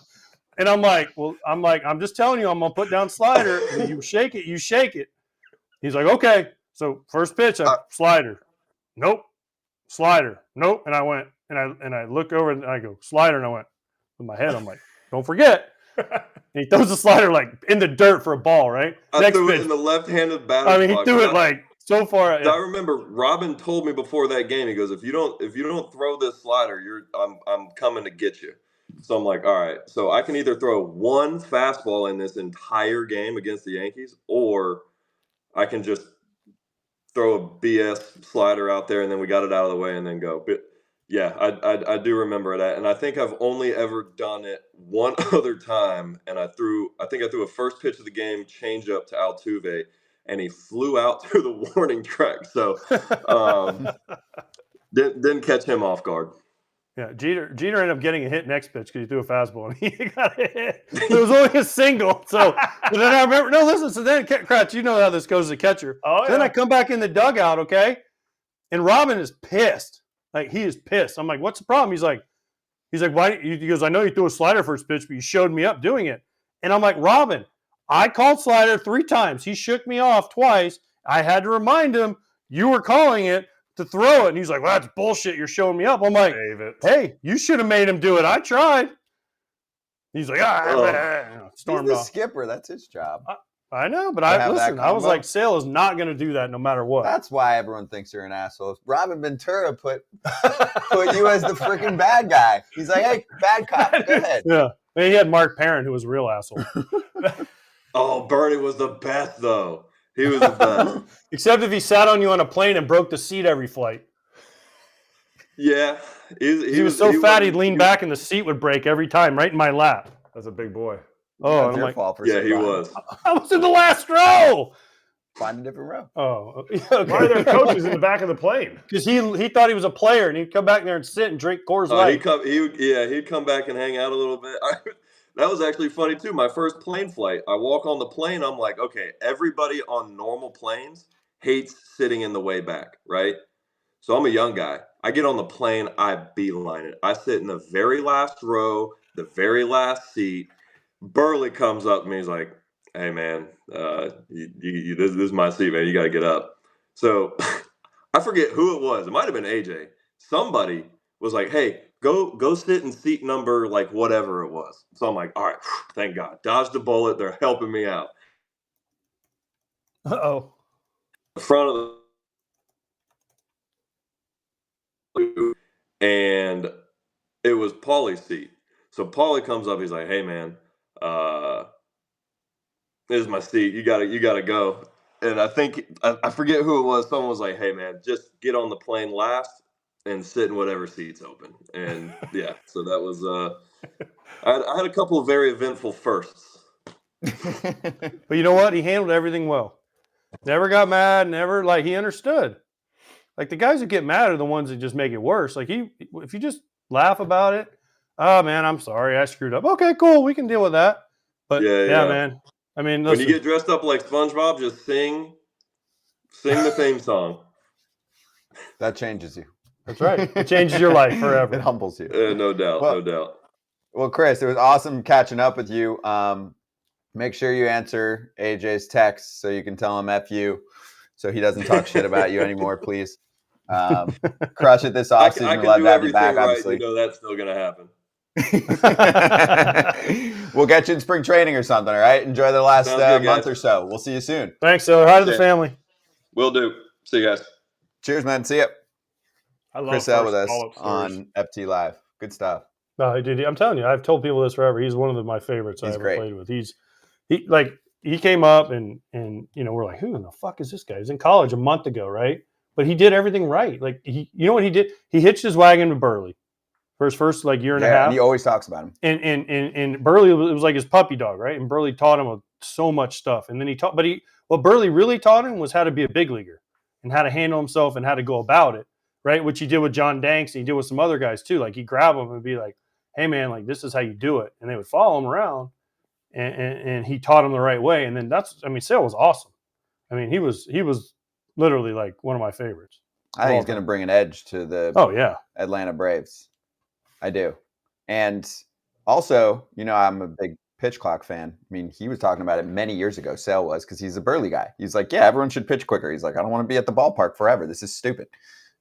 And I'm like, I'm just telling you, I'm going to put down slider. You shake it, you shake it. He's like, "Okay." So first pitch, slider. Nope. Slider. Nope. And I went, and I looked over and I go, "Slider." And I went, in my head, I'm like, "Don't forget." And he throws the slider like in the dirt for a ball, right? I threw it in the left-handed batter's I mean, he threw it like so far. I remember Robin told me before that game. He goes, "If you don't throw this slider, I'm coming to get you." So I'm like, all right. So I can either throw one fastball in this entire game against the Yankees, or I can just throw a BS slider out there and then we got it out of the way and then go. But yeah, I do remember that, and I think I've only ever done it one other time, and I threw a first pitch of the game changeup to Altuve, and he flew out through the warning track. So didn't catch him off guard. Yeah, Jeter ended up getting a hit next pitch because he threw a fastball and he got a hit. It was only a single. So but then I remember, so then Kratz, you know how this goes as a catcher. Oh, so then I come back in the dugout, okay? And Robin is pissed. Like, he is pissed. I'm like, "What's the problem?" He's like, "Why?" He goes, "I know you threw a slider first pitch, but you showed me up doing it." And I'm like, "Robin, I called slider 3 times. He shook me off twice. I had to remind him you were calling it to throw it." And he's like, "Well, that's bullshit. You're showing me up." I'm like, "Hey, you should have made him do it. I tried." He's like, stormed He's the off. skipper. That's his job. I know, but have listen, that I was combo. like, Sale is not going to do that no matter what. That's why everyone thinks you're an asshole. Robin Ventura put you as the freaking bad guy. He's like, "Hey, bad cop, go ahead." Yeah. And he had Mark Parent, who was a real asshole. Oh, Bernie was the best, though. He was the best. Except if he sat on you on a plane and broke the seat every flight. Yeah. He was so fat he'd lean back and the seat would break every time, right in my lap. That's a big boy. Oh, That's and I'm your like, fault for Yeah, saying he Robin. was. I was in the last row. Find a different row. Oh, Why are there coaches in the back of the plane? Because he thought he was a player and he'd come back there and sit and drink Coors Light. He'd come back and hang out a little bit. That was actually funny too. My first plane flight, I walk on the plane. I'm like, okay, everybody on normal planes hates sitting in the way back, right? So I'm a young guy. I get on the plane, I beeline it. I sit in the very last row. the very last seat. Burley comes up to me. He's like, "Hey man, this is my seat, man. You got to get up." So I forget who it was. It might have been AJ. Somebody was like, "Hey, go sit in seat number like whatever it was." So I'm like, "All right, thank God, dodged a bullet. They're helping me out." Uh-oh. The front of the and it was Paulie's seat. So Paulie comes up. He's like, "Hey man, this is my seat. You gotta go." And I think I forget who it was. Someone was like, "Hey man, just get on the plane last and sit in whatever seat's open." And yeah, so that was I had a couple of very eventful firsts. But you know what? He handled everything well. Never got mad. Never he understood. Like the guys who get mad are the ones that just make it worse. Like if you just laugh about it, "Oh man, I'm sorry, I screwed up." Okay, cool, we can deal with that. But yeah. Man. I mean, when you get dressed up like SpongeBob, just sing the theme song. That changes you. That's right. It changes your life forever. It humbles you. No doubt. No doubt. Well, Chris, it was awesome catching up with you. Make sure you answer AJ's text so you can tell him F you so he doesn't talk shit about you anymore, please. Crush it this offseason. I can Love do to have you back, everything right. obviously. You know that's still going to happen. We'll get you in spring training or something, all right? Enjoy the last month or so. We'll see you soon. Thanks, Sailor. Hi to the family. Will do. See you guys. Cheers, man. See ya. I love Chris L with us on FT Live. Good stuff. No, dude, I'm telling you, I've told people this forever. He's one of my favorites I ever played with. He came up and we're like, who in the fuck is this guy? He was in college a month ago, right? But he did everything right. Like you know what he did? He hitched his wagon to Burley for his first year and a half. And he always talks about him. And Burley, it was like his puppy dog, right? And Burley taught him so much stuff. And then what Burley really taught him was how to be a big leaguer and how to handle himself and how to go about it, right? Which he did with John Danks and he did with some other guys too. Like he'd grab them and be like, "Hey man, like this is how you do it." And they would follow him around and he taught them the right way. And then Sale was awesome. I mean, he was literally like one of my favorites. I think he's going to bring an edge to the Atlanta Braves. I do. And also, I'm a big pitch clock fan. I mean, he was talking about it many years ago, Sale was, because he's a Burley guy. He's like, yeah, everyone should pitch quicker. He's like, I don't want to be at the ballpark forever. This is stupid.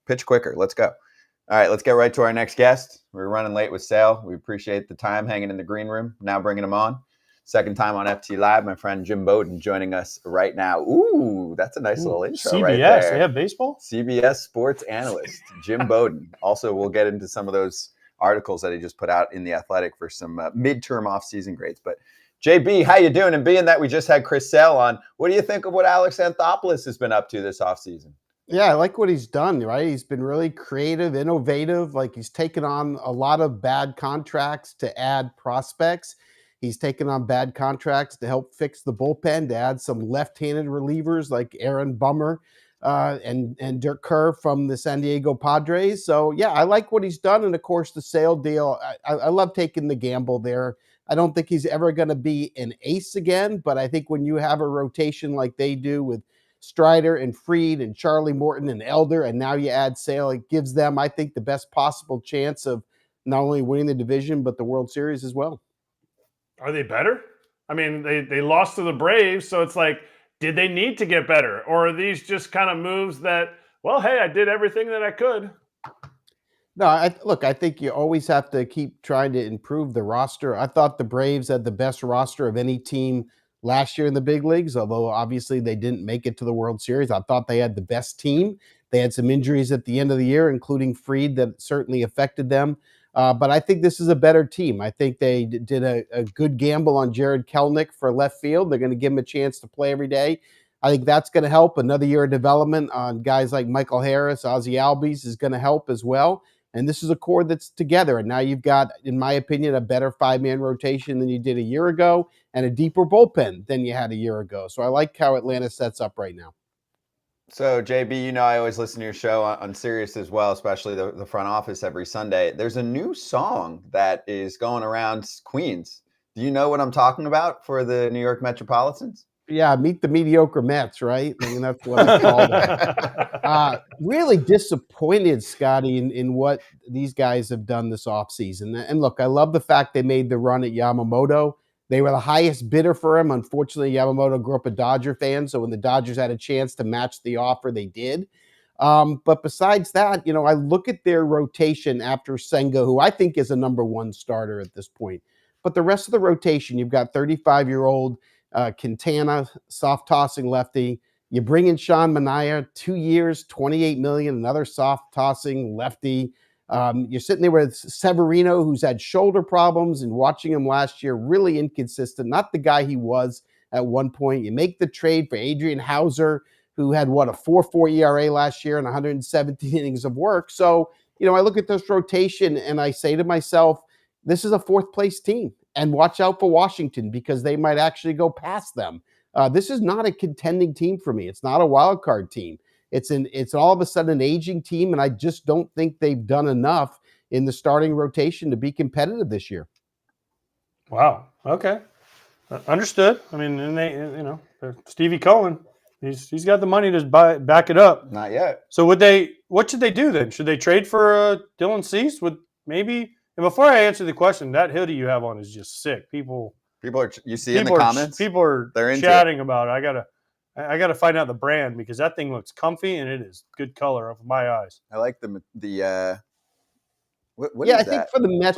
Pitch quicker. Let's go. All right, let's get right to our next guest. We're running late with Sale. We appreciate the time hanging in the green room. Now bringing him on. Second time on FT Live, my friend Jim Bowden joining us right now. Ooh, that's a nice little intro CBS, right there. They have baseball? CBS sports analyst, Jim Bowden. Also, we'll get into some of those articles that he just put out in The Athletic for some midterm off-season grades. But JB, how you doing? And being that we just had Chris Sale on, what do you think of what Alex Anthopoulos has been up to this offseason? Yeah, I like what he's done, right? He's been really creative, innovative. Like he's taken on a lot of bad contracts to add prospects. He's taken on bad contracts to help fix the bullpen, to add some left-handed relievers like Aaron Bummer and Dirk Kerr from the San Diego Padres. So, yeah, I like what he's done. And, of course, the Sale deal, I love taking the gamble there. I don't think he's ever going to be an ace again, but I think when you have a rotation like they do with Strider and Fried and Charlie Morton and Elder, and now you add Sale, it gives them, I think, the best possible chance of not only winning the division but the World Series as well. Are they better? I mean, they lost to the Braves, so it's like, did they need to get better? Or are these just kind of moves that, well, hey, I did everything that I could? No, I think you always have to keep trying to improve the roster. I thought the Braves had the best roster of any team last year in the big leagues, although obviously they didn't make it to the World Series. I thought they had the best team. They had some injuries at the end of the year, including Fried, that certainly affected them. But I think this is a better team. I think they did a good gamble on Jared Kelenic for left field. They're going to give him a chance to play every day. I think that's going to help. Another year of development on guys like Michael Harris, Ozzie Albies is going to help as well. And this is a core that's together. And now you've got, in my opinion, a better five-man rotation than you did a year ago and a deeper bullpen than you had a year ago. So I like how Atlanta sets up right now. So, JB, I always listen to your show on Sirius as well, especially the front office every Sunday. There's a new song that is going around Queens. Do you know what I'm talking about for the New York Metropolitans? Yeah, meet the mediocre Mets, right? I mean, that's what I call them. Really disappointed, Scotty, in what these guys have done this offseason. And look, I love the fact they made the run at Yamamoto. They were the highest bidder for him. Unfortunately, Yamamoto grew up a Dodger fan, so when the Dodgers had a chance to match the offer, they did. But besides that, I look at their rotation after Senga, who I think is a number one starter at this point. But the rest of the rotation, you've got 35-year-old Quintana, soft tossing lefty. You bring in Sean Manaea, 2 years, $28 million, another soft tossing lefty. You're sitting there with Severino, who's had shoulder problems, and watching him last year, really inconsistent, not the guy he was at one point. You make the trade for Adrian Hauser, who had, a 4.4 ERA last year and 117 innings of work. So, I look at this rotation and I say to myself, this is a fourth-place team. And watch out for Washington because they might actually go past them. This is not a contending team for me. It's not a wild card team. It's all of a sudden an aging team, and I just don't think they've done enough in the starting rotation to be competitive this year. Wow. Okay. Understood. I mean, and they, Stevie Cohen, he's got the money to back it up. Not yet. So what should they do then? Should they trade for Dylan Cease? And before I answer the question, that hoodie you have on is just sick. People are, you see in the comments? People are chatting about it. I gotta find out the brand because that thing looks comfy and it is good color for my eyes. I like the what yeah, is I think that? for the Mets,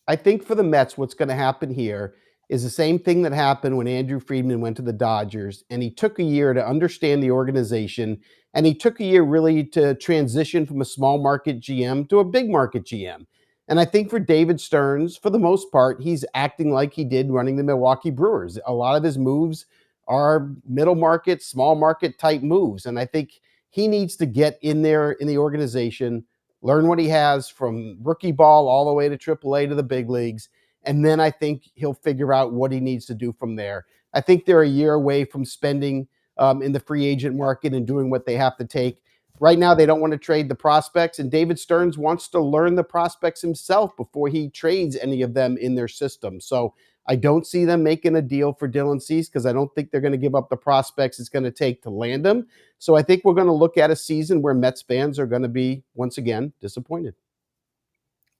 I think for the Mets, what's going to happen here is the same thing that happened when Andrew Friedman went to the Dodgers, and he took a year to understand the organization, and he took a year really to transition from a small market GM to a big market GM. And I think for David Stearns, for the most part, he's acting like he did running the Milwaukee Brewers. A lot of his moves are middle market, small market type moves. And I think he needs to get in there in the organization, learn what he has from rookie ball all the way to AAA to the big leagues. And then I think he'll figure out what he needs to do from there. I think they're a year away from spending in the free agent market and doing what they have to take. Right now, they don't want to trade the prospects, and David Stearns wants to learn the prospects himself before he trades any of them in their system. So I don't see them making a deal for Dylan Cease because I don't think they're going to give up the prospects it's going to take to land him. So I think we're going to look at a season where Mets fans are going to be, once again, disappointed.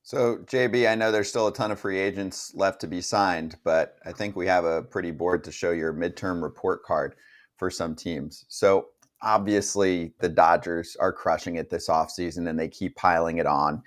So, JB, I know there's still a ton of free agents left to be signed, but I think we have a pretty board to show your midterm report card for some teams. So, obviously, the Dodgers are crushing it this offseason, and they keep piling it on.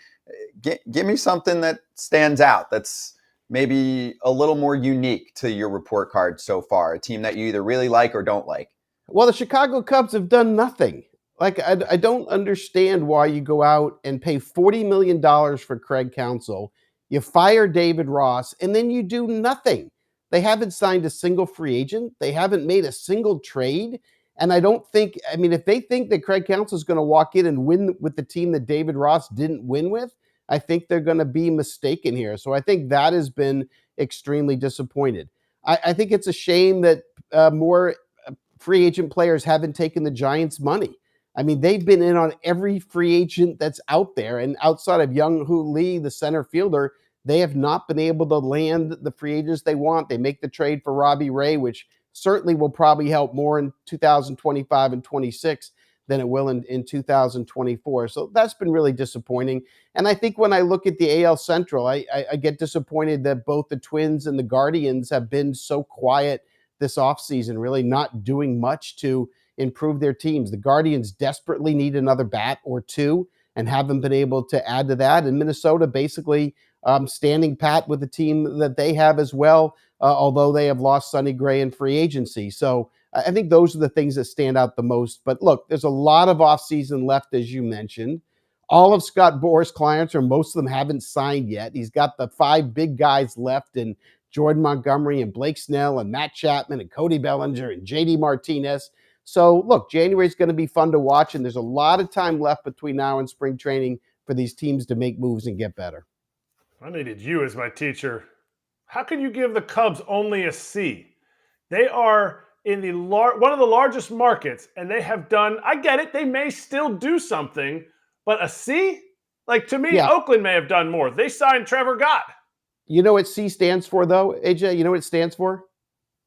Give me something that stands out that's maybe a little more unique to your report card so far, a team that you either really like or don't like. Well, the Chicago Cubs have done nothing. I don't understand why you go out and pay $40 million for Craig Counsell, you fire David Ross, and then you do nothing. They haven't signed a single free agent. They haven't made a single trade. And I don't think, if they think that Craig Counsell is going to walk in and win with the team that David Ross didn't win with, I think they're going to be mistaken here. So I think that has been extremely disappointed. I think it's a shame that more free agent players haven't taken the Giants' money. They've been in on every free agent that's out there. And outside of Young-Hoo Lee, the center fielder, they have not been able to land the free agents they want. They make the trade for Robbie Ray, which certainly will probably help more in 2025 and 26 than it will in 2024. So that's been really disappointing. And I think when I look at the AL Central, I get disappointed that both the Twins and the Guardians have been so quiet this offseason, really not doing much to improve their teams. The Guardians desperately need another bat or two and haven't been able to add to that. And Minnesota basically standing pat with the team that they have as well, although they have lost Sonny Gray in free agency. So I think those are the things that stand out the most. But look, there's a lot of offseason left, as you mentioned. All of Scott Boras' clients, or most of them, haven't signed yet. He's got the 5 big guys left in Jordan Montgomery and Blake Snell and Matt Chapman and Cody Bellinger and JD Martinez. So look, January is going to be fun to watch, and there's a lot of time left between now and spring training for these teams to make moves and get better. I needed you as my teacher. How can you give the Cubs only a C? They are in the one of the largest markets, and they have done, I get it, they may still do something, but a C? To me, yeah. Oakland may have done more. They signed Trevor Gott. You know what C stands for, though, AJ? You know what it stands for?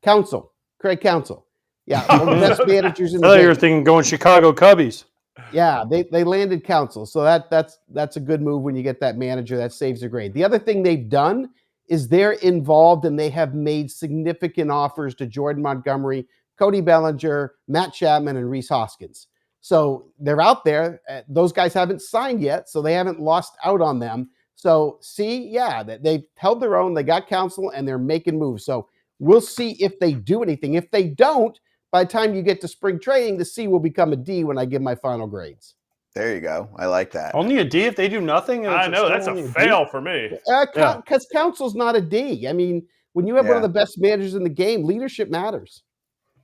Counsell. Craig Counsell. Yeah, one of the best managers in I the thought game. you were thinking going Chicago Cubbies. Yeah, they landed Counsell, so that's a good move when you get that manager. That saves a grade. The other thing they've done is they're involved and they have made significant offers to Jordan Montgomery, Cody Bellinger, Matt Chapman, and Rhys Hoskins. So they're out there. Those guys haven't signed yet, so they haven't lost out on them. So they've held their own. They got Counsell and they're making moves. So we'll see if they do anything. If they don't, by the time you get to spring training, the C will become a D when I give my final grades. There you go. I like that. Only a D if they do nothing? I know, that's a fail for me. Because Counsell's not a D. I mean, when you have one of Yeah. the best managers in the game, leadership matters.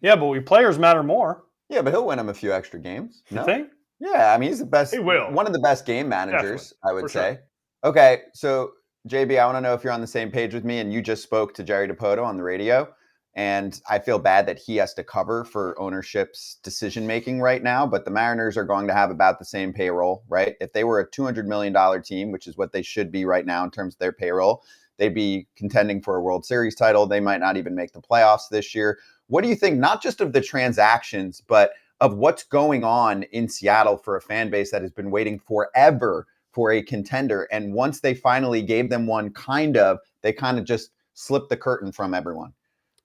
Yeah, but players matter more. Yeah, but he'll win him a few extra games. You No? think? Yeah, I mean, he's the best. He will. One of the best game managers, Definitely, I would for say. sure. Okay, so JB, I want to know if you're on the same page with me, and you just spoke to Jerry DiPoto on the radio, and I feel bad that he has to cover for ownership's decision making right now. But the Mariners are going to have about the same payroll, right? If they were a $200 million team, which is what they should be right now in terms of their payroll, they'd be contending for a World Series title. They might not even make the playoffs this year. What do you think, not just of the transactions, but of what's going on in Seattle for a fan base that has been waiting forever for a contender? And once they finally gave them one, they kind of just slipped the curtain from everyone.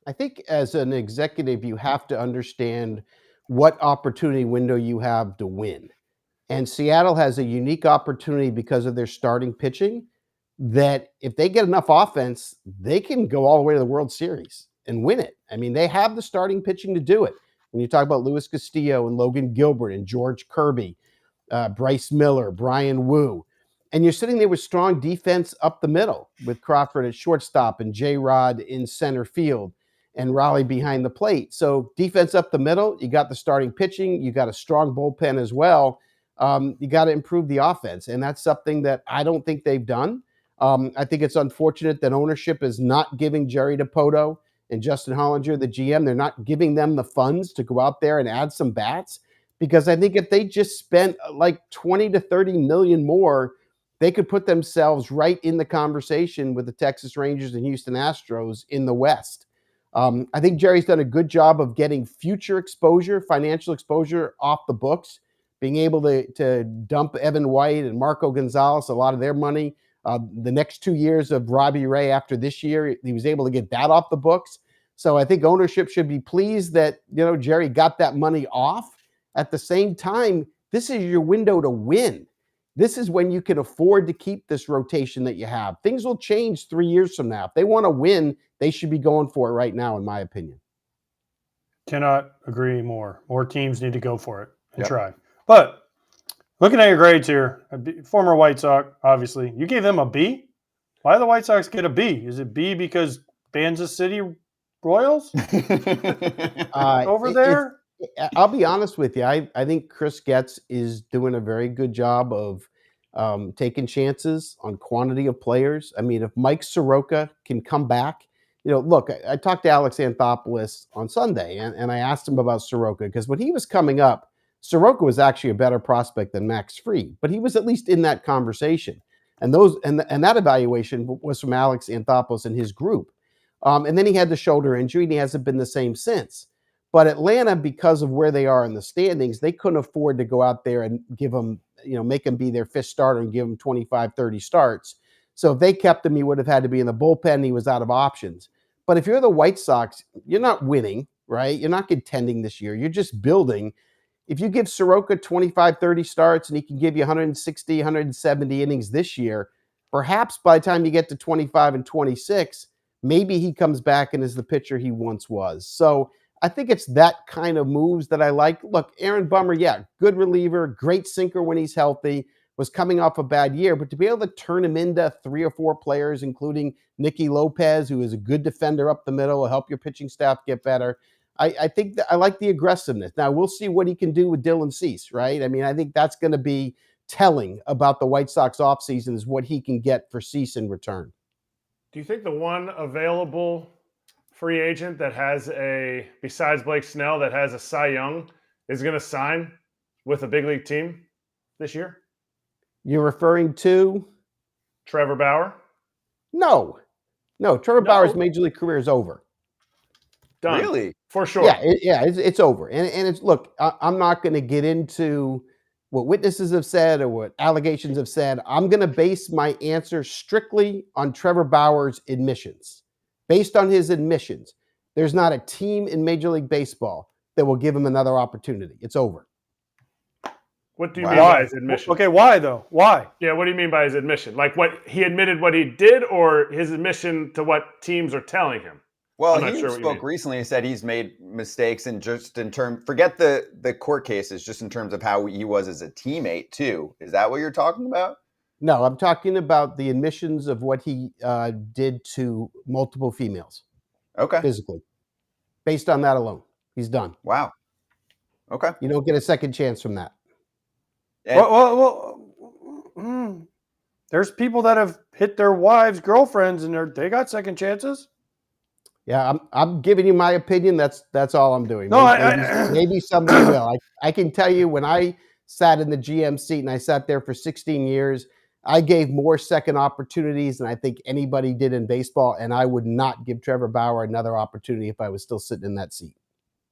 I think as an executive, you have to understand what opportunity window you have to win. And Seattle has a unique opportunity because of their starting pitching that if they get enough offense, they can go all the way to the World Series and win it. I mean, they have the starting pitching to do it. When you talk about Luis Castillo and Logan Gilbert and George Kirby, Bryce Miller, Brian Wu, and you're sitting there with strong defense up the middle with Crawford at shortstop and J-Rod in center field and Raleigh behind the plate. So defense up the middle, you got the starting pitching, you got a strong bullpen as well. You got to improve the offense, and that's something that I don't think they've done. I think it's unfortunate that ownership is not giving Jerry DiPoto and Justin Hollinger, the GM, they're not giving them the funds to go out there and add some bats, because I think if they just spent like 20 to 30 million more, they could put themselves right in the conversation with the Texas Rangers and Houston Astros in the West. I think Jerry's done a good job of getting future exposure, financial exposure off the books, being able to dump Evan White and Marco Gonzalez a lot of their money. The next 2 years of Robbie Ray after this year, he was able to get that off the books. So I think ownership should be pleased that, Jerry got that money off. At the same time, this is your window to win. This is when you can afford to keep this rotation that you have. Things will change 3 years from now. If they want to win, they should be going for it right now, in my opinion. Cannot agree more. More teams need to go for it and Yep. try. But looking at your grades here, former White Sox, obviously, you gave them a B. Why do the White Sox get a B? Is it B because Kansas City Royals over there? I'll be honest with you. I think Chris Getz is doing a very good job of taking chances on quantity of players. I mean, if Mike Soroka can come back, look, I talked to Alex Anthopoulos on Sunday, and I asked him about Soroka, because when he was coming up, Soroka was actually a better prospect than Max Fried, but he was at least in that conversation. And that evaluation was from Alex Anthopoulos and his group. And then he had the shoulder injury, and he hasn't been the same since. But Atlanta, because of where they are in the standings, they couldn't afford to go out there and give him, make him be their fifth starter and give him 25, 30 starts. So if they kept him, he would have had to be in the bullpen. He was out of options. But if you're the White Sox, you're not winning, right? You're not contending this year. You're just building. If you give Soroka 25, 30 starts and he can give you 160, 170 innings this year, perhaps by the time you get to 25 and 26, maybe he comes back and is the pitcher he once was. So I think it's that kind of moves that I like. Look, Aaron Bummer, good reliever, great sinker when he's healthy, was coming off a bad year, but to be able to turn him into 3 or 4 players, including Nicky Lopez, who is a good defender up the middle, will help your pitching staff get better. I think that I like the aggressiveness. Now, we'll see what he can do with Dylan Cease, right? I mean, I think that's going to be telling about the White Sox offseason is what he can get for Cease in return. Do you think the one available free agent that has besides Blake Snell, that has a Cy Young is going to sign with a big league team this year? You're referring to? Trevor Bauer? No. Trevor Bauer's major league career is over. Done. Really? For sure. Yeah, it's over. And it's look, I'm not going to get into what witnesses have said or what allegations have said. I'm going to base my answer strictly on Trevor Bauer's admissions. Based on his admissions, there's not a team in Major League Baseball that will give him another opportunity. It's over. What do you Wow. mean by Why? his admission? Okay, why though? Why? Yeah, what do you mean by his admission? Like what he admitted what he did, or his admission to what teams are telling him? Well, I'm not he sure what you spoke mean. recently and said he's made mistakes, and just in terms, forget the court cases, just in terms of how he was as a teammate too. Is that what you're talking about? No, I'm talking about the admissions of what he did to multiple females Okay. physically. Based on that alone, he's done. Wow. Okay. You don't get a second chance from that. And- There's people that have hit their wives, girlfriends, and they got second chances. Yeah, I'm giving you my opinion. That's all I'm doing. No, Maybe somebody will. I can tell you when I sat in the GM seat and I sat there for 16 years, I gave more second opportunities than I think anybody did in baseball, and I would not give Trevor Bauer another opportunity if I was still sitting in that seat.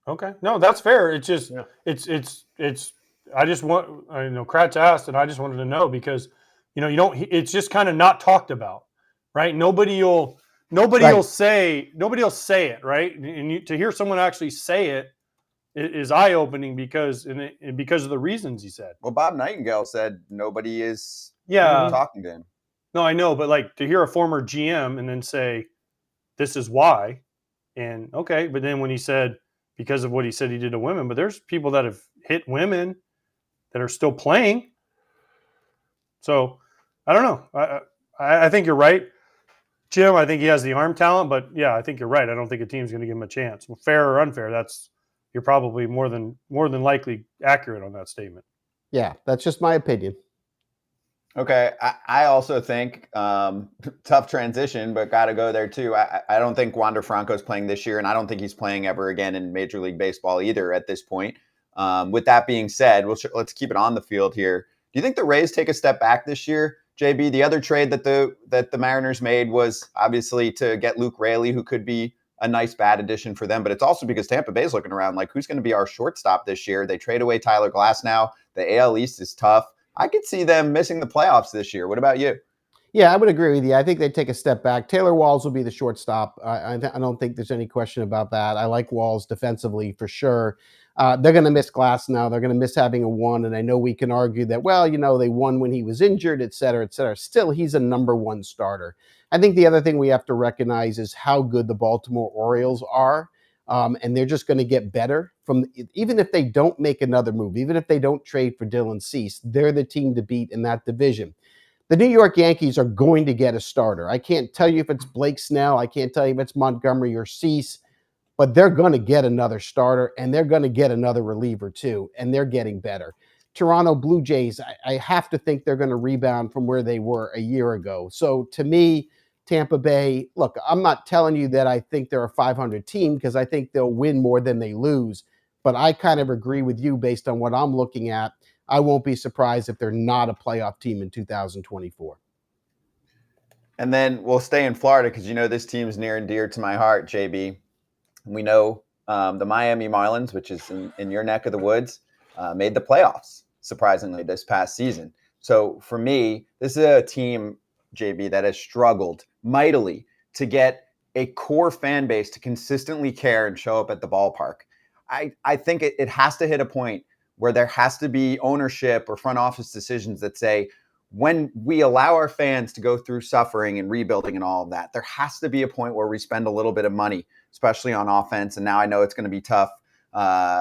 Okay, no, that's fair. It's just Yeah. it's. I just want Kratz asked, and I just wanted to know because you don't. It's just kind of not talked about, right? Nobody will say it, right? And to hear someone actually say it is eye opening because of the reasons he said. well, Bob Nightingale said nobody is Yeah. talking to him. No, I know, but like to hear a former GM and then say, "This is why," and okay, but then when he said because of what he said he did to women, but there's people that have hit women that are still playing. So I don't know. I think you're right, Jim. I think he has the arm talent, but yeah, I think you're right. I don't think a team's going to give him a chance. Well, fair or unfair, you're probably more than likely accurate on that statement. Yeah, that's just my opinion. Okay. I also think tough transition, but got to go there too. I don't think Wander Franco's playing this year, and I don't think he's playing ever again in Major League Baseball either at this point. With that being said, let's keep it on the field here. Do you think the Rays take a step back this year, JB? The other trade that the Mariners made was obviously to get Luke Raley, who could be a nice bat addition for them, but it's also because Tampa Bay's looking around like who's going to be our shortstop this year. They trade away Tyler Glass now. The AL East is tough. I could see them missing the playoffs this year. What about you? Yeah, I would agree with you. I think they take a step back. Taylor Walls will be the shortstop. I don't think there's any question about that. I like Walls defensively for sure. They're going to miss Glass now. They're going to miss having a one. And I know we can argue that, well, they won when he was injured, et cetera, et cetera. Still, he's a number one starter. I think the other thing we have to recognize is how good the Baltimore Orioles are. And they're just going to get better even if they don't make another move, even if they don't trade for Dylan Cease, they're the team to beat in that division. The New York Yankees are going to get a starter. I can't tell you if it's Blake Snell. I can't tell you if it's Montgomery or Cease, but they're going to get another starter and they're going to get another reliever too. And they're getting better. Toronto Blue Jays, I have to think they're going to rebound from where they were a year ago. So to me, Tampa Bay, look, I'm not telling you that I think they're a 500 team because I think they'll win more than they lose. But I kind of agree with you based on what I'm looking at. I won't be surprised if they're not a playoff team in 2024. And then we'll stay in Florida because this team's near and dear to my heart, JB. We know the Miami Marlins, which is in your neck of the woods, made the playoffs, surprisingly, this past season. So for me, this is a team, JB, that has struggled mightily to get a core fan base to consistently care and show up at the ballpark. I think it has to hit a point where there has to be ownership or front office decisions that say, when we allow our fans to go through suffering and rebuilding and all of that, there has to be a point where we spend a little bit of money, especially on offense. And now I know it's going to be tough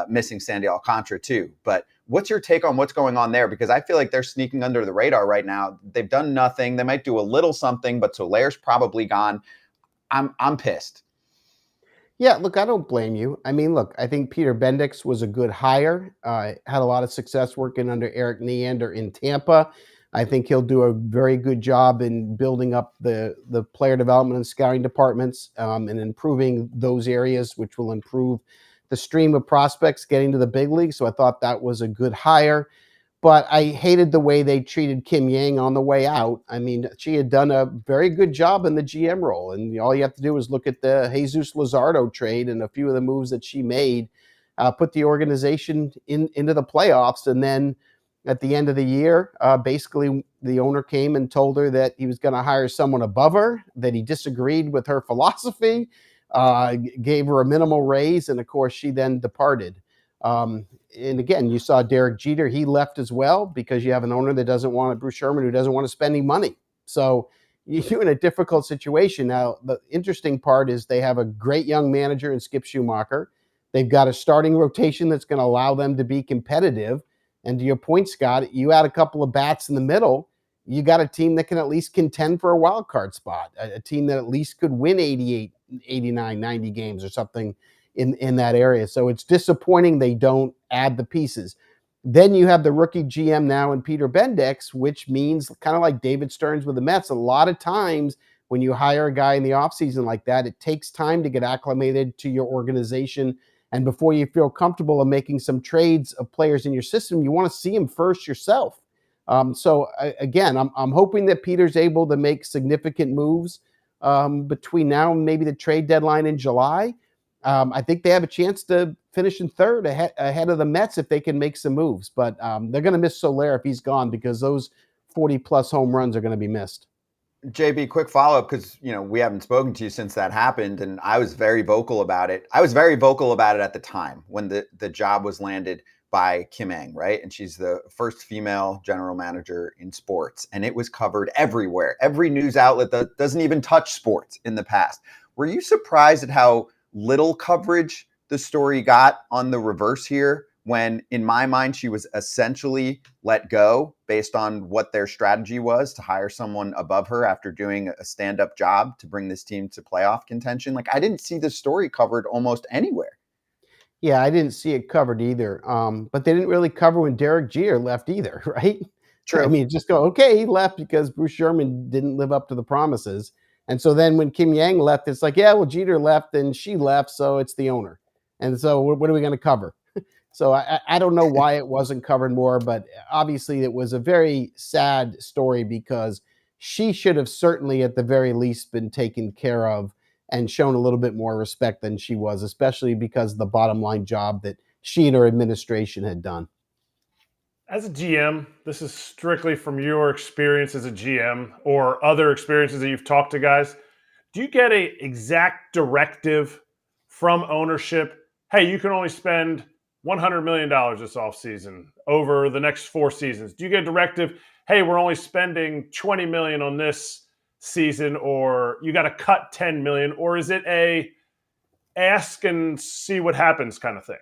missing Sandy Alcantara too. But what's your take on what's going on there? Because I feel like they're sneaking under the radar right now. They've done nothing. They might do a little something, but Solaire's probably gone. I'm pissed. Yeah, look, I don't blame you. I mean, look, I think Peter Bendix was a good hire. Had a lot of success working under Erik Neander in Tampa. I think he'll do a very good job in building up the player development and scouting departments and improving those areas, which will improve the stream of prospects getting to the big league. So I thought that was a good hire. But I hated the way they treated Kim Yang on the way out. I mean, she had done a very good job in the GM role. And all you have to do is look at the Jesus Luzardo trade and a few of the moves that she made, put the organization into the playoffs. And then at the end of the year, basically the owner came and told her that he was going to hire someone above her, that he disagreed with her philosophy, gave her a minimal raise. And of course, she then departed. And again, you saw Derek Jeter, he left as well because you have an owner that doesn't want Bruce Sherman, who doesn't want to spend any money. So you're in a difficult situation. Now, the interesting part is they have a great young manager in Skip Schumacher. They've got a starting rotation that's going to allow them to be competitive. And to your point, Scott, you add a couple of bats in the middle, you got a team that can at least contend for a wild card spot, a team that at least could win 88, 89, 90 games or something in that area. So it's disappointing they don't add the pieces. Then you have the rookie GM now in Peter Bendix, which means kind of like David Stearns with the Mets. A lot of times when you hire a guy in the offseason like that, it takes time to get acclimated to your organization. And before you feel comfortable in making some trades of players in your system, you want to see them first yourself. So again, I'm hoping that Peter's able to make significant moves between now and maybe the trade deadline in July. I think they have a chance to finish in third ahead of the Mets if they can make some moves. But they're going to miss Soler if he's gone because those 40-plus home runs are going to be missed. JB, quick follow-up, because we haven't spoken to you since that happened, and I was very vocal about it. I was very vocal about it at the time when the job was landed by Kim Yang, right? And she's the first female general manager in sports, and it was covered everywhere. Every news outlet that doesn't even touch sports in the past. Were you surprised at how little coverage the story got on the reverse here, when in my mind she was essentially let go based on what their strategy was to hire someone above her after doing a stand-up job to bring this team to playoff contention? Like, I didn't see the story covered almost anywhere. Yeah, I didn't see it covered either. But they didn't really cover when Derek Jeter left either, right? True. I mean, just go, okay, he left because Bruce Sherman didn't live up to the promises. And so then when Kim Yang left, it's like, yeah, well, Jeter left and she left, so it's the owner. And so what are we going to cover? So I don't know why it wasn't covered more, but obviously it was a very sad story because she should have certainly at the very least been taken care of and shown a little bit more respect than she was, especially because of the bottom line job that she and her administration had done. As a GM, this is strictly from your experience as a GM or other experiences that you've talked to guys. Do you get an exact directive from ownership? Hey, you can only spend $100 million this offseason over the next 4 seasons. Do you get a directive? Hey, we're only spending $20 million on this season, or you got to cut $10 million, or is it a ask and see what happens kind of thing?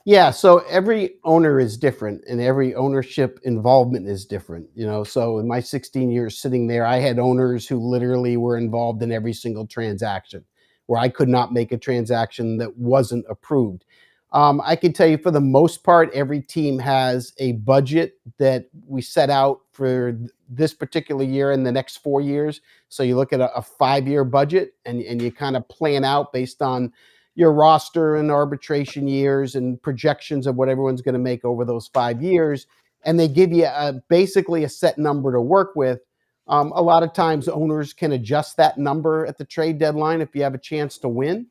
Yeah, so every owner is different and every ownership involvement is different, So in my 16 years sitting there, I had owners who literally were involved in every single transaction where I could not make a transaction that wasn't approved. I can tell you for the most part, every team has a budget that we set out for this particular year and the next 4 years. So you look at a 5-year budget and you kind of plan out based on your roster and arbitration years and projections of what everyone's going to make over those 5 years. And they give you basically a set number to work with. A lot of times owners can adjust that number at the trade deadline if you have a chance to win,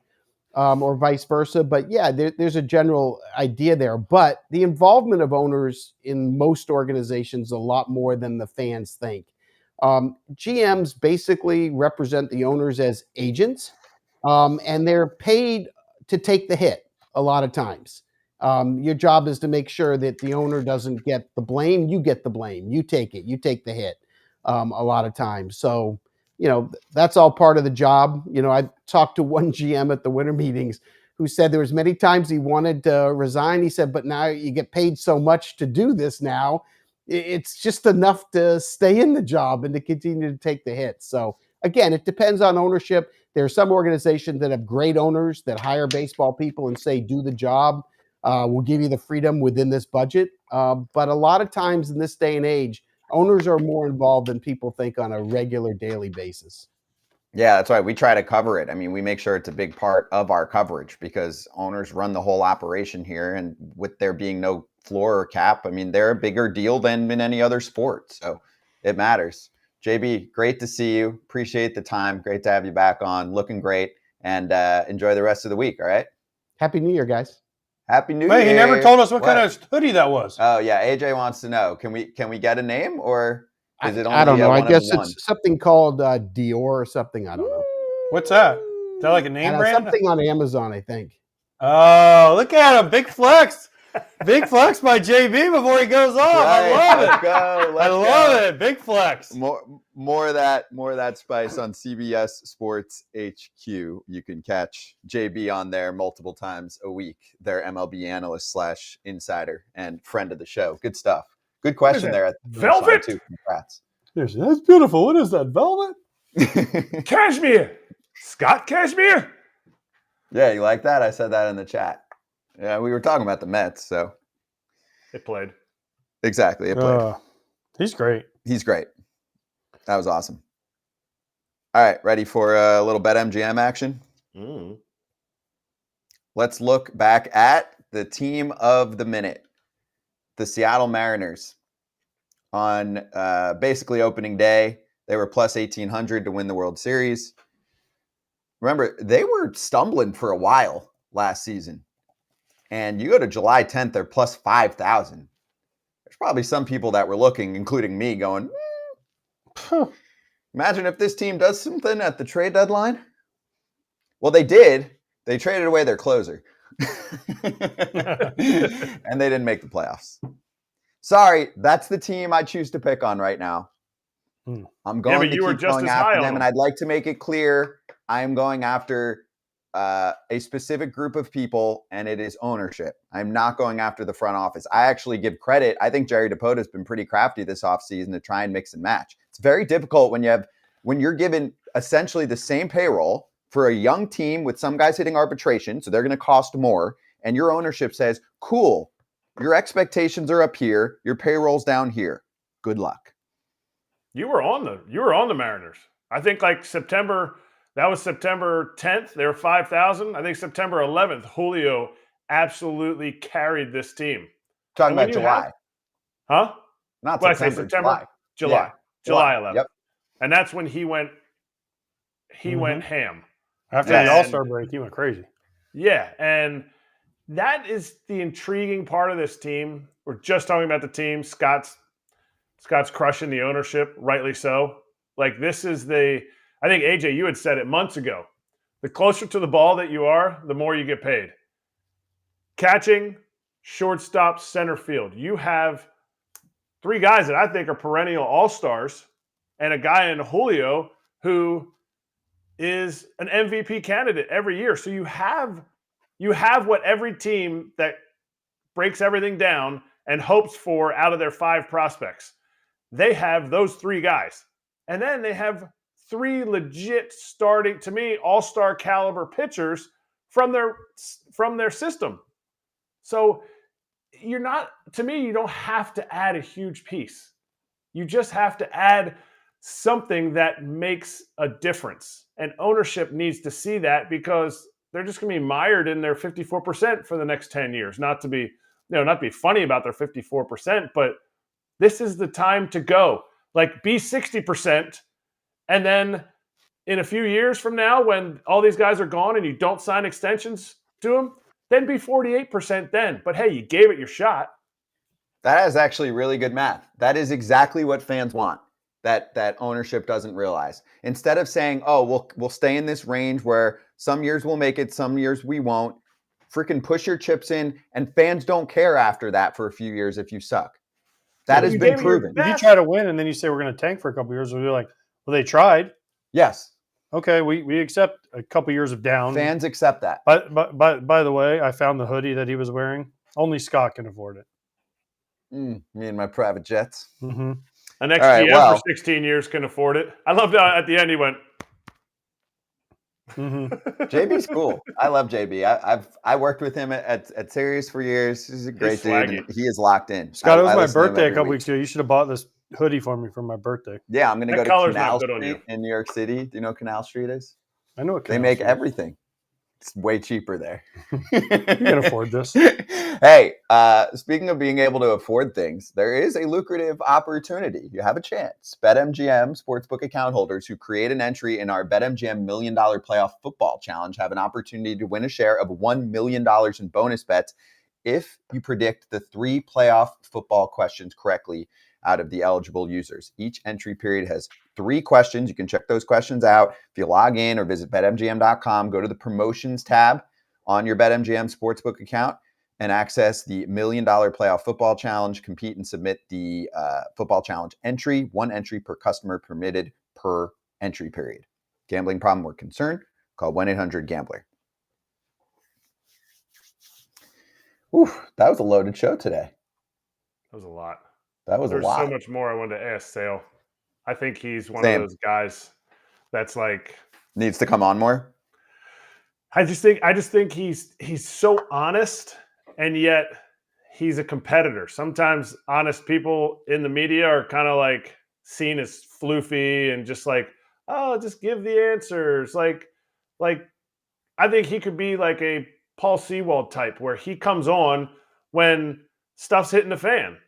or vice versa. But yeah, there's a general idea there. But the involvement of owners in most organizations is a lot more than the fans think. GMs basically represent the owners as agents, and they're paid to take the hit a lot of times. Your job is to make sure that the owner doesn't get the blame. You get the blame. You take it. You take the hit a lot of times. So, that's all part of the job. I talked to one GM at the winter meetings who said there was many times he wanted to resign. He said, but now you get paid so much to do this now. It's just enough to stay in the job and to continue to take the hit. So again, it depends on ownership. There are some organizations that have great owners that hire baseball people and say, do the job. We'll give you the freedom within this budget. But a lot of times in this day and age, owners are more involved than people think on a regular daily basis. Yeah, that's why we try to cover it. I mean, we make sure it's a big part of our coverage because owners run the whole operation here. And with there being no floor or cap. I mean, they're a bigger deal than in any other sport. So it matters. JB, great to see you. Appreciate the time. Great to have you back on. Looking great. And enjoy the rest of the week. All right. Happy New Year, guys. Happy New Year. Wait, he never told us what kind of hoodie that was. Oh yeah, AJ wants to know. Can we get a name, or is it only I don't know. I guess one? it's something called Dior or something. I don't know. What's that? Is that like a name brand? Something on Amazon, I think. Oh, look at him. Big flex. Big flex by JB before he goes off. Right, I love it. let's go. I love it. Big flex. More of that spice on CBS Sports HQ. You can catch JB on there multiple times a week. Their MLB analyst / insider and friend of the show. Good stuff. Good question there. Velvet too. Congrats. That's beautiful. What is that? Velvet? Cashmere. Scott Cashmere. Yeah, you like that? I said that in the chat. Yeah, we were talking about the Mets, so it played. Exactly, it played. He's great. He's great. That was awesome. All right, ready for a little BetMGM action? Let's look back at the team of the minute, the Seattle Mariners. On basically opening day, they were plus 1,800 to win the World Series. Remember, they were stumbling for a while last season. And you go to July 10th, they're plus 5,000. There's probably some people that were looking, including me, going, imagine if this team does something at the trade deadline. Well, they did. They traded away their closer. And they didn't make the playoffs. Sorry, that's the team I choose to pick on right now. I'm going to keep going after them, and I'd like to make it clear I am going after a specific group of people, and it is ownership. I'm not going after the front office. I actually give credit. I think Jerry DePoto has been pretty crafty this offseason to try and mix and match. It's very difficult when you're given essentially the same payroll for a young team with some guys hitting arbitration, so they're going to cost more, and your ownership says, cool, your expectations are up here, your payroll's down here. Good luck. You were on the Mariners. I think like September. That was September 10th. They were 5,000. I think September 11th, Julio absolutely carried this team. Talking about July. Huh? Not what September, I say, September? July. July 11th. Yep. And that's when he went ham. After the All-Star break, he went crazy. Yeah, and that is the intriguing part of this team. We're just talking about the team. Scott's crushing the ownership, rightly so. Like this is I think, AJ, you had said it months ago. The closer to the ball that you are, the more you get paid. Catching, shortstop, center field. You have three guys that I think are perennial all-stars and a guy in Julio who is an MVP candidate every year. So you have what every team that breaks everything down and hopes for out of their 5 prospects. They have those 3 guys. And then they have 3 legit starting, to me, all-star caliber pitchers from their system. So you don't have to add a huge piece. You just have to add something that makes a difference. And ownership needs to see that because they're just going to be mired in their 54% for the next 10 years. Not to be funny about their 54%, but this is the time to go. Like be 60%. And then in a few years from now, when all these guys are gone and you don't sign extensions to them, then be 48% then. But hey, you gave it your shot. That is actually really good math. That is exactly what fans want. That ownership doesn't realize. Instead of saying, "Oh, we'll stay in this range where some years we'll make it, some years we won't," freaking push your chips in, and fans don't care after that for a few years if you suck. That has been proven. If you try to win and then you say we're going to tank for a couple of years, we'll be like, well, they tried. Yes. Okay, we accept a couple years of down. Fans accept that. But by the way, I found the hoodie that he was wearing. Only Scott can afford it. Me and my private jets. Mm-hmm. An ex-GM for 16 years can afford it. I loved how at the end he went. Mm-hmm. JB's cool. I love JB. I worked with him at Sirius for years. He's a great dude. And he is locked in. Scott, it was my birthday a couple weeks ago. You should have bought this hoodie for me for my birthday. Yeah, I'm going to go to Canal Street in New York City. Do you know what Canal Street is? I know what Canal Street is. They make everything. It's way cheaper there. You can afford this. Hey, speaking of being able to afford things, there is a lucrative opportunity. You have a chance. BetMGM sportsbook account holders who create an entry in our BetMGM $1 Million Playoff Football Challenge have an opportunity to win a share of $1 million in bonus bets if you predict the 3 playoff football questions correctly out of the eligible users. Each entry period has 3 questions. You can check those questions out. If you log in or visit BetMGM.com, go to the promotions tab on your BetMGM sportsbook account and access the $1 Million Playoff Football Challenge. Compete and submit the football challenge entry. 1 entry per customer permitted per entry period. Gambling problem or concern? Call 1-800-GAMBLER. Ooh, that was a loaded show today. That was a lot. That was There's a lot. so much more I wanted to ask Sale. I think he's one Same. of those guys that's like Needs to come on more. I just think he's so honest, and yet he's a competitor. Sometimes honest people in the media are kind of like seen as floofy and just like, oh, just give the answers. Like I think he could be like a Paul Sewald type where he comes on when stuff's hitting the fan.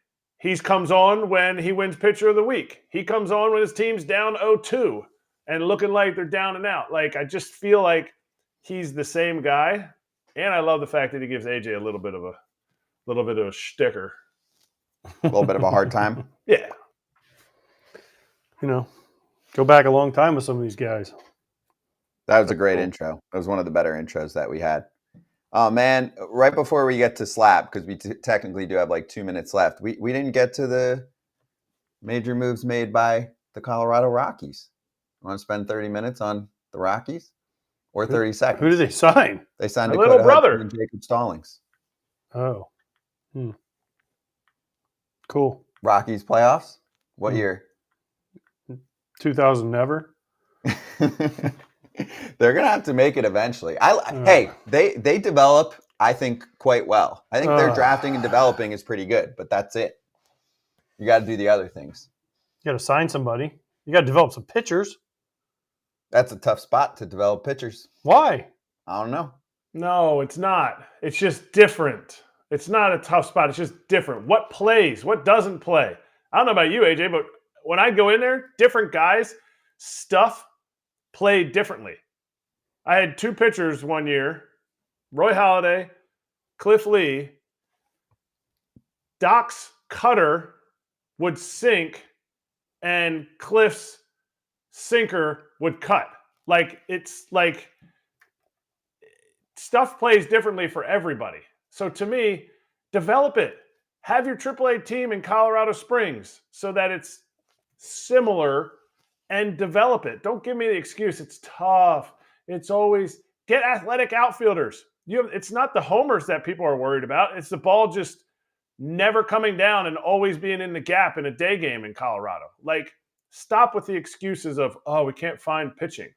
He comes on when he wins pitcher of the week. He comes on when his team's down 0-2 and looking like they're down and out. Like, I just feel like he's the same guy. And I love the fact that he gives AJ a little bit of a sticker. A little bit of a hard time. Yeah. You know, go back a long time with some of these guys. That was a great intro. That was one of the better intros that we had. Oh, man, right before we get to slap, because we technically do have like 2 minutes left, we didn't get to the major moves made by the Colorado Rockies. You want to spend 30 minutes on the Rockies? Or 30 seconds? Who did they sign? They signed My Dakota little brother. Hudson and Jacob Stallings. Oh. Cool. Rockies playoffs? What year? 2000 never. They're going to have to make it eventually. Hey, they develop, I think, quite well. I think their drafting and developing is pretty good, but that's it. You got to do the other things. You got to sign somebody. You got to develop some pitchers. That's a tough spot to develop pitchers. Why? I don't know. No, it's not. It's just different. It's not a tough spot. It's just different. What plays? What doesn't play? I don't know about you, AJ, but when I go in there, different guys, stuff played differently. I had 2 pitchers one year, Roy Halladay, Cliff Lee. Doc's cutter would sink and Cliff's sinker would cut. Like, it's like stuff plays differently for everybody. So to me, develop it. Have your AAA team in Colorado Springs so that it's similar and develop it. Don't give me the excuse. It's tough. It's always get athletic outfielders. It's not the homers that people are worried about. It's the ball just never coming down and always being in the gap in a day game in Colorado. Like, stop with the excuses of, oh, we can't find pitching.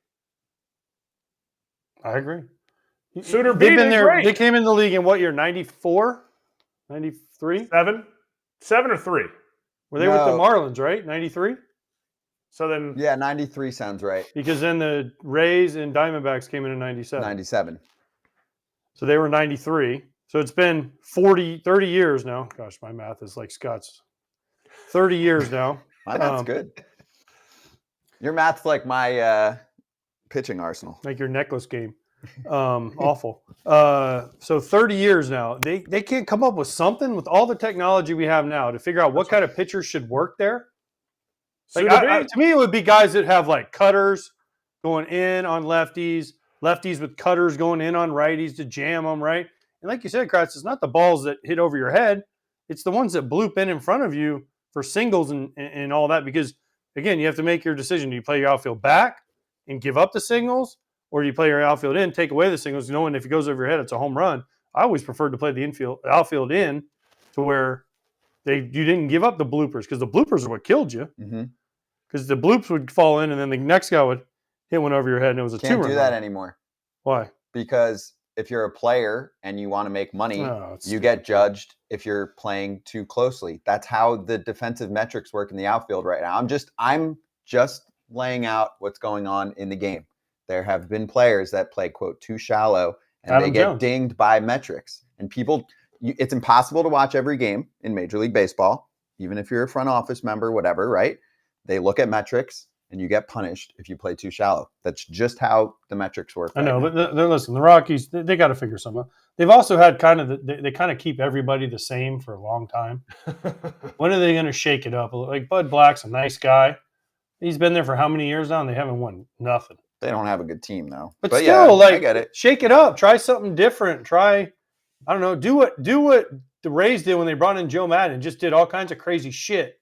I agree. Suter They've B been did there. great. They came in the league in what year? 94? 93? 7 or 3. Were they with the Marlins, right? 93? So then, Yeah, 93 sounds right. Because then the Rays and Diamondbacks came in 97. 97. So they were 93. So it's been 30 years now. Gosh, my math is like Scott's. 30 years now. My math's good. Your math's like my pitching arsenal. Like your necklace game. Awful. So 30 years now. They can't come up with something with all the technology we have now to figure out what kind of pitchers should work there. Like to me, it would be guys that have like cutters going in on lefties with cutters going in on righties to jam them, right? And like you said, Kratz, it's not the balls that hit over your head. It's the ones that bloop in front of you for singles and all that. Because, again, you have to make your decision. Do you play your outfield back and give up the singles? Or do you play your outfield in, take away the singles, knowing if it goes over your head, it's a home run? I always preferred to play the outfield in to where you didn't give up the bloopers, because the bloopers are what killed you. Because the bloops would fall in, and then the next guy would hit one over your head, and it was a two-run. Can't do that anymore. Why? Because if you're a player and you want to make money, you get judged if you're playing too closely. That's how the defensive metrics work in the outfield right now. I'm just laying out what's going on in the game. there have been players that play, quote, too shallow, and Adam they get Jones. dinged by metrics. And people, it's impossible to watch every game in Major League Baseball, even if you're a front office member, whatever, right? They look at metrics, and you get punished if you play too shallow. That's just how the metrics work. I know, but listen, the Rockies, they got to figure something out. They've also had they kind of keep everybody the same for a long time. When are they going to shake it up? Like Bud Black's a nice guy. He's been there for how many years now, and they haven't won nothing. They don't have a good team, though. But still, yeah, I get it. Shake it up. Try something different. Try, I don't know, do what the Rays did when they brought in Joe Madden and just did all kinds of crazy shit.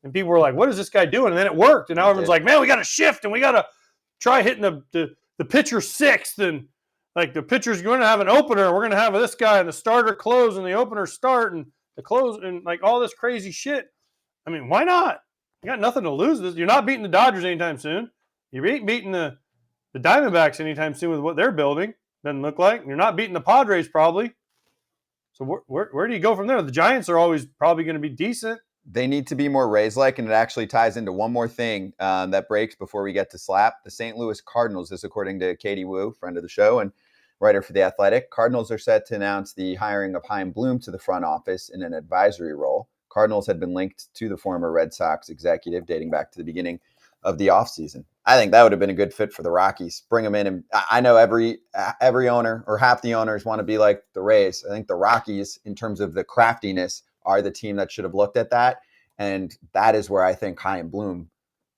And people were like, what is this guy doing? And then it worked. And now everyone's like, man, we got to shift and we got to try hitting the pitcher sixth. And like the pitcher's going to have an opener. We're going to have this guy and the starter close and the opener start and the close and like all this crazy shit. I mean, why not? You got nothing to lose. You're not beating the Dodgers anytime soon. You're beating the Diamondbacks anytime soon with what they're building. Doesn't look like. You're not beating the Padres probably. So where do you go from there? The Giants are always probably going to be decent. They need to be more Rays-like, and it actually ties into one more thing that breaks before we get to Slap. The St. Louis Cardinals, this according to Katie Wu, friend of the show and writer for The Athletic. Cardinals are set to announce the hiring of Chaim Bloom to the front office in an advisory role. Cardinals had been linked to the former Red Sox executive dating back to the beginning of the offseason. I think that would have been a good fit for the Rockies. Bring them in, and I know every owner or half the owners want to be like the Rays. I think the Rockies, in terms of the craftiness, are the team that should have looked at that. And that is where I think Chaim Bloom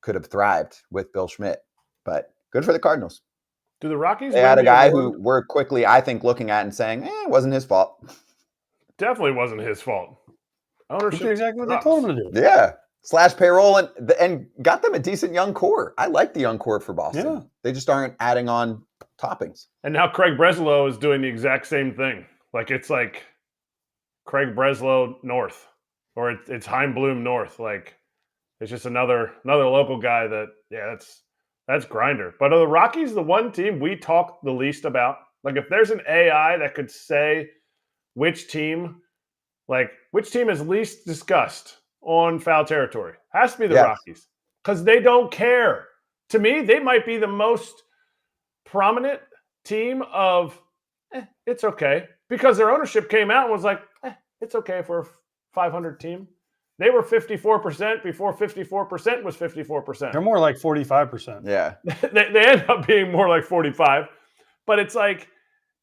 could have thrived with Bill Schmidt. But good for the Cardinals. Do the Rockies? They had a guy who we're quickly, I think, looking at and saying, it wasn't his fault. Definitely wasn't his fault. Ownership. That's exactly what they told him to do. Yeah. Slash payroll and got them a decent young core. I like the young core for Boston. Yeah. They just aren't adding on toppings. And now Craig Breslow is doing the exact same thing. Like it's like Craig Breslow North, or it's Chaim Bloom North. Like it's just another local guy that that's grinder. But are the Rockies the one team we talk the least about? Like if there's an AI that could say which team is least discussed on foul territory, has to be the Rockies, because they don't care. To me, they might be the most prominent team of it's okay, because their ownership came out and was like, it's okay if we're a 500 team. They were 54% before 54% was 54%. They're more like 45%. Yeah. they end up being more like 45. But it's like,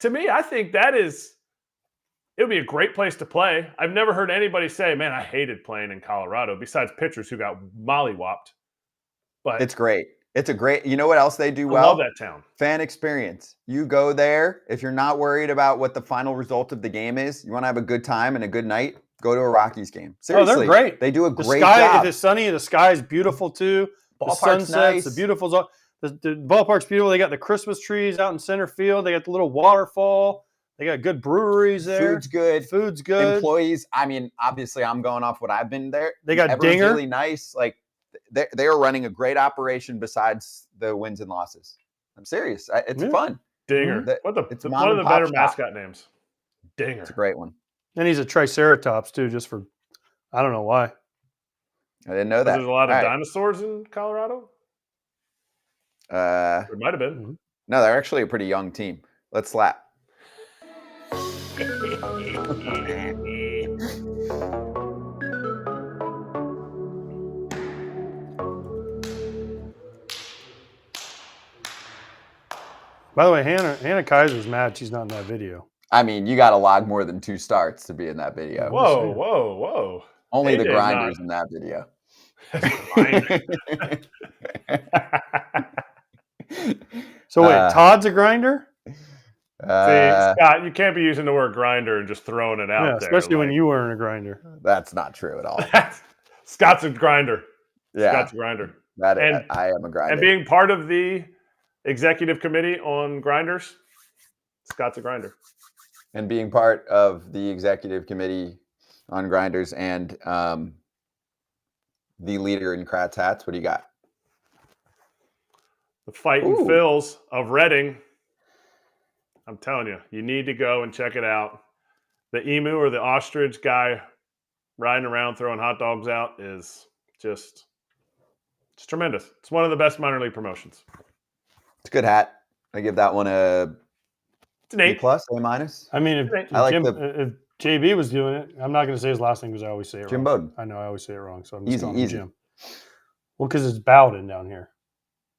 to me, I think it would be a great place to play. I've never heard anybody say, man, I hated playing in Colorado, besides pitchers who got mollywopped. But it's great. It's a great, you know what else they do well? I love that town. Fan experience. You go there, if you're not worried about what the final result of the game is, you want to have a good time and a good night, go to a Rockies game. Seriously. Oh, they're great. They do a great If job. it's sunny, the sky is beautiful too. The sunsets, nice. the beautiful. The ballpark's beautiful. They got the Christmas trees out in center field. They got the little waterfall. They got good breweries there. Food's good. Employees. I mean, obviously, I'm going off what I've been there. They got Everyone's Dinger. Really nice. Like they are running a great operation besides the wins and losses. I'm serious. It's fun. Dinger. It's one of the better mascot names. Dinger. It's a great one. And he's a Triceratops too, just for I don't know why. I didn't know that. There's a lot of dinosaurs in Colorado. There might have been. No, they're actually a pretty young team. Let's slap. By the way, Hannah Kaiser's mad she's not in that video. I mean, you got to log more than 2 starts to be in that video. Whoa. Only the grinders in that video. So wait, Todd's a grinder? See, Scott, you can't be using the word grinder and just throwing it out there. Especially when you weren't a grinder. That's not true at all. Scott's a grinder. Yeah. Scott's a grinder. I am a grinder. And being part of the executive committee on grinders, Scott's a grinder. And being part of the executive committee on grinders and the leader in Kratz hats, what do you got? The Fighting Phils of Reading. I'm telling you, you need to go and check it out. The emu or the ostrich guy riding around throwing hot dogs out is just, it's tremendous. It's one of the best minor league promotions. It's a good hat. I give that one a It's an A 8. plus, A minus. I mean, if, I like if JB was doing it, I'm not going to say his last name because I always say it Jim wrong. Bowden. I know I always say it wrong, so I'm just Easy, calling him easy. Jim. Well, because it's Bowden down here,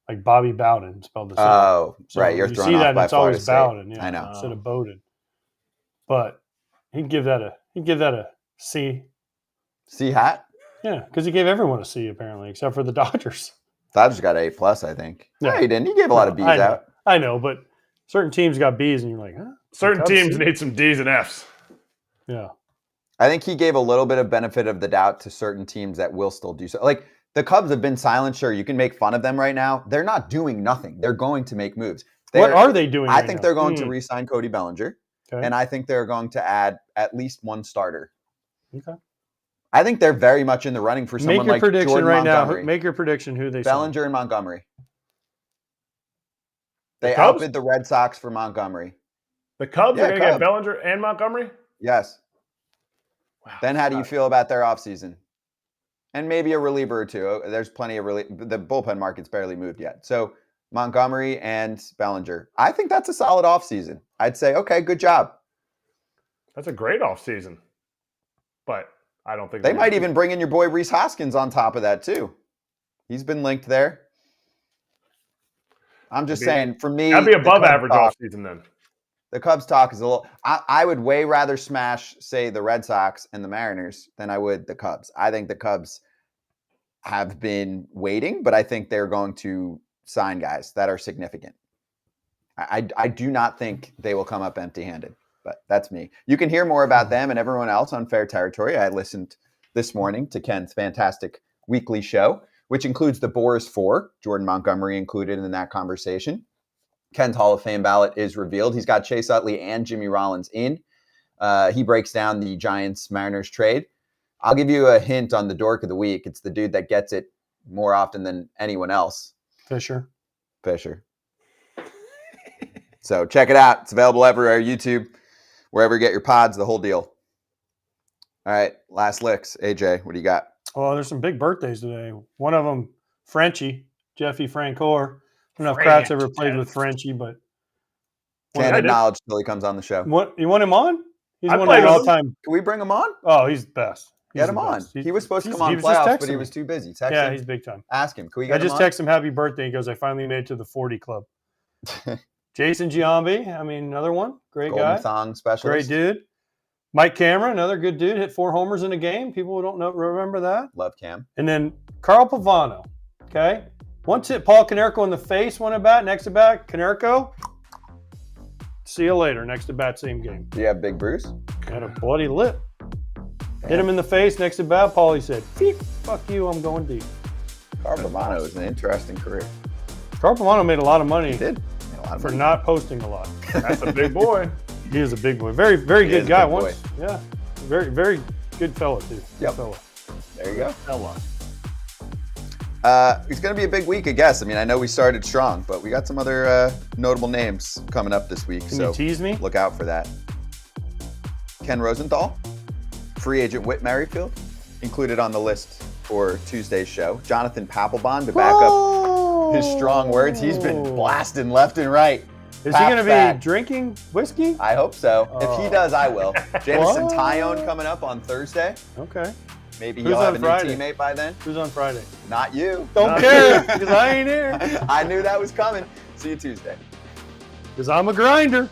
like Bobby Bowden spelled the same. Oh, So right. You're you thrown see off that, by it's Florida always State. Bowden. Yeah, I know. instead of Bowden. But he'd give that a C. C hat. Yeah, because he gave everyone a C apparently, except for the Dodgers. Dodgers got A plus, I think. Yeah. No, he didn't. He gave a lot of B's I know, out. I know, but certain teams got B's, and you're like, huh? Certain Cubs teams C? need some D's and F's. Yeah. I think he gave a little bit of benefit of the doubt to certain teams that will still do so. Like the Cubs have been silent. Sure, you can make fun of them right now. They're not doing nothing. They're going to make moves. What are they doing? I right think now? they're going to re-sign Cody Bellinger, Okay. and I think they're going to add at least one starter. Okay. I think they're very much in the running for someone Make your like prediction Jordan right Montgomery. now. Make your prediction who they sign. Bellinger and Montgomery. They Cubs? outbid the Red Sox for Montgomery. The Cubs Yeah, are going to get Cubs. Bellinger and Montgomery? Yes. Wow. Then how do you feel about their offseason? And maybe a reliever or two. There's plenty of the bullpen market's barely moved yet. So Montgomery and Bellinger. I think that's a solid offseason. I'd say, okay, good job. That's a great offseason. But I don't think They might even bring in your boy Rhys Hoskins on top of that too. He's been linked there. I'm just saying, for me, that'd be the above Cubs average talk- offseason then. The Cubs talk is a little. I would way rather smash, say, the Red Sox and the Mariners than I would the Cubs. I think the Cubs have been waiting, but I think they're going to sign guys that are significant. I do not think they will come up empty-handed, but that's me. You can hear more about them and everyone else on Fair Territory. I listened this morning to Ken's fantastic weekly show, which includes the Boars 4, Jordan Montgomery included in that conversation. Ken's Hall of Fame ballot is revealed. He's got Chase Utley and Jimmy Rollins in. He breaks down the Giants-Mariners trade. I'll give you a hint on the dork of the week. It's the dude that gets it more often than anyone else. Fisher. So check it out. It's available everywhere, YouTube, wherever you get your pods, the whole deal. All right, last licks. AJ, what do you got? Oh, there's some big birthdays today. One of them, Frenchie, Jeffy Francoeur. I don't know if Kratz ever played with Frenchie, but Can't I did. acknowledge till he comes on the show. you want him on? He's I one of played the with him. all-time. Can we bring him on? Oh, he's the best. He's Get the him on. best. He was supposed to he's- come on he was just playoffs, but texting he me. was too busy. Text Yeah, him. he's big time. Ask him. Can we I get him just on? text him happy birthday. He goes, I finally made it to the 40 club. Jason Giambi, another one. Great Golden guy. Thong Great specialist. dude. Mike Cameron, another good dude. Hit 4 homers in a game. People who don't know remember that. Love Cam. And then Carl Pavano. Okay. Once hit Paul Konerko in the face, one at bat. Next at bat, Konerko. See you later. Next at bat, same game. Do you have Big Bruce? Had a bloody lip. Hit him in the face. Next at bat, Paulie said, "Beep, fuck you, I'm going deep." Carl Pavano is an interesting career. Carl Pavano made a lot of money He did. Made a lot of for money. not posting a lot. That's a big boy. He is a big boy. Very, very He good is a guy. big boy. Once, yeah. Very, very good fella, too. Good Yep. fella. There you go. Fella. It's going to be a big week, I guess. I mean, I know we started strong, but we got some other notable names coming up this week. Can so you tease me? look out for that. Ken Rosenthal, free agent Whit Merrifield, included on the list for Tuesday's show. Jonathan Papelbon to back up his strong words. He's been blasting left and right. Is he going to Fat. be drinking whiskey? I hope so. If he Oh. does, I will. Jameson What? Tyone coming up on Thursday. Okay. Maybe Who's he'll have on a Friday? new teammate by then. Who's on Friday? Not you. Don't care, because I ain't here. I knew that was coming. See you Tuesday. Because I'm a grinder.